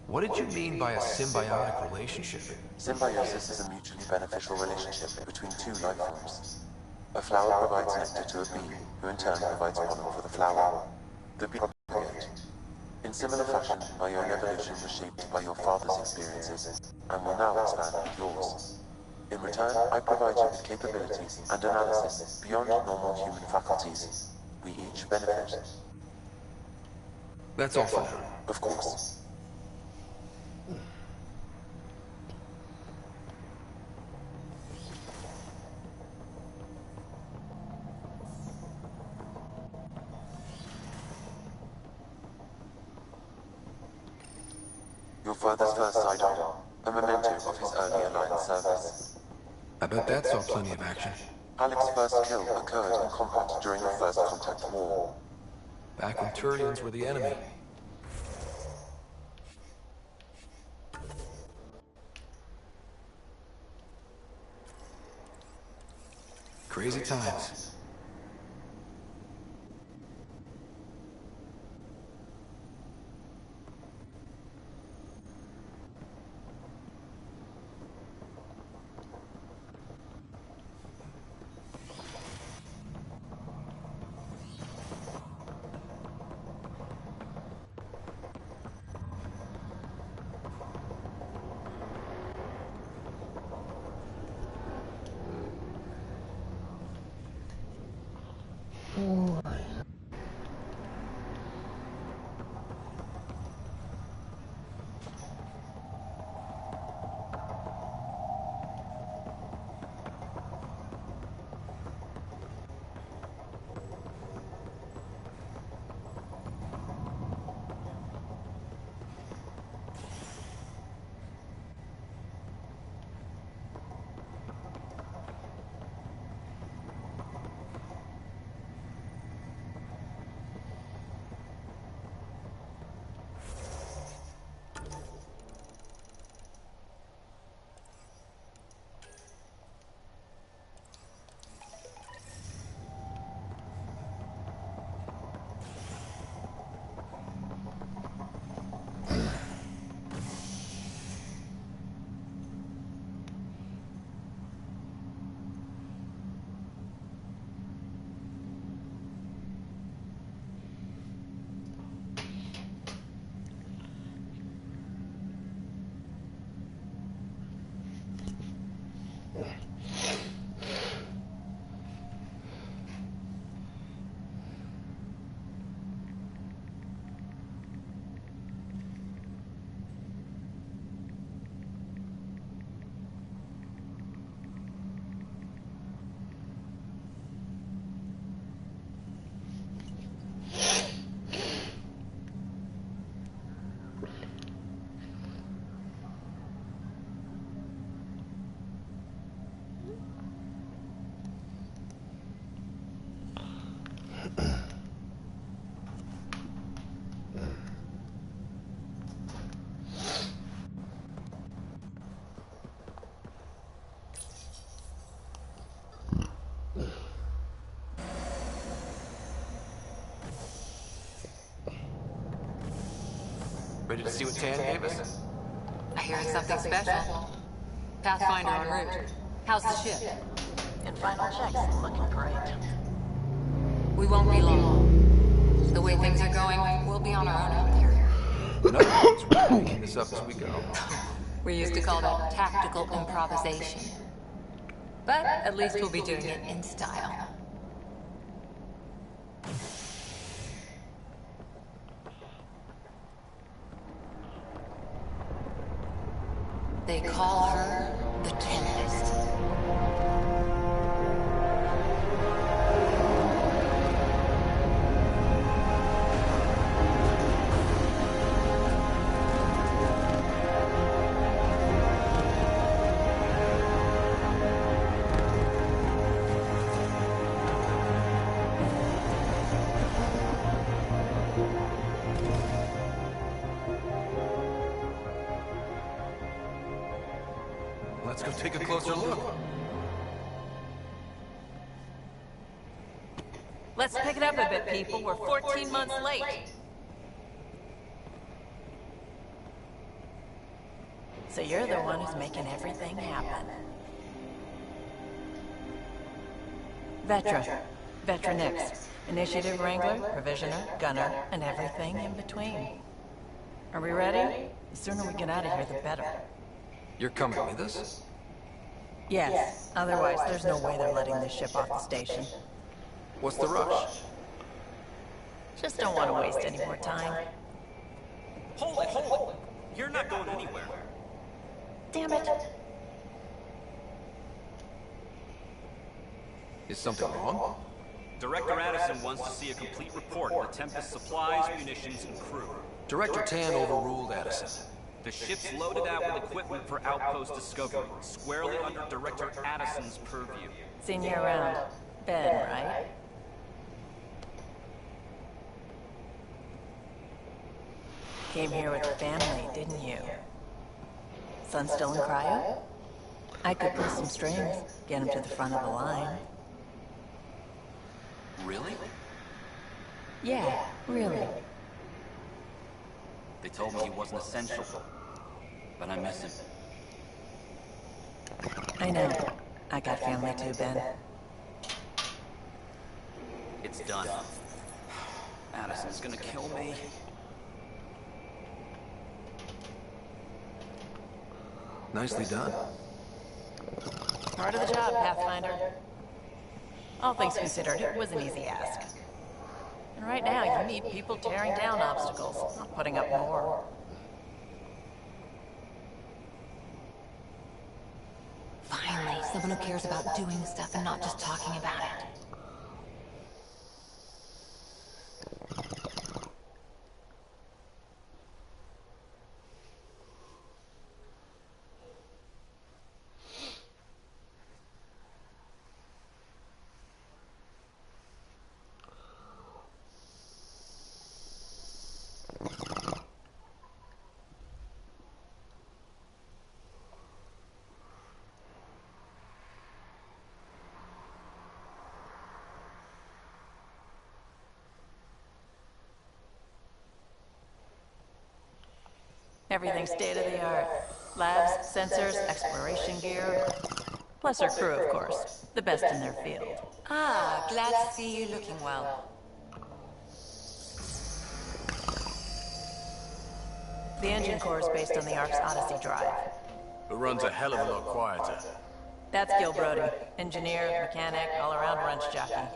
What did you mean by a symbiotic relationship? Symbiosis is a mutually beneficial relationship between two life forms. A flower provides nectar to a bee, who in turn provides pollen for the flower. The bee propagate. In similar fashion, my own evolution was shaped by your father's experiences, and will now expand with yours. In return, I provide you with capabilities and analysis beyond normal human faculties. We each benefit. That's all for now. Of course. Your father's first sidearm, a memento of his early Alliance service. I bet that saw plenty of action. Alec's first kill occurred in combat during the First Contact War. Back when Turians were the enemy. Crazy times. Ready to see what Tan gave us? I hear it's something special. Pathfinder en route. How's the ship? In final checks, looking great. We won't be long. The way things are going, we'll be on our own out there. In other words, we're making this up as we go. We used to call that tactical improvisation. But at least we'll be doing it in style. They call her the Tempest. Let's go take a closer look. Let's pick it up a bit, people. We're 14 months late. So you're the one who's making everything happen. Veteran X, Initiative Wrangler, Provisioner, Gunner, and everything in between. Are we ready? The sooner we get out of here, the better. You're coming with us? Yes, otherwise there's no way they're letting this ship off the station. What's the rush? Just don't want to waste any more time. Hold it! You're not going anywhere. Damn it. Is something wrong? Director Addison wants to see a complete report of the Tempest supplies, munitions, and crew. Director Tan overruled Addison. The ship's loaded out with equipment for outpost discovery, squarely under Director Addison's purview. Seen you around. Ben, right? Came here with family, didn't you? Son still in cryo? I could pull some strings, get him to the front of the line. Really? Yeah, really. They told me he wasn't essential, but I miss him. I know. I got family too, Ben. It's done. Addison's gonna kill me. Nicely done. Part of the job, Pathfinder. All things considered, it was an easy ask. And right now, you need people tearing down obstacles, not putting up more. Finally, someone who cares about doing stuff and not just talking about it. Everything's state-of-the-art. Labs, sensors, exploration gear. Plus our crew, of course. The best in their field. Ah, glad to see you looking well. The engine core is based on the Ark's Odyssey drive. It runs a hell of a lot quieter. That's Gil Brody. Engineer, mechanic, all-around wrench jockey.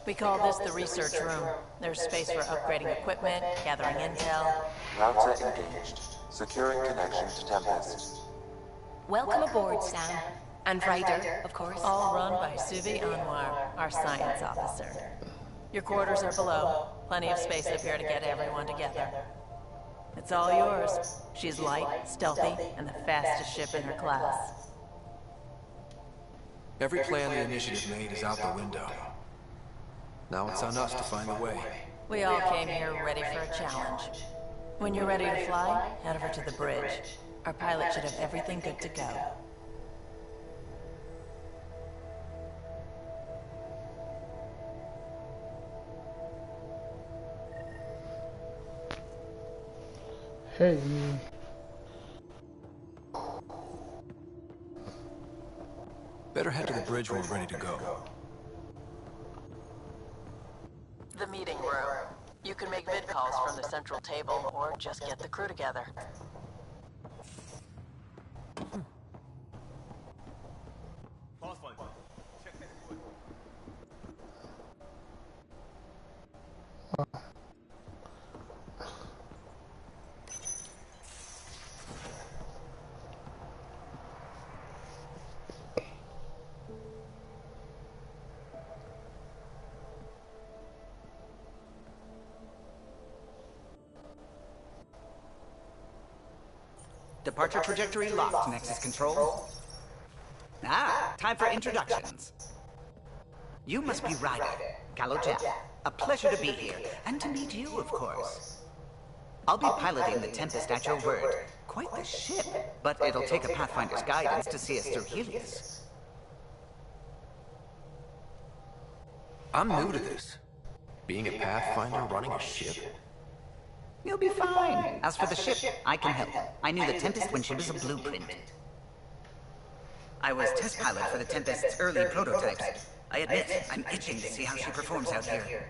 We call this the research room. There's space for upgrading equipment, gathering intel. Router engaged. Securing connection to Tempest. Welcome aboard, Sam. And Ryder, of course. All run by Suvi Anwar, our science officer. Your quarters are below. Plenty of space up here to get everyone together. It's all yours. She's light, stealthy, and the fastest ship in her class. Every plan the Initiative made is out the window. Now it's on us to find the way. We all came here ready for a challenge. When you're ready to fly, head over to the bridge. Our pilot should have everything good to go. Hey. Better head to the bridge when we're ready to go. The meeting room. You can make vid calls from the central table, or just get the crew together. Departure trajectory locked, Nexus Control. Time for introductions. You must be Ryder, Gallo Jack. A pleasure to be here, and to meet you, of course. I'll be piloting the Tempest at your word. Quite the ship, but it'll take a Pathfinder's guidance to see us through Helios. I'm new to this. Being a Pathfinder running a ship? You'll be fine. As for the ship, I can help. I knew the Tempest when she was a blueprint. I was test pilot for the Tempest's early prototypes. I admit, I'm itching to see how she performs out here.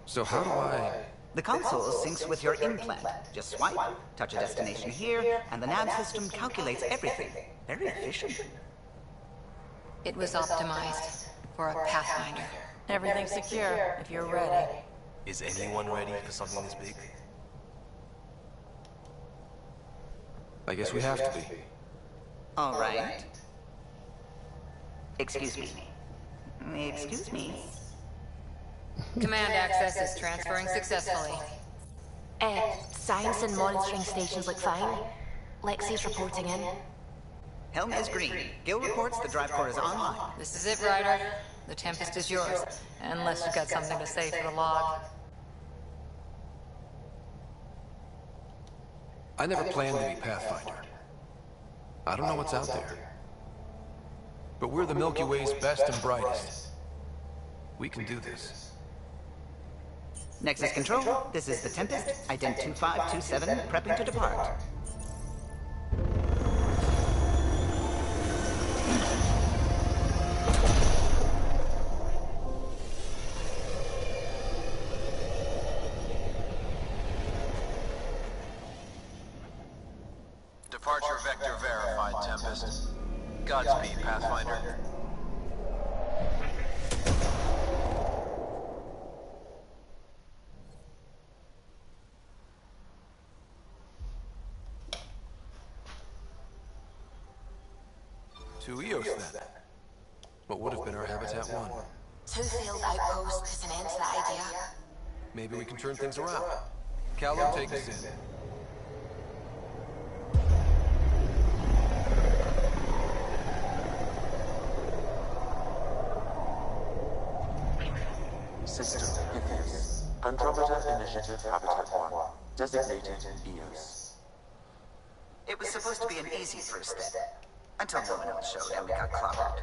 So how do I... The console syncs with your implant. Just swipe, touch a destination here, and the nav system calculates everything. Very efficient. It was optimized for a Pathfinder. Everything's secure, if you're ready. Is anyone ready for something this big? I guess we have to be. All right. Excuse me. Excuse me. Command access is transferring successfully. Science and monitoring stations look fine. Lexi's reporting in. Helm is green. Gil reports the drive core is online. This is it, Ryder. The Tempest is yours, unless you've got something to say for the log. I never planned to be Pathfinder. I don't know what's out there. But we're the Milky Way's best and brightest. We can do this. Nexus Control, this is the Tempest, Ident 2527, prepping to depart. Departure vector verified, Tempest. Godspeed, Pathfinder. To Eos, then. What would have been our Habitat 1? Two failed outposts is an end to that idea. Maybe we can turn things around. Calum, take us in. System Helios. Andromeda Initiative Habitat 1. Designated Eos. It was supposed to be an easy first step. Until no one else showed and we got clobbered.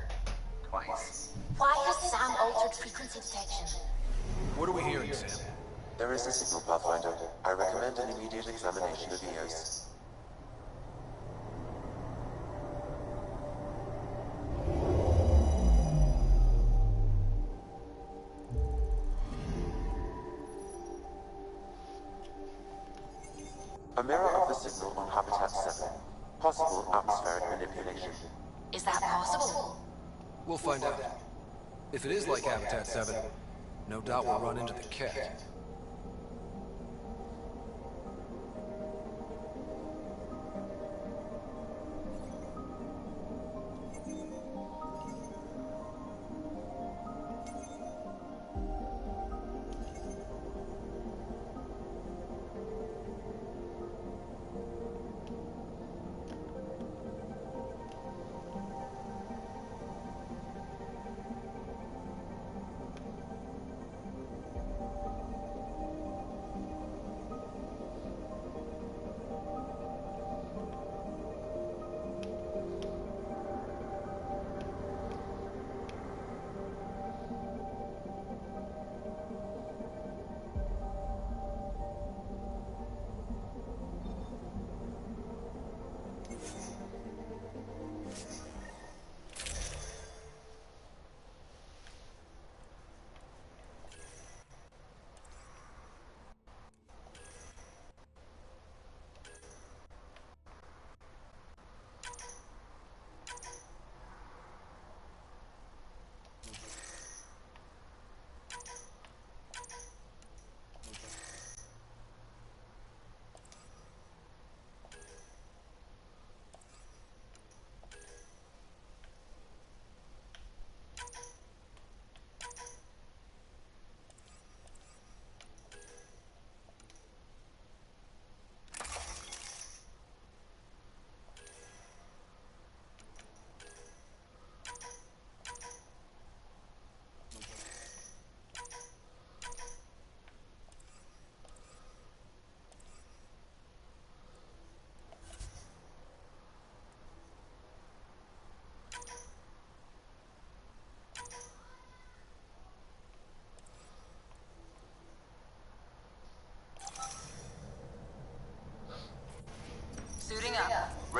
Twice. Why has Sam altered frequency detection? What are we hearing, Sam? There is a signal, Pathfinder. I recommend an immediate examination of Eos. A mirror of the signal on Habitat 7. Possible atmospheric manipulation. Is that possible? We'll find out. If it is like Habitat 7, no doubt we'll run into the cat.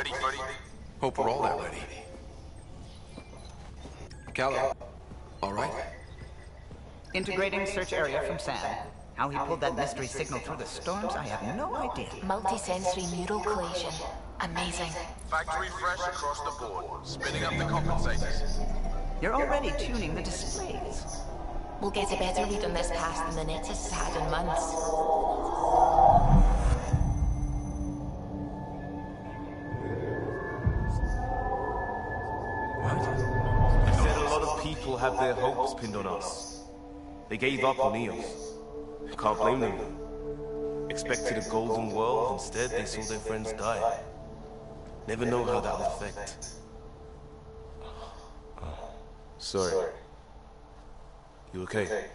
Ready, Freddy? Hope we're all that ready. Callow, all right? Integrating search area from Sam. How he pulled that mystery signal through the storms, I have no idea. Multisensory neural collision. Amazing. Factory fresh across the board. Spinning up the compensators. You're already tuning the displays. We'll get a better read on this pass than the Nexus has had in months. They said a lot of people have their hopes pinned on us. They gave up on Eos. Can't blame them. Expected a golden world, instead they saw their friends die. Never know how that will affect. Sorry. You okay?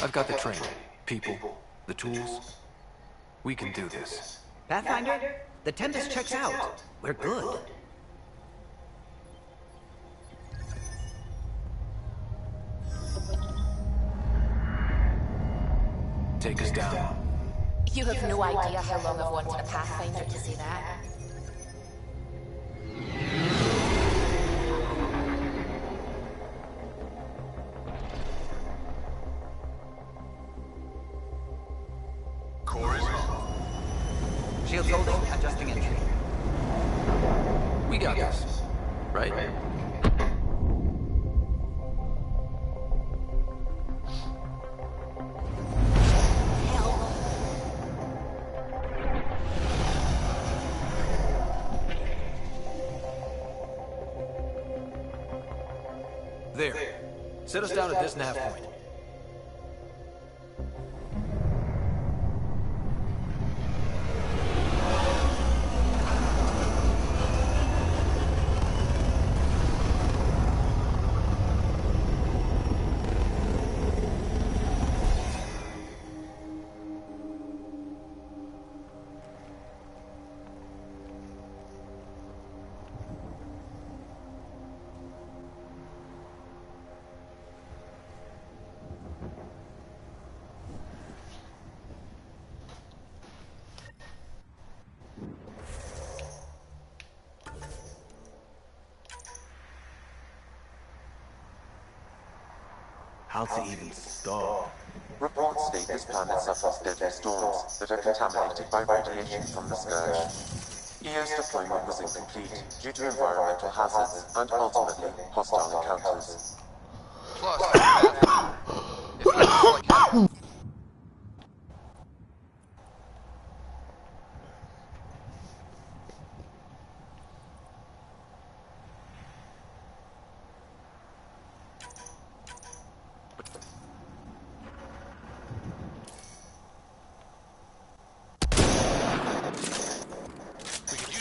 I've got the training, people, the tools. We can do this. Pathfinder, the Tempest checks out. We're good. Take us down. You have no idea how long I've wanted a Pathfinder to say that. Core is on. Shields holding, adjusting entry. We got this, right? There. Set us down at this nav point. How to even start? Reports state this planet suffers deadly storms that are contaminated by radiation from the Scourge. EO's deployment was incomplete due to environmental hazards and ultimately hostile encounters. Plus, if you like him,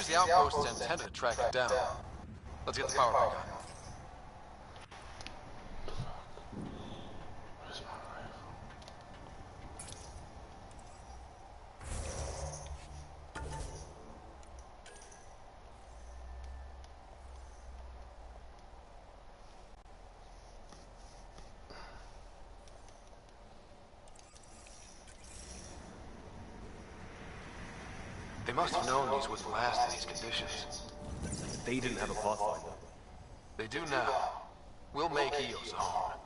the outpost's antenna to track it down. Let's get the power back on. They must have known these wouldn't last in these conditions. They didn't have a Pathfinder. They do now. We'll make Eos home.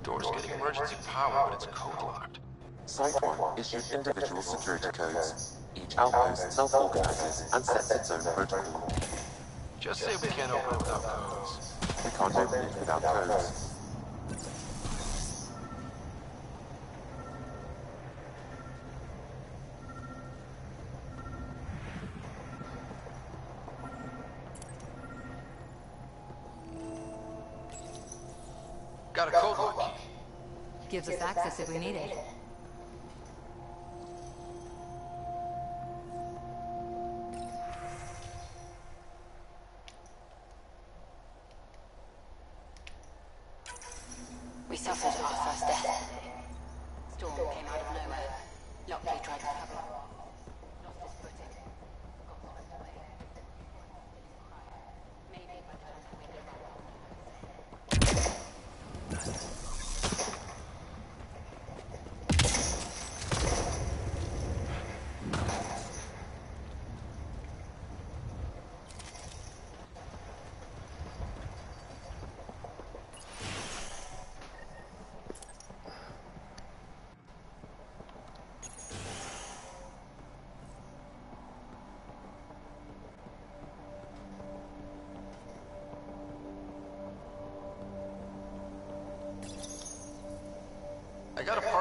Door's getting emergency power, but it's code-locked. Site 1 issued individual security codes. Each outpost self-organizes and sets its own protocol. Just say we can't open it without codes. We can't open it without codes. Got a code lock key. Gives us access if we need it. We suffered our first death. Storm came out of nowhere. Lockley tried to cover. Lost his footing. Got swept away. Maybe by the time the wind arrived.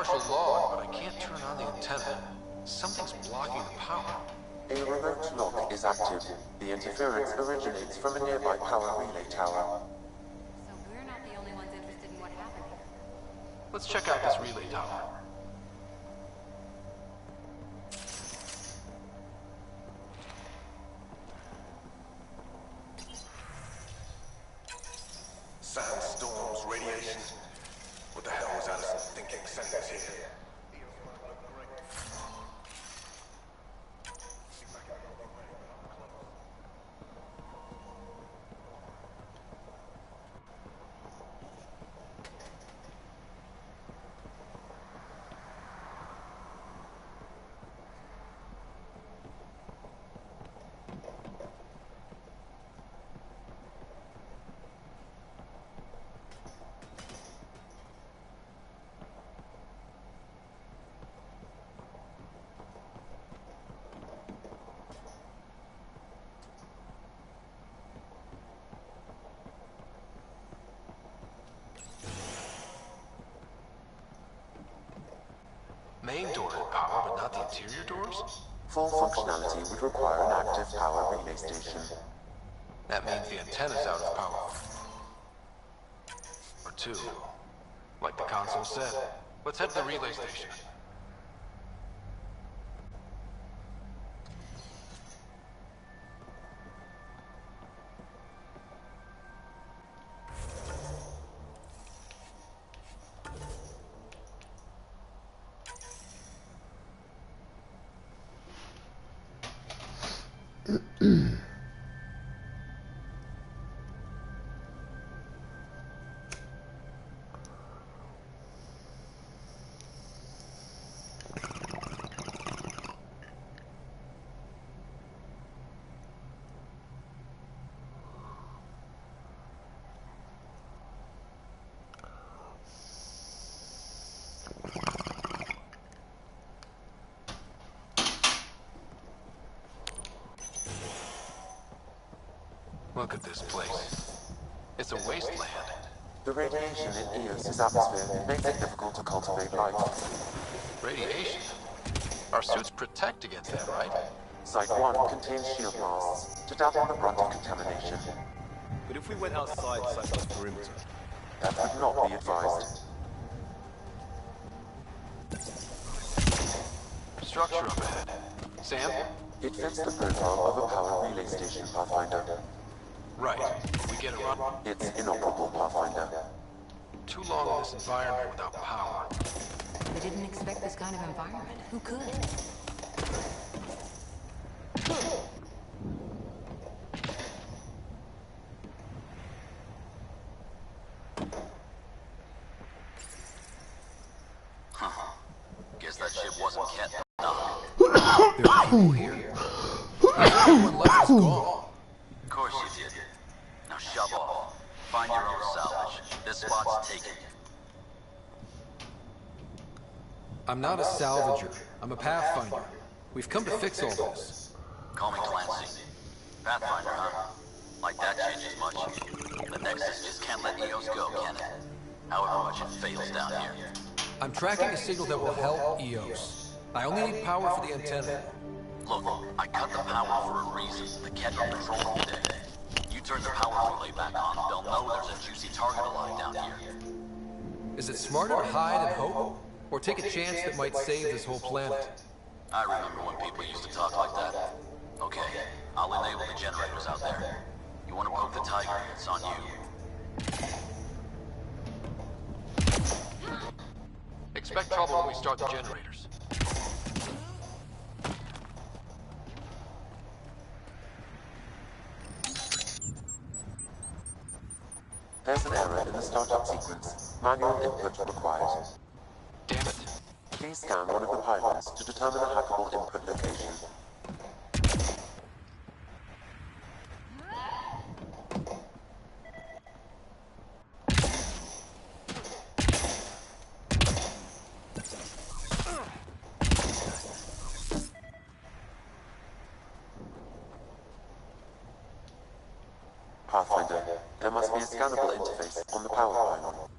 partial log, but I can't turn on the antenna. Something's blocking the power. A remote lock is active. The interference originates from a nearby power relay tower. So we're not the only ones interested in what happened here. Let's check out this relay tower. Sandstorms, radiation. What the hell was Allison thinking sending us here? Main door had power, but not the interior doors? Full functionality would require an active power relay station. That means the antenna's out of power. Or two. Like the console said. Let's head to the relay station. Look at this place. It's a wasteland. The radiation in Eos's atmosphere makes it difficult to cultivate life. Radiation? Our suits protect against that, right? Site 1 contains shield masts to dampen the brunt of contamination. But if we went outside Site 1's perimeter? That would not be advised. Structure up ahead. Sam? It fits the profile of a power relay station, Pathfinder. Right. We get it run. It's inoperable, Pathfinder. Too long in this environment without power. We didn't expect this kind of environment. Who could? Guess that ship wasn't kept. There are people here. Everyone left is gone. Of course you did. Now shove off. Find your own salvage. This spot's taken. I'm not a salvager. I'm a pathfinder. We've come to fix all this. Call me Clancy. Pathfinder, huh? Like that changes much. The Nexus just can't let Eos go, can it? However much it fails down here. I'm tracking a signal that will help Eos. I only need power for the antenna. Look, I cut the power for a reason. The Ket are patrolling today. You turn the power relay back on, they'll know there's a juicy target alive down here. Is it smarter to hide and hope? Or take a chance that might save this whole planet? I remember when people used to talk like that. Okay, I'll enable the generators out there. You want to poke the tiger, it's on you. Expect trouble when we start the generators. There's an error in the startup sequence. Manual input required. Damn it. Please scan one of the pylons to determine a hackable input location. Pathfinder, there must be a scannable interface on the power pylon.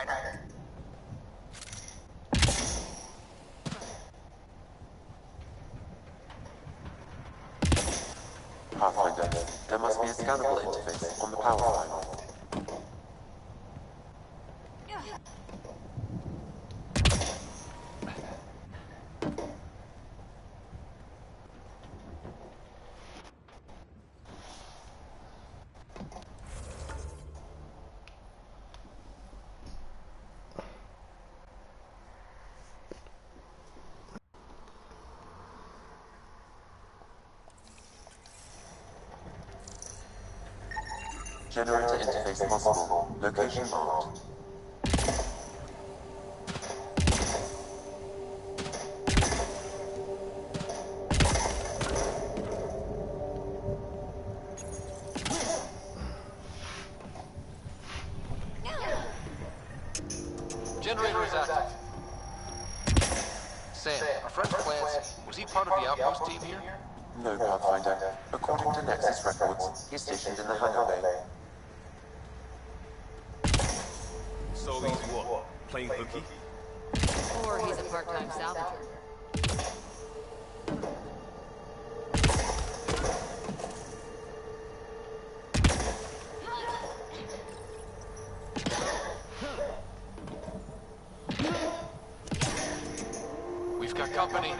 Pathfinder. Pathfinder, there must be a scannable interface on the power line. Generator interface possible. Location marked. Generator is active. Sam, our friend Clancy, was he part of the outpost team here? No, Pathfinder. According to Nexus records, he's stationed in the hangar bay. So he's what? Playing hooky? Or he's a part-time salvager. We've got company.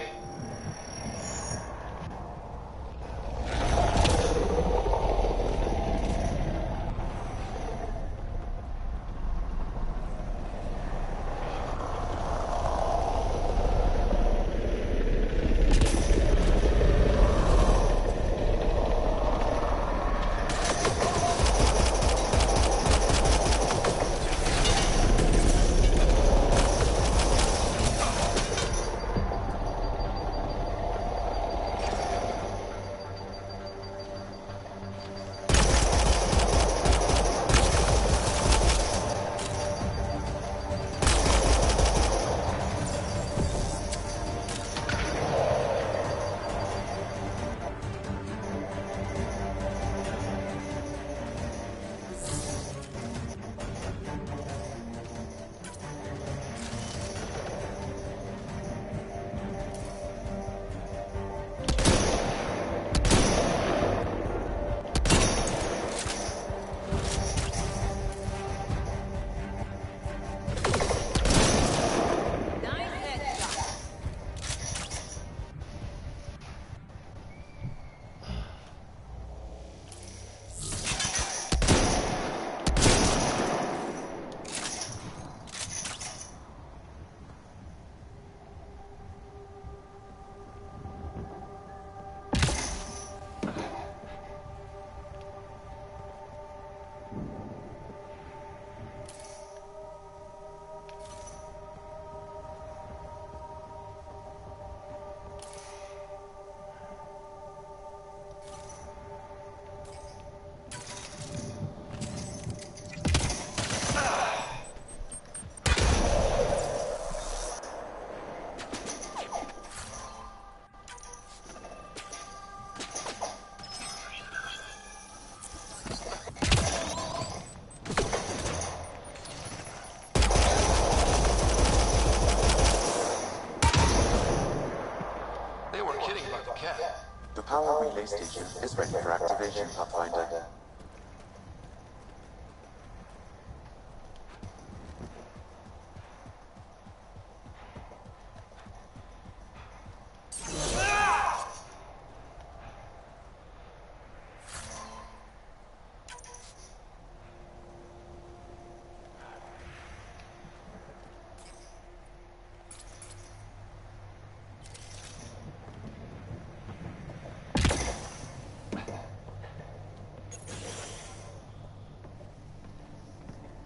The power relay station is ready for activation, Pathfinder.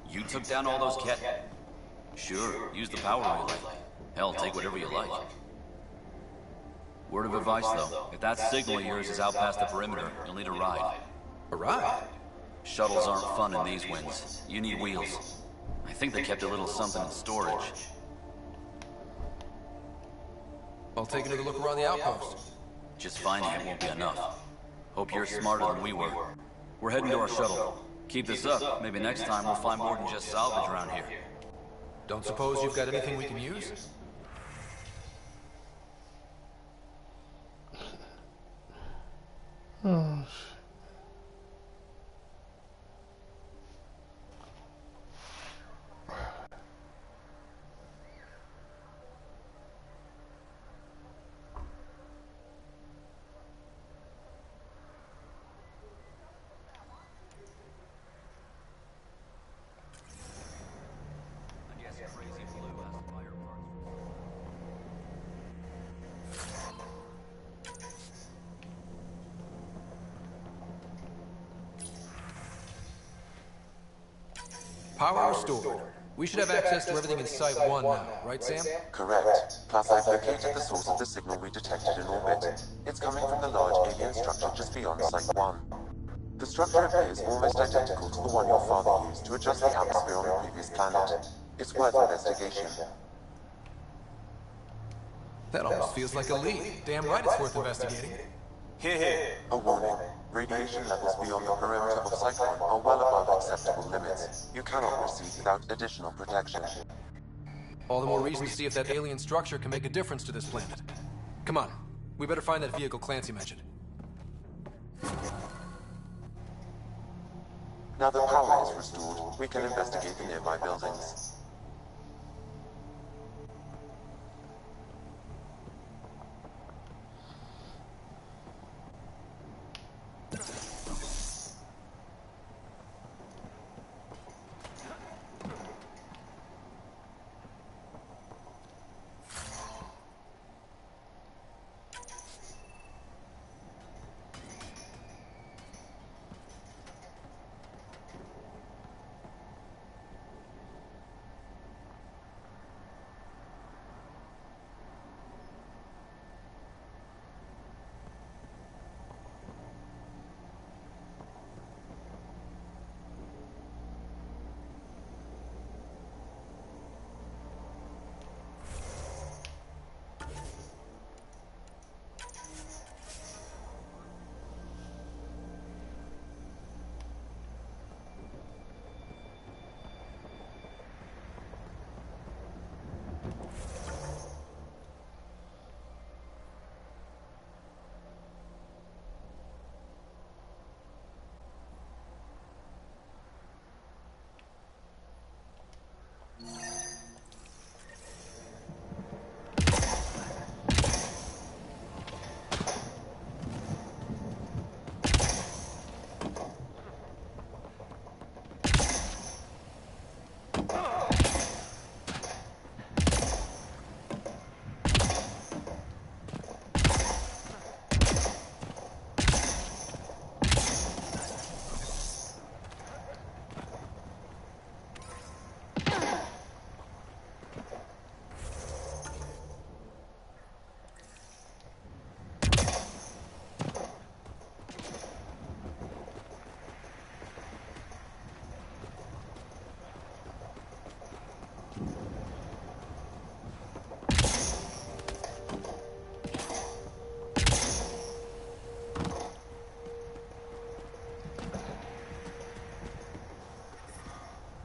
You took down all those cat... Sure, use the power relay. Hell, take whatever you like. Word of advice, though. If that signal of yours is out past the perimeter, you'll need a ride. A ride? Shuttles aren't fun in these winds. You need wheels. I think they kept a little something in storage. I'll take another look around the outpost. Just finding it won't be enough. Hope you're smarter than we were. We're heading to our shuttle. Keep this up, maybe next time we'll find more than just salvage around here. Don't suppose you've got anything we can use? Oh, Power restored. We should have access to everything in Site 1 now, right, Sam? Correct. Plus, I've located the source of the signal we detected in orbit. It's coming from the large alien structure just beyond Site 1. The structure appears almost identical to the one your father used to adjust the atmosphere on the previous planet. It's worth investigation. That almost feels like a lead. Damn right it's worth investigating. Here. A warning. Radiation levels beyond the perimeter of Site 1 are well above acceptable limits. You cannot proceed without additional protection. All the more reason to see if that alien structure can make a difference to this planet. Come on. We better find that vehicle Clancy mentioned. Now that power is restored, we can investigate the nearby buildings.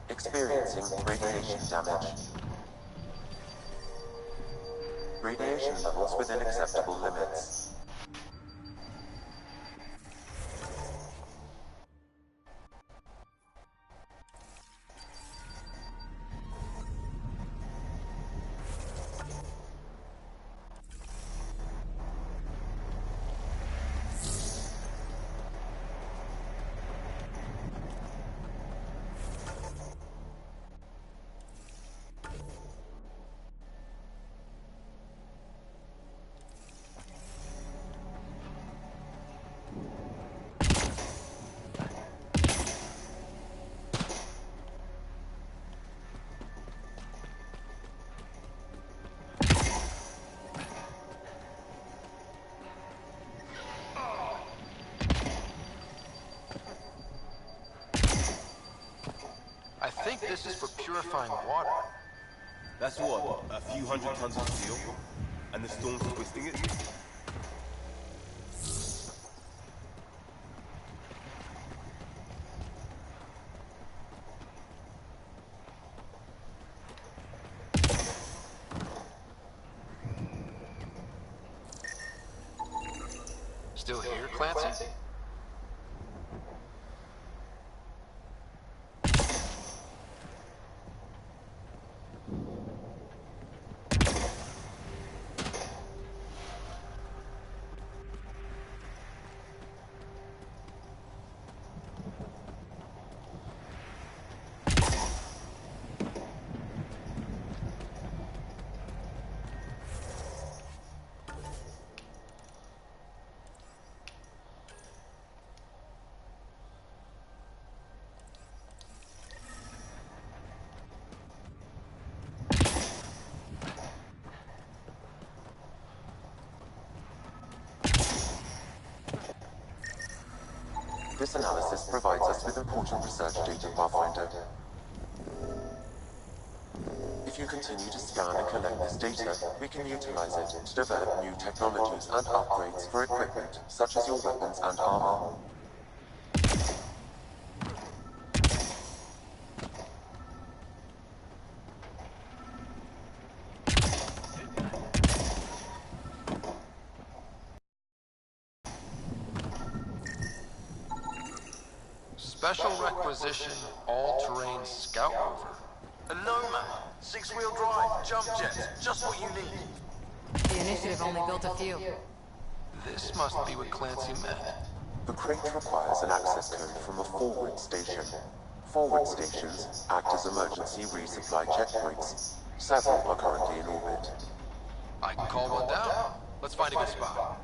Experiencing radiation damage. Radiation levels within acceptable limits. I think this is for purifying water. That's what, a few hundred tons of steel? And the storm's twisting it? Still here, Clancy? This analysis provides us with important research data, Pathfinder. If you continue to scan and collect this data, we can utilize it to develop new technologies and upgrades for equipment, such as your weapons and armor. Special requisition, all-terrain scout rover. A Nomad, 6-wheel drive, jump jets, just what you need. The initiative only built a few. This must be what Clancy meant. The crate requires an access code from a forward station. Forward stations act as emergency resupply checkpoints. Several are currently in orbit. I can call one down. Let's find a good spot.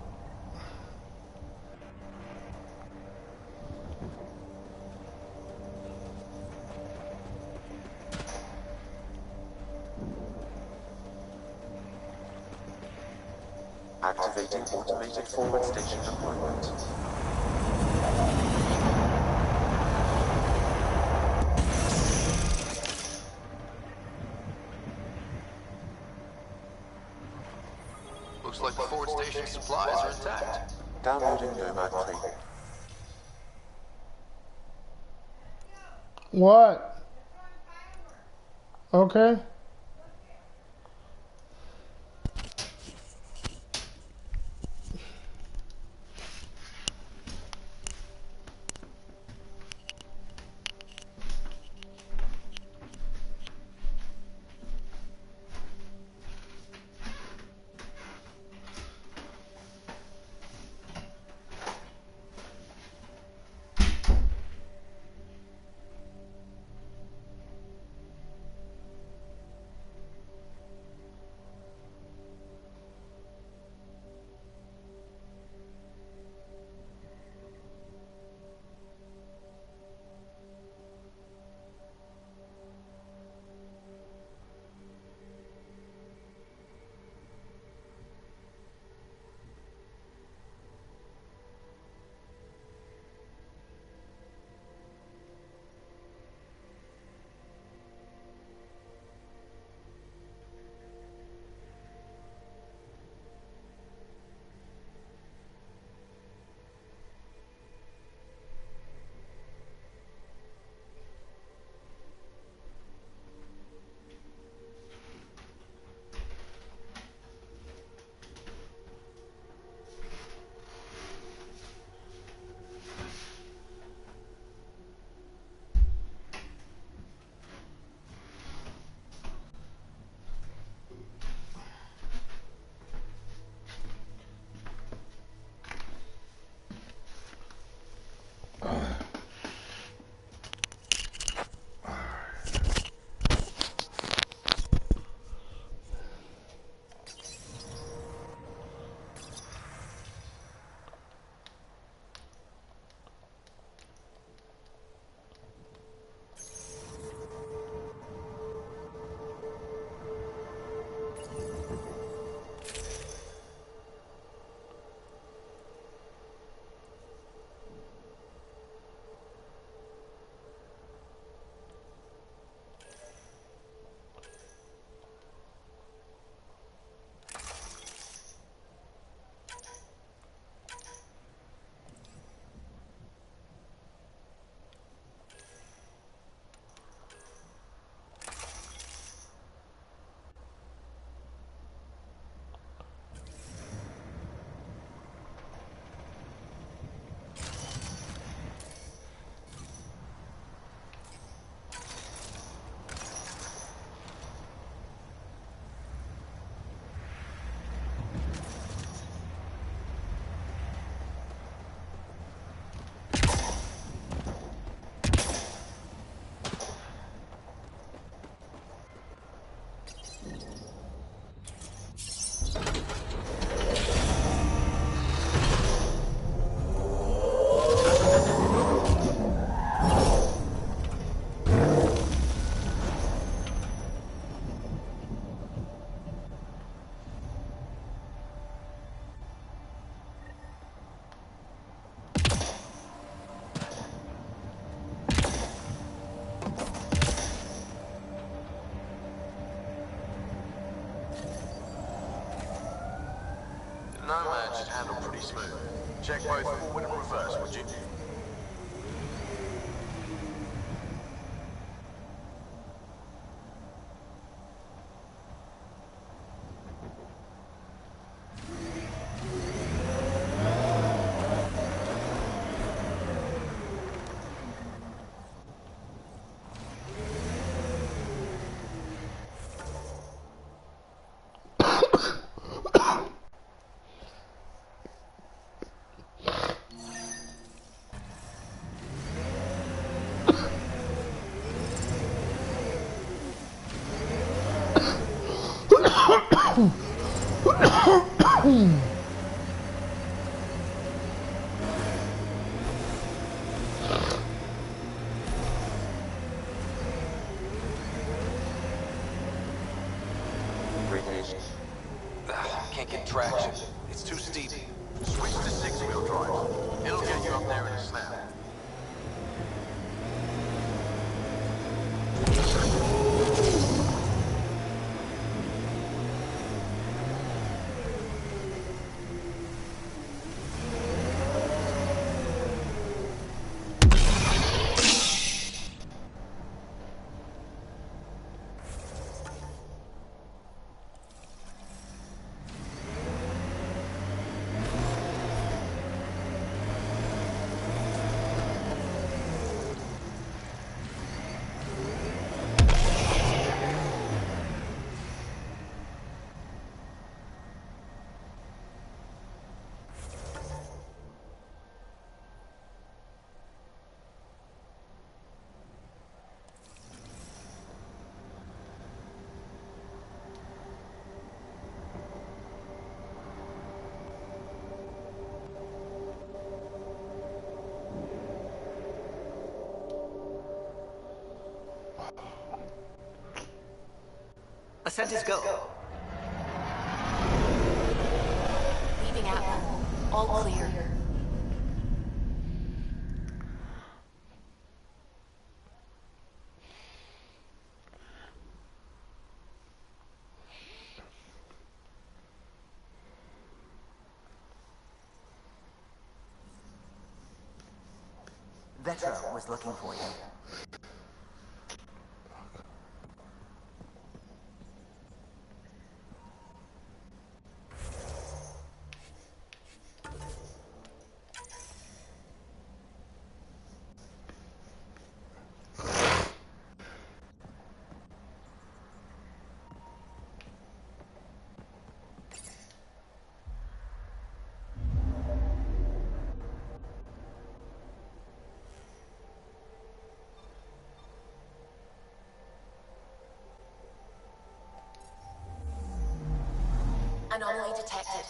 Activating automated forward station deployment. Looks like the forward station supplies are intact. Downloading Nomad crate. What? Okay. Nomad should handle pretty smooth. Check both forward and reverse, would you? Can't get traction. It's too steep. Switch to six-wheel drive. It'll get you up there in a snap. Ascent is go. Leaving out. All clear. Vetra was looking for you. Anomaly detected.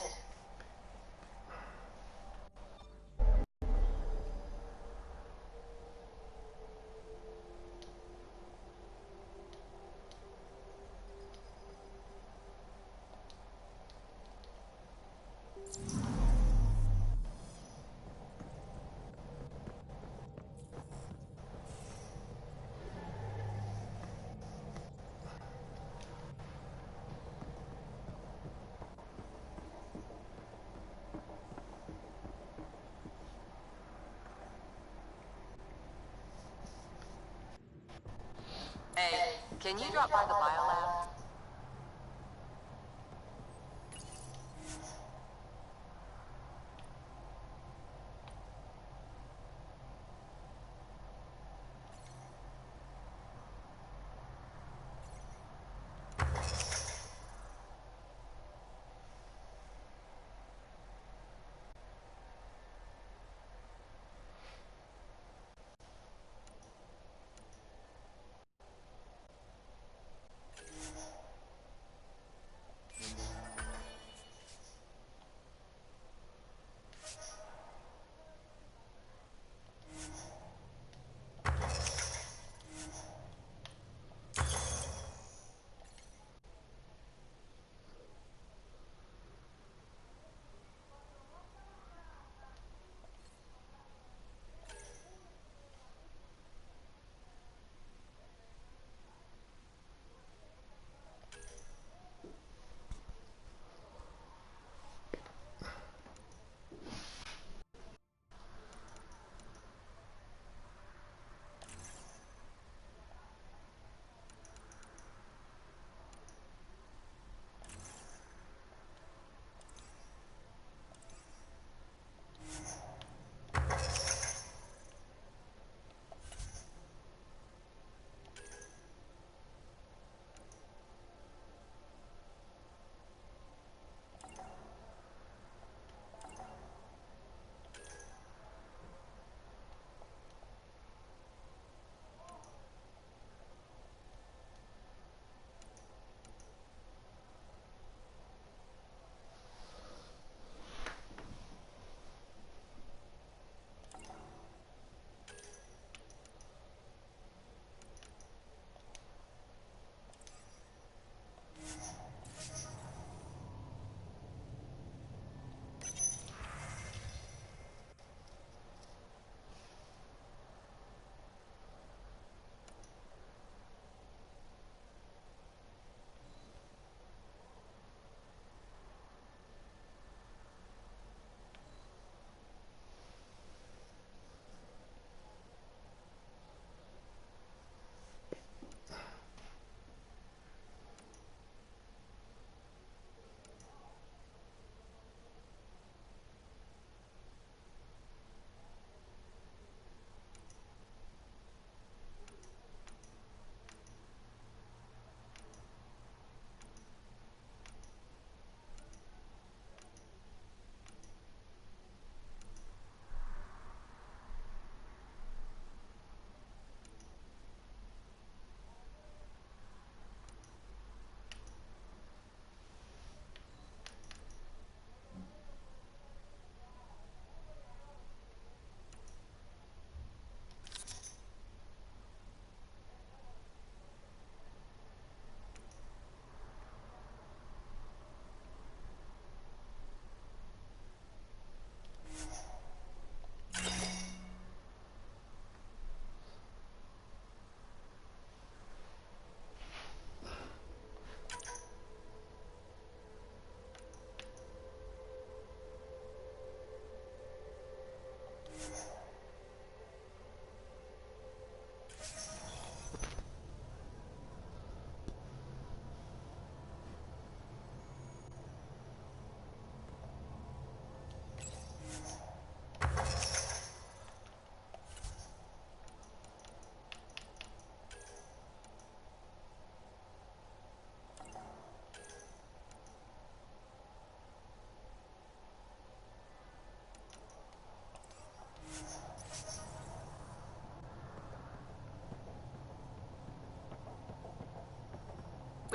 Hey, can you drop by the biolab?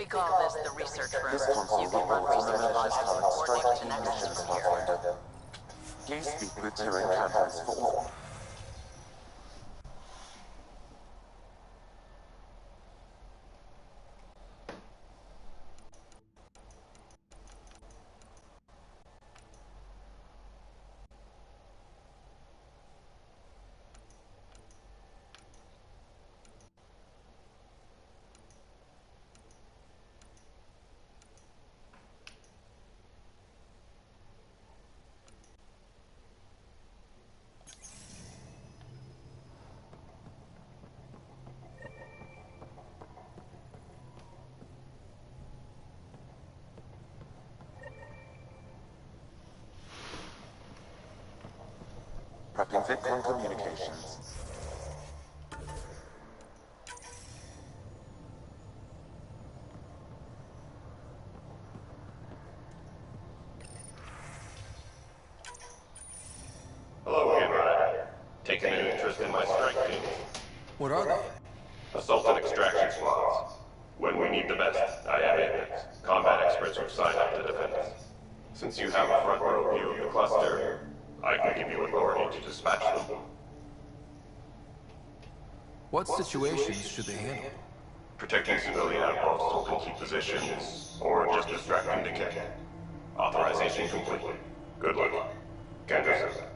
We call this the research room. This console You can run records research and logs analyzes and current coordinate with striking the Nexus conditions, from here. Pathfinder. Please speak with Tyrion Campus for more. Prepping Vidcon communications. Hello again, Ryder. Taking an interest in my strike teams. What are they? Assault and extraction squads. When we need the best, I have Apex, combat experts who've signed up to defend us. Since you have a front row view of the cluster, I can give you authority to dispatch them. What situations should they handle? Protecting civilian outposts, holding key positions, or just distracting decay. Authorization complete. Good luck. Kendra says that.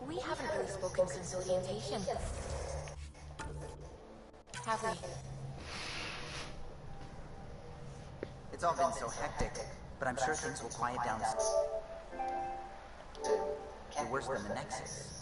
We haven't really spoken since orientation. Have we? It's all been so hectic, but I'm sure things will quiet down. You're worse than the Nexus.